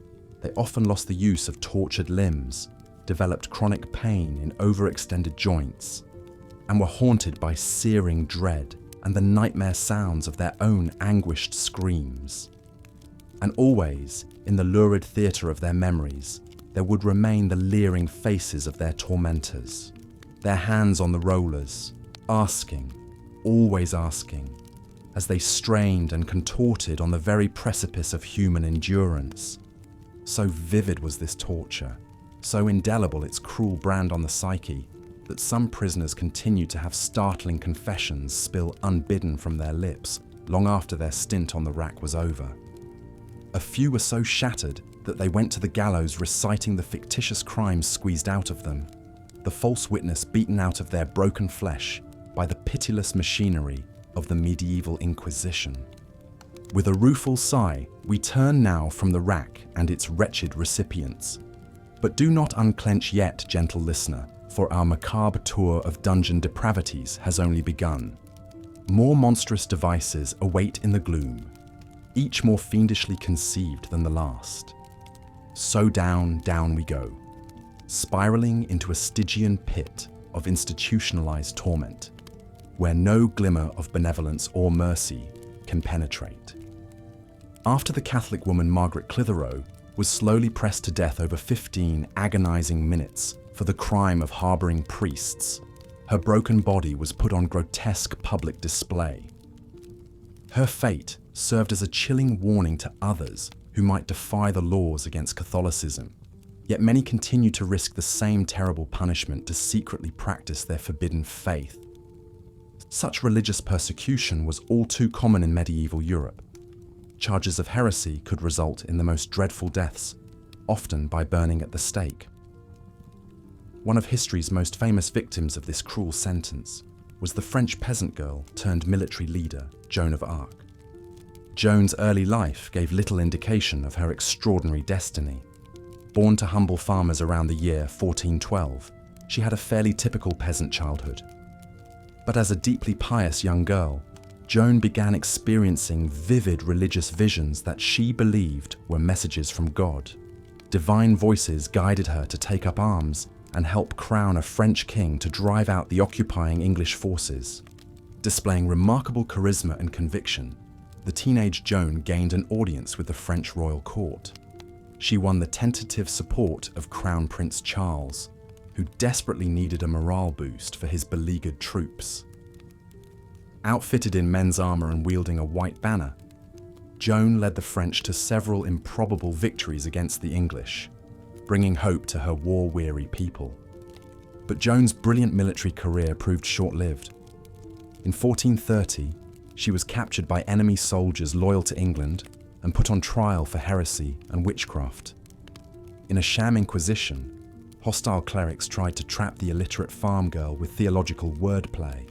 they often lost the use of tortured limbs, developed chronic pain in overextended joints, and were haunted by searing dread and the nightmare sounds of their own anguished screams. And always, in the lurid theatre of their memories, there would remain the leering faces of their tormentors, their hands on the rollers, asking, always asking, as they strained and contorted on the very precipice of human endurance. So vivid was this torture, so indelible its cruel brand on the psyche, that some prisoners continued to have startling confessions spill unbidden from their lips long after their stint on the rack was over. A few were so shattered that they went to the gallows reciting the fictitious crimes squeezed out of them, the false witness beaten out of their broken flesh by the pitiless machinery of the medieval Inquisition. With a rueful sigh, we turn now from the rack and its wretched recipients. But do not unclench yet, gentle listener, for our macabre tour of dungeon depravities has only begun. More monstrous devices await in the gloom, each more fiendishly conceived than the last. So down, down we go, spiraling into a Stygian pit of institutionalized torment, where no glimmer of benevolence or mercy can penetrate. After the Catholic woman Margaret Clitheroe was slowly pressed to death over 15 agonizing minutes for the crime of harboring priests, her broken body was put on grotesque public display. Her fate served as a chilling warning to others who might defy the laws against Catholicism, yet many continue to risk the same terrible punishment to secretly practice their forbidden faith. Such religious persecution was all too common in medieval Europe. Charges of heresy could result in the most dreadful deaths, often by burning at the stake. One of history's most famous victims of this cruel sentence was the French peasant girl turned military leader, Joan of Arc. Joan's early life gave little indication of her extraordinary destiny. Born to humble farmers around the year 1412, she had a fairly typical peasant childhood. But as a deeply pious young girl, Joan began experiencing vivid religious visions that she believed were messages from God. Divine voices guided her to take up arms and help crown a French king to drive out the occupying English forces. Displaying remarkable charisma and conviction, the teenage Joan gained an audience with the French royal court. She won the tentative support of Crown Prince Charles, who desperately needed a morale boost for his beleaguered troops. Outfitted in men's armor and wielding a white banner, Joan led the French to several improbable victories against the English, bringing hope to her war-weary people. But Joan's brilliant military career proved short-lived. In 1430, she was captured by enemy soldiers loyal to England and put on trial for heresy and witchcraft. In a sham inquisition, hostile clerics tried to trap the illiterate farm girl with theological wordplay.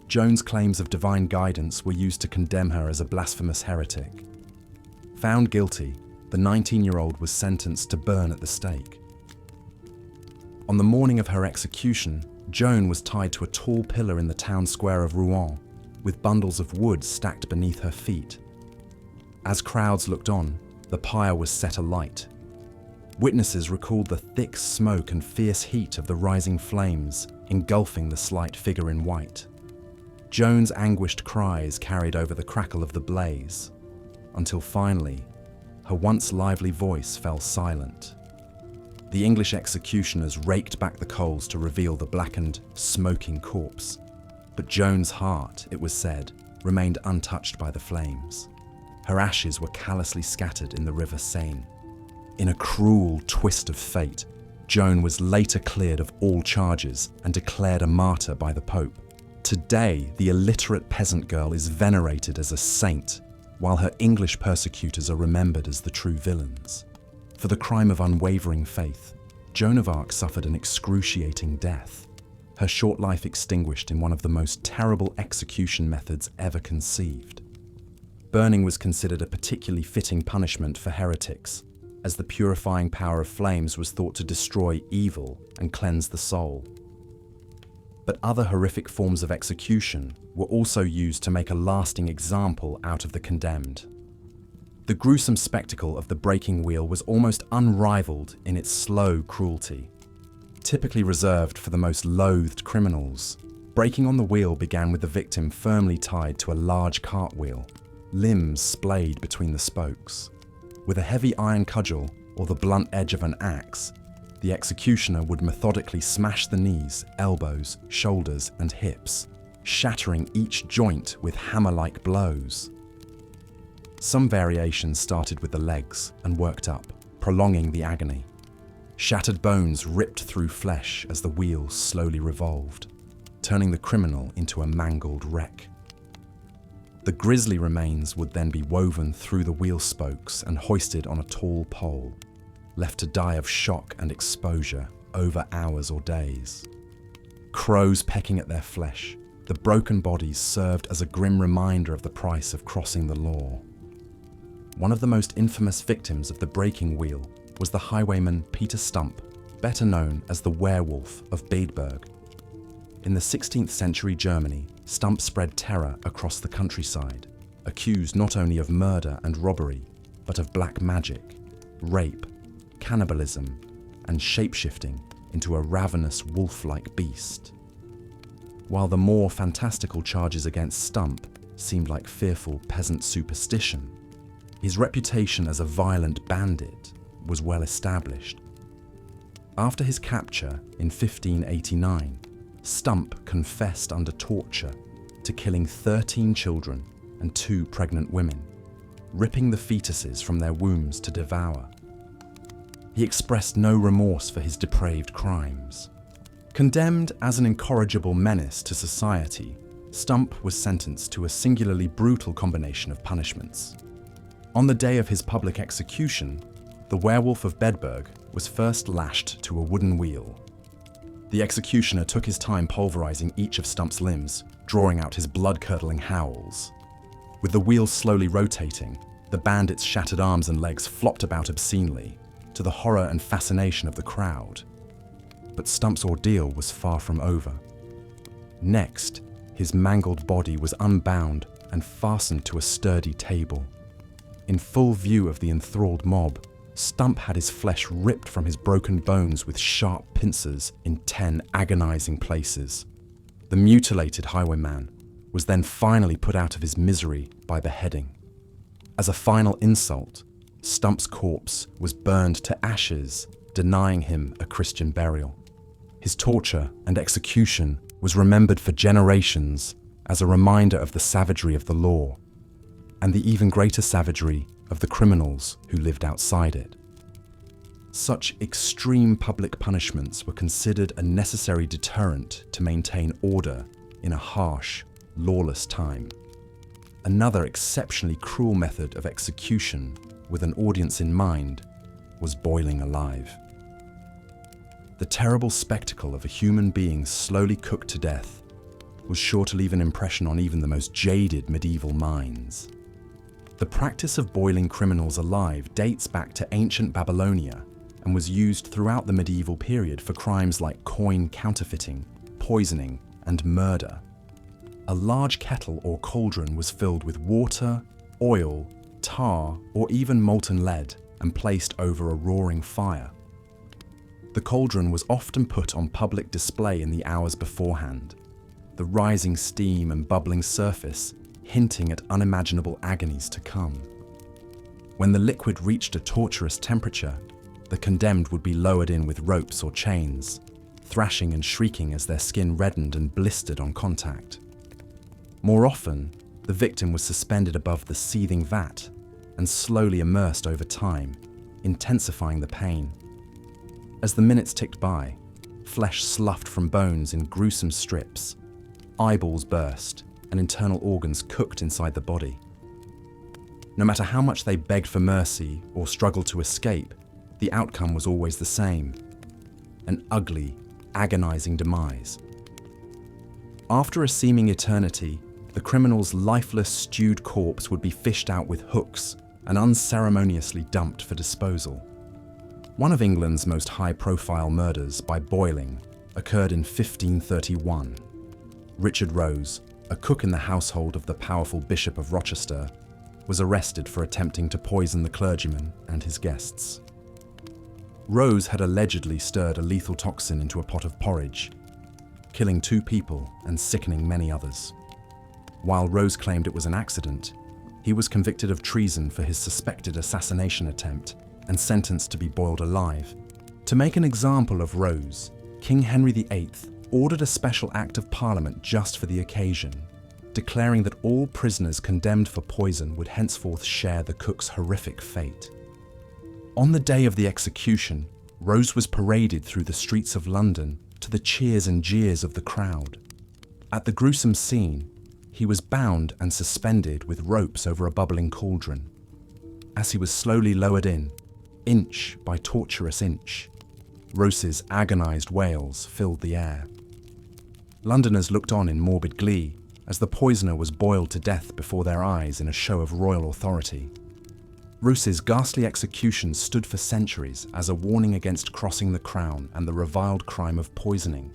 Joan's claims of divine guidance were used to condemn her as a blasphemous heretic. Found guilty, the 19-year-old was sentenced to burn at the stake. On the morning of her execution, Joan was tied to a tall pillar in the town square of Rouen, with bundles of wood stacked beneath her feet. As crowds looked on, the pyre was set alight. Witnesses recalled the thick smoke and fierce heat of the rising flames, engulfing the slight figure in white. Joan's anguished cries carried over the crackle of the blaze, until finally, her once lively voice fell silent. The English executioners raked back the coals to reveal the blackened, smoking corpse. But Joan's heart, it was said, remained untouched by the flames. Her ashes were callously scattered in the River Seine. In a cruel twist of fate, Joan was later cleared of all charges and declared a martyr by the Pope. Today, the illiterate peasant girl is venerated as a saint, while her English persecutors are remembered as the true villains. For the crime of unwavering faith, Joan of Arc suffered an excruciating death, her short life extinguished in one of the most terrible execution methods ever conceived. Burning was considered a particularly fitting punishment for heretics, as the purifying power of flames was thought to destroy evil and cleanse the soul. But other horrific forms of execution were also used to make a lasting example out of the condemned. The gruesome spectacle of the breaking wheel was almost unrivaled in its slow cruelty. Typically reserved for the most loathed criminals, breaking on the wheel began with the victim firmly tied to a large cartwheel, limbs splayed between the spokes. With a heavy iron cudgel or the blunt edge of an axe, the executioner would methodically smash the knees, elbows, shoulders, and hips, shattering each joint with hammer-like blows. Some variations started with the legs and worked up, prolonging the agony. Shattered bones ripped through flesh as the wheel slowly revolved, turning the criminal into a mangled wreck. The grisly remains would then be woven through the wheel spokes and hoisted on a tall pole, left to die of shock and exposure over hours or days. Crows pecking at their flesh, the broken bodies served as a grim reminder of the price of crossing the law. One of the most infamous victims of the breaking wheel was the highwayman Peter Stump, better known as the werewolf of Bedburg. In the 16th century Germany, Stump spread terror across the countryside, accused not only of murder and robbery, but of black magic, rape, cannibalism, and shapeshifting into a ravenous wolf-like beast. While the more fantastical charges against Stump seemed like fearful peasant superstition, his reputation as a violent bandit was well established. After his capture in 1589, Stump confessed under torture to killing 13 children and 2 pregnant women, ripping the fetuses from their wombs to devour. He expressed no remorse for his depraved crimes. Condemned as an incorrigible menace to society, Stump was sentenced to a singularly brutal combination of punishments. On the day of his public execution, the werewolf of Bedburg was first lashed to a wooden wheel. The executioner took his time pulverizing each of Stump's limbs, drawing out his blood-curdling howls. With the wheel slowly rotating, the bandit's shattered arms and legs flopped about obscenely, to the horror and fascination of the crowd. But Stump's ordeal was far from over. Next, his mangled body was unbound, and fastened to a sturdy table. In full view of the enthralled mob, Stump had his flesh ripped from his broken bones with sharp pincers in 10 agonizing places. The mutilated highwayman was then finally put out of his misery by beheading. As a final insult, Stump's corpse was burned to ashes, denying him a Christian burial. His torture and execution was remembered for generations as a reminder of the savagery of the law, and the even greater savagery of the criminals who lived outside it. Such extreme public punishments were considered a necessary deterrent to maintain order in a harsh, lawless time. Another exceptionally cruel method of execution with an audience in mind was boiling alive. The terrible spectacle of a human being slowly cooked to death was sure to leave an impression on even the most jaded medieval minds. The practice of boiling criminals alive dates back to ancient Babylonia and was used throughout the medieval period for crimes like coin counterfeiting, poisoning, and murder. A large kettle or cauldron was filled with water, oil, tar, or even molten lead and placed over a roaring fire. The cauldron was often put on public display in the hours beforehand, the rising steam and bubbling surface hinting at unimaginable agonies to come. When the liquid reached a torturous temperature, the condemned would be lowered in with ropes or chains, thrashing and shrieking as their skin reddened and blistered on contact. More often, the victim was suspended above the seething vat and slowly immersed over time, intensifying the pain. As the minutes ticked by, flesh sloughed from bones in gruesome strips, eyeballs burst, and internal organs cooked inside the body. No matter how much they begged for mercy or struggled to escape, the outcome was always the same: an ugly, agonizing demise. After a seeming eternity, the criminal's lifeless, stewed corpse would be fished out with hooks and unceremoniously dumped for disposal. One of England's most high-profile murders by boiling occurred in 1531. Richard Rose, a cook in the household of the powerful Bishop of Rochester, was arrested for attempting to poison the clergyman and his guests. Rose had allegedly stirred a lethal toxin into a pot of porridge, killing 2 people and sickening many others. While Rose claimed it was an accident, he was convicted of treason for his suspected assassination attempt and sentenced to be boiled alive. To make an example of Rose, King Henry VIII ordered a special Act of Parliament just for the occasion, declaring that all prisoners condemned for poison would henceforth share the cook's horrific fate. On the day of the execution, Rose was paraded through the streets of London to the cheers and jeers of the crowd. At the gruesome scene, he was bound and suspended with ropes over a bubbling cauldron. As he was slowly lowered in, inch by torturous inch, Rose's agonized wails filled the air. Londoners looked on in morbid glee as the poisoner was boiled to death before their eyes in a show of royal authority. Rose's ghastly execution stood for centuries as a warning against crossing the crown and the reviled crime of poisoning.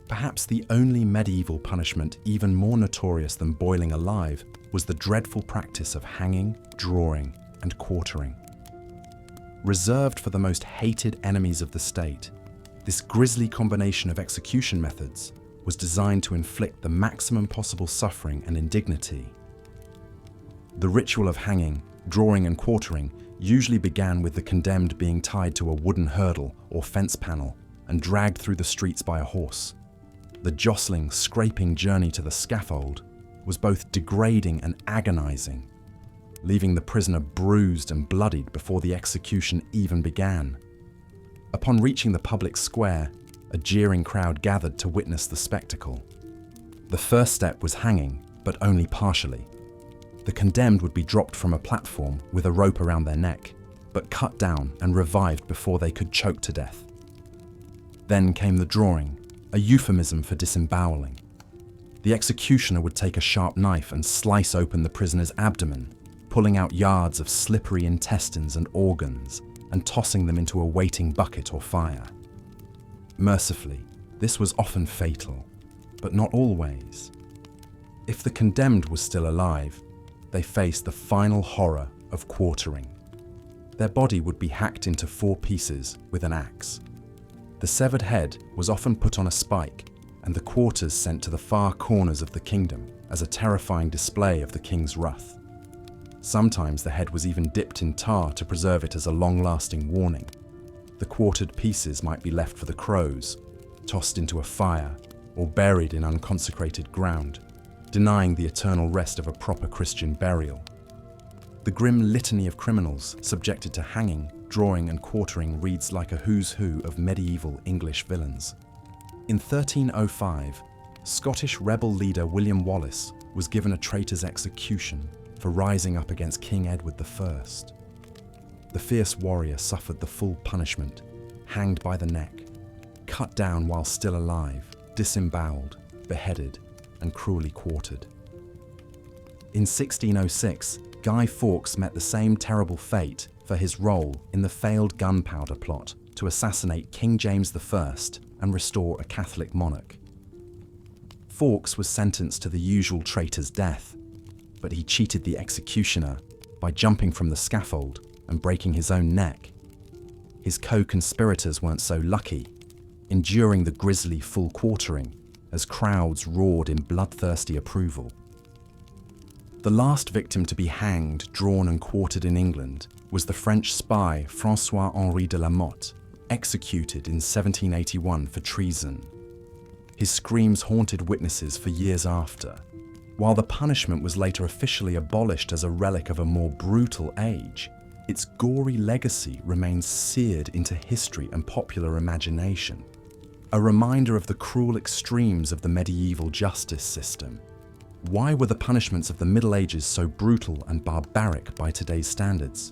Perhaps the only medieval punishment even more notorious than boiling alive was the dreadful practice of hanging, drawing, and quartering. Reserved for the most hated enemies of the state, this grisly combination of execution methods was designed to inflict the maximum possible suffering and indignity. The ritual of hanging, drawing, and quartering usually began with the condemned being tied to a wooden hurdle or fence panel and dragged through the streets by a horse. The jostling, scraping journey to the scaffold was both degrading and agonizing, leaving the prisoner bruised and bloodied before the execution even began. Upon reaching the public square, a jeering crowd gathered to witness the spectacle. The first step was hanging, but only partially. The condemned would be dropped from a platform with a rope around their neck, but cut down and revived before they could choke to death. Then came the drawing, a euphemism for disemboweling. The executioner would take a sharp knife and slice open the prisoner's abdomen, pulling out yards of slippery intestines and organs and tossing them into a waiting bucket or fire. Mercifully, this was often fatal, but not always. If the condemned was still alive, they faced the final horror of quartering. Their body would be hacked into 4 pieces with an axe. The severed head was often put on a spike and the quarters sent to the far corners of the kingdom as a terrifying display of the king's wrath. Sometimes the head was even dipped in tar to preserve it as a long-lasting warning. The quartered pieces might be left for the crows, tossed into a fire, or buried in unconsecrated ground, denying the eternal rest of a proper Christian burial. The grim litany of criminals subjected to hanging, drawing and quartering reads like a who's who of medieval English villains. In 1305, Scottish rebel leader William Wallace was given a traitor's execution for rising up against King Edward I. The fierce warrior suffered the full punishment, hanged by the neck, cut down while still alive, disemboweled, beheaded, and cruelly quartered. In 1606, Guy Fawkes met the same terrible fate for his role in the failed gunpowder plot to assassinate King James I and restore a Catholic monarch. Fawkes was sentenced to the usual traitor's death, but he cheated the executioner by jumping from the scaffold and breaking his own neck. His co-conspirators weren't so lucky, enduring the grisly full quartering as crowds roared in bloodthirsty approval. The last victim to be hanged, drawn and quartered in England was the French spy François-Henri de la Motte, executed in 1781 for treason. His screams haunted witnesses for years after. While the punishment was later officially abolished as a relic of a more brutal age, its gory legacy remains seared into history and popular imagination, a reminder of the cruel extremes of the medieval justice system. Why were the punishments of the Middle Ages so brutal and barbaric by today's standards?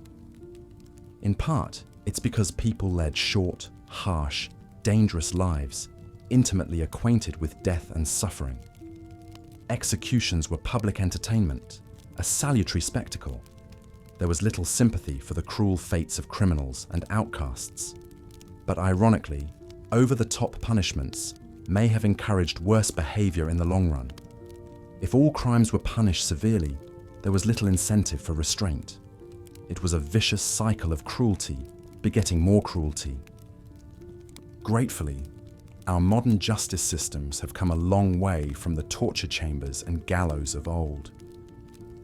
In part, it's because people led short, harsh, dangerous lives, intimately acquainted with death and suffering. Executions were public entertainment, a salutary spectacle. There was little sympathy for the cruel fates of criminals and outcasts. But ironically, over-the-top punishments may have encouraged worse behavior in the long run. If all crimes were punished severely, there was little incentive for restraint. It was a vicious cycle of cruelty, begetting more cruelty. Gratefully, our modern justice systems have come a long way from the torture chambers and gallows of old.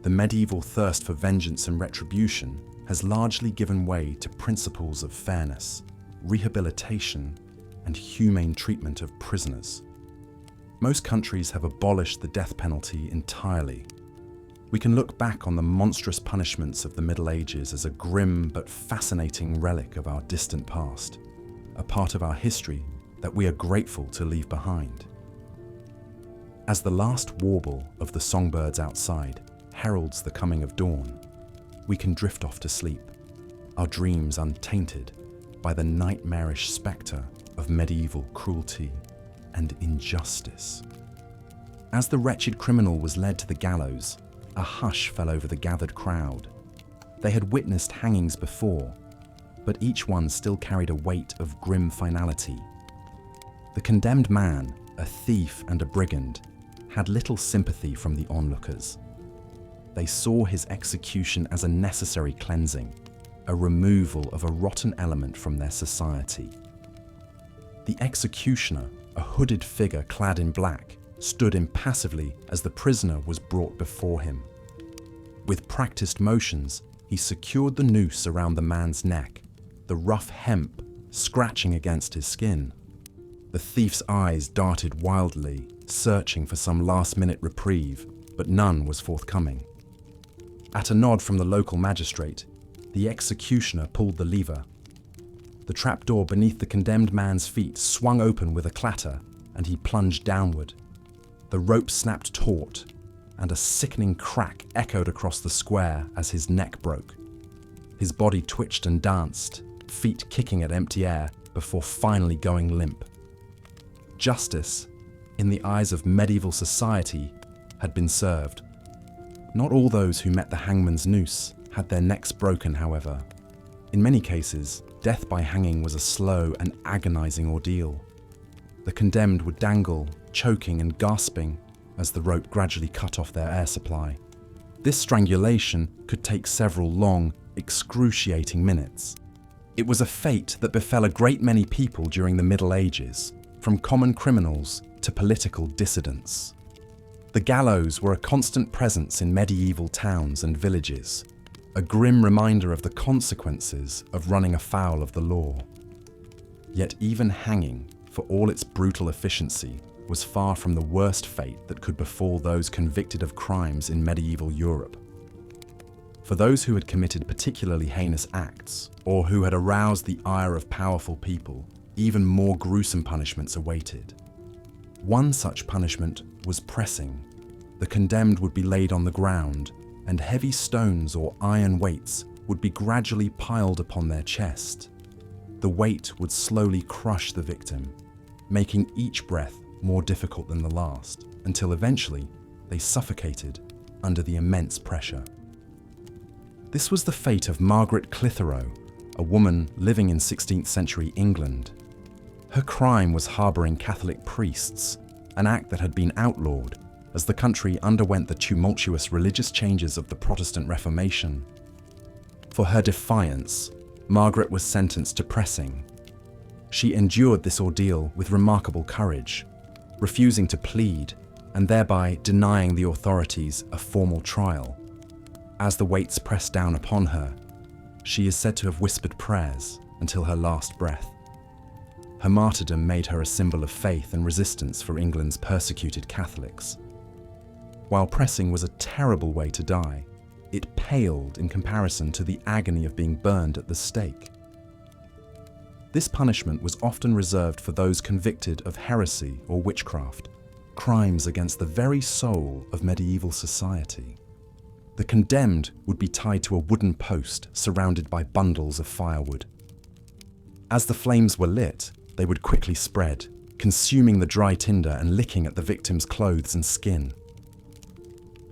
The medieval thirst for vengeance and retribution has largely given way to principles of fairness, rehabilitation, and humane treatment of prisoners. Most countries have abolished the death penalty entirely. We can look back on the monstrous punishments of the Middle Ages as a grim but fascinating relic of our distant past, a part of our history that we are grateful to leave behind. As the last warble of the songbirds outside heralds the coming of dawn, we can drift off to sleep, our dreams untainted by the nightmarish spectre of medieval cruelty and injustice. As the wretched criminal was led to the gallows, a hush fell over the gathered crowd. They had witnessed hangings before, but each one still carried a weight of grim finality. The condemned man, a thief and a brigand, had little sympathy from the onlookers. They saw his execution as a necessary cleansing, a removal of a rotten element from their society. The executioner, a hooded figure clad in black, stood impassively as the prisoner was brought before him. With practiced motions, he secured the noose around the man's neck, the rough hemp scratching against his skin. The thief's eyes darted wildly, searching for some last-minute reprieve, but none was forthcoming. At a nod from the local magistrate, the executioner pulled the lever. The trapdoor beneath the condemned man's feet swung open with a clatter, and he plunged downward. The rope snapped taut, and a sickening crack echoed across the square as his neck broke. His body twitched and danced, feet kicking at empty air, before finally going limp. Justice, in the eyes of medieval society, had been served. Not all those who met the hangman's noose had their necks broken, however. In many cases, death by hanging was a slow and agonizing ordeal. The condemned would dangle, choking and gasping, as the rope gradually cut off their air supply. This strangulation could take several long, excruciating minutes. It was a fate that befell a great many people during the Middle Ages, from common criminals to political dissidents. The gallows were a constant presence in medieval towns and villages, a grim reminder of the consequences of running afoul of the law. Yet even hanging, for all its brutal efficiency, was far from the worst fate that could befall those convicted of crimes in medieval Europe. For those who had committed particularly heinous acts, or who had aroused the ire of powerful people, even more gruesome punishments awaited. One such punishment was pressing. The condemned would be laid on the ground, and heavy stones or iron weights would be gradually piled upon their chest. The weight would slowly crush the victim, making each breath more difficult than the last, until eventually they suffocated under the immense pressure. This was the fate of Margaret Clitheroe, a woman living in 16th century England. Her crime was harbouring Catholic priests, an act that had been outlawed as the country underwent the tumultuous religious changes of the Protestant Reformation. For her defiance, Margaret was sentenced to pressing. She endured this ordeal with remarkable courage, refusing to plead and thereby denying the authorities a formal trial. As the weights pressed down upon her, she is said to have whispered prayers until her last breath. Her martyrdom made her a symbol of faith and resistance for England's persecuted Catholics. While pressing was a terrible way to die, it paled in comparison to the agony of being burned at the stake. This punishment was often reserved for those convicted of heresy or witchcraft, crimes against the very soul of medieval society. The condemned would be tied to a wooden post surrounded by bundles of firewood. As the flames were lit, they would quickly spread, consuming the dry tinder and licking at the victim's clothes and skin.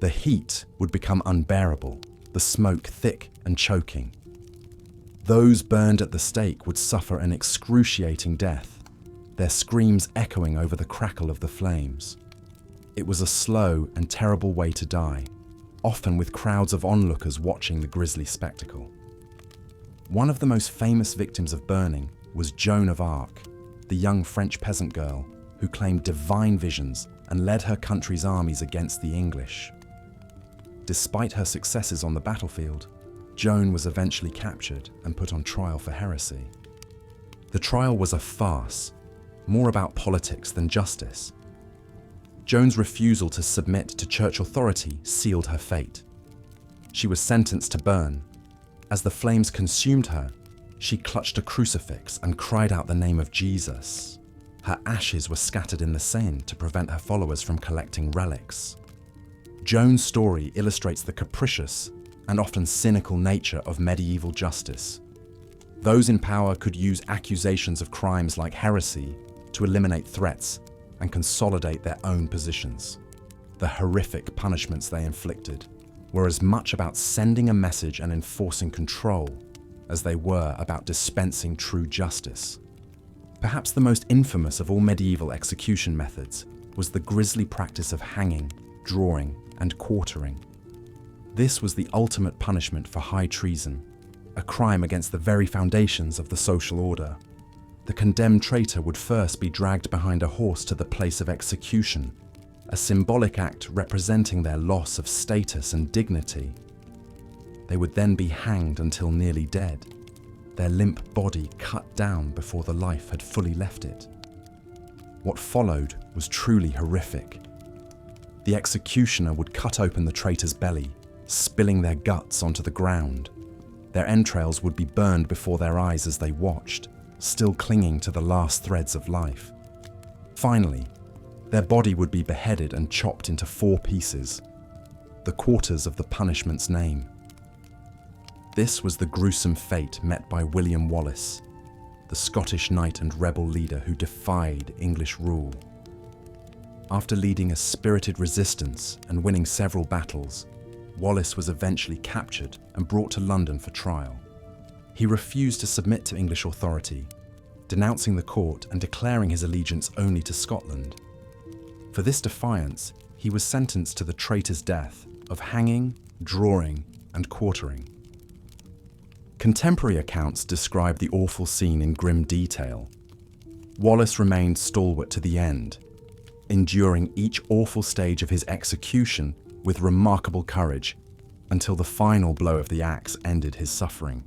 The heat would become unbearable, the smoke thick and choking. Those burned at the stake would suffer an excruciating death, their screams echoing over the crackle of the flames. It was a slow and terrible way to die, often with crowds of onlookers watching the grisly spectacle. One of the most famous victims of burning was Joan of Arc, the young French peasant girl who claimed divine visions and led her country's armies against the English. Despite her successes on the battlefield, Joan was eventually captured and put on trial for heresy. The trial was a farce, more about politics than justice. Joan's refusal to submit to church authority sealed her fate. She was sentenced to burn. As the flames consumed her, she clutched a crucifix and cried out the name of Jesus. Her ashes were scattered in the Seine to prevent her followers from collecting relics. Joan's story illustrates the capricious and often cynical nature of medieval justice. Those in power could use accusations of crimes like heresy to eliminate threats and consolidate their own positions. The horrific punishments they inflicted were as much about sending a message and enforcing control as they were about dispensing true justice. Perhaps the most infamous of all medieval execution methods was the grisly practice of hanging, drawing, and quartering. This was the ultimate punishment for high treason, a crime against the very foundations of the social order. The condemned traitor would first be dragged behind a horse to the place of execution, a symbolic act representing their loss of status and dignity. They would then be hanged until nearly dead, their limp body cut down before the life had fully left it. What followed was truly horrific. The executioner would cut open the traitor's belly, spilling their guts onto the ground. Their entrails would be burned before their eyes as they watched, still clinging to the last threads of life. Finally, their body would be beheaded and chopped into 4 pieces, the quarters of the punishment's name. This was the gruesome fate met by William Wallace, the Scottish knight and rebel leader who defied English rule. After leading a spirited resistance and winning several battles, Wallace was eventually captured and brought to London for trial. He refused to submit to English authority, denouncing the court and declaring his allegiance only to Scotland. For this defiance, he was sentenced to the traitor's death of hanging, drawing, and quartering. Contemporary accounts describe the awful scene in grim detail. Wallace remained stalwart to the end, enduring each awful stage of his execution with remarkable courage until the final blow of the axe ended his suffering.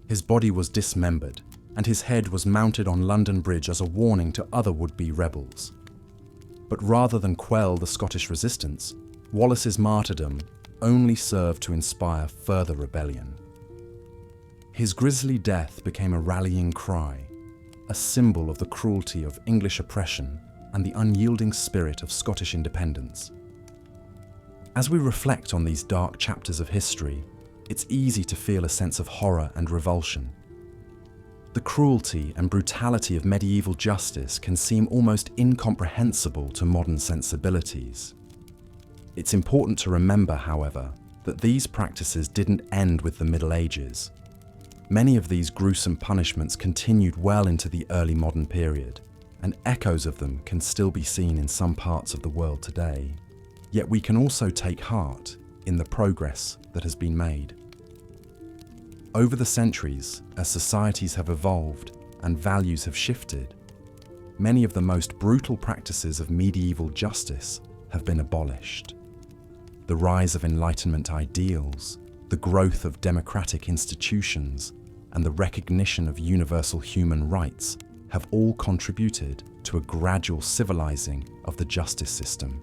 His body was dismembered, and his head was mounted on London Bridge as a warning to other would-be rebels. But rather than quell the Scottish resistance, Wallace's martyrdom only served to inspire further rebellion. His grisly death became a rallying cry, a symbol of the cruelty of English oppression and the unyielding spirit of Scottish independence. As we reflect on these dark chapters of history, it's easy to feel a sense of horror and revulsion. The cruelty and brutality of medieval justice can seem almost incomprehensible to modern sensibilities. It's important to remember, however, that these practices didn't end with the Middle Ages. Many of these gruesome punishments continued well into the early modern period, and echoes of them can still be seen in some parts of the world today. Yet we can also take heart in the progress that has been made. Over the centuries, as societies have evolved and values have shifted, many of the most brutal practices of medieval justice have been abolished. The rise of Enlightenment ideals, the growth of democratic institutions, and the recognition of universal human rights have all contributed to a gradual civilizing of the justice system.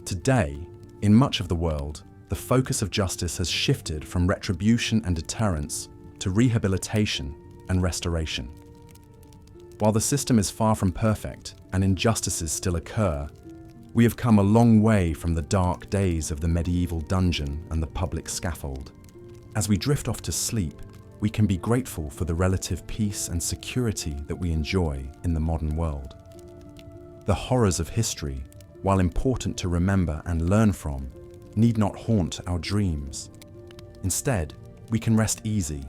Today, in much of the world, the focus of justice has shifted from retribution and deterrence to rehabilitation and restoration. While the system is far from perfect and injustices still occur, we have come a long way from the dark days of the medieval dungeon and the public scaffold. As we drift off to sleep, we can be grateful for the relative peace and security that we enjoy in the modern world. The horrors of history, while important to remember and learn from, need not haunt our dreams. Instead, we can rest easy,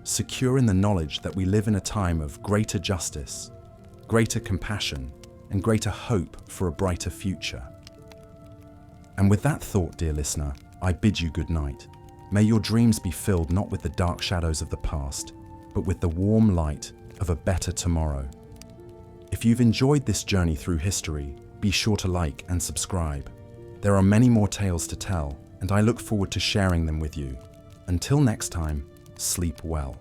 secure in the knowledge that we live in a time of greater justice, greater compassion, and greater hope for a brighter future. And with that thought, dear listener, I bid you good night. May your dreams be filled not with the dark shadows of the past, but with the warm light of a better tomorrow. If you've enjoyed this journey through history, be sure to like and subscribe. There are many more tales to tell, and I look forward to sharing them with you. Until next time, sleep well.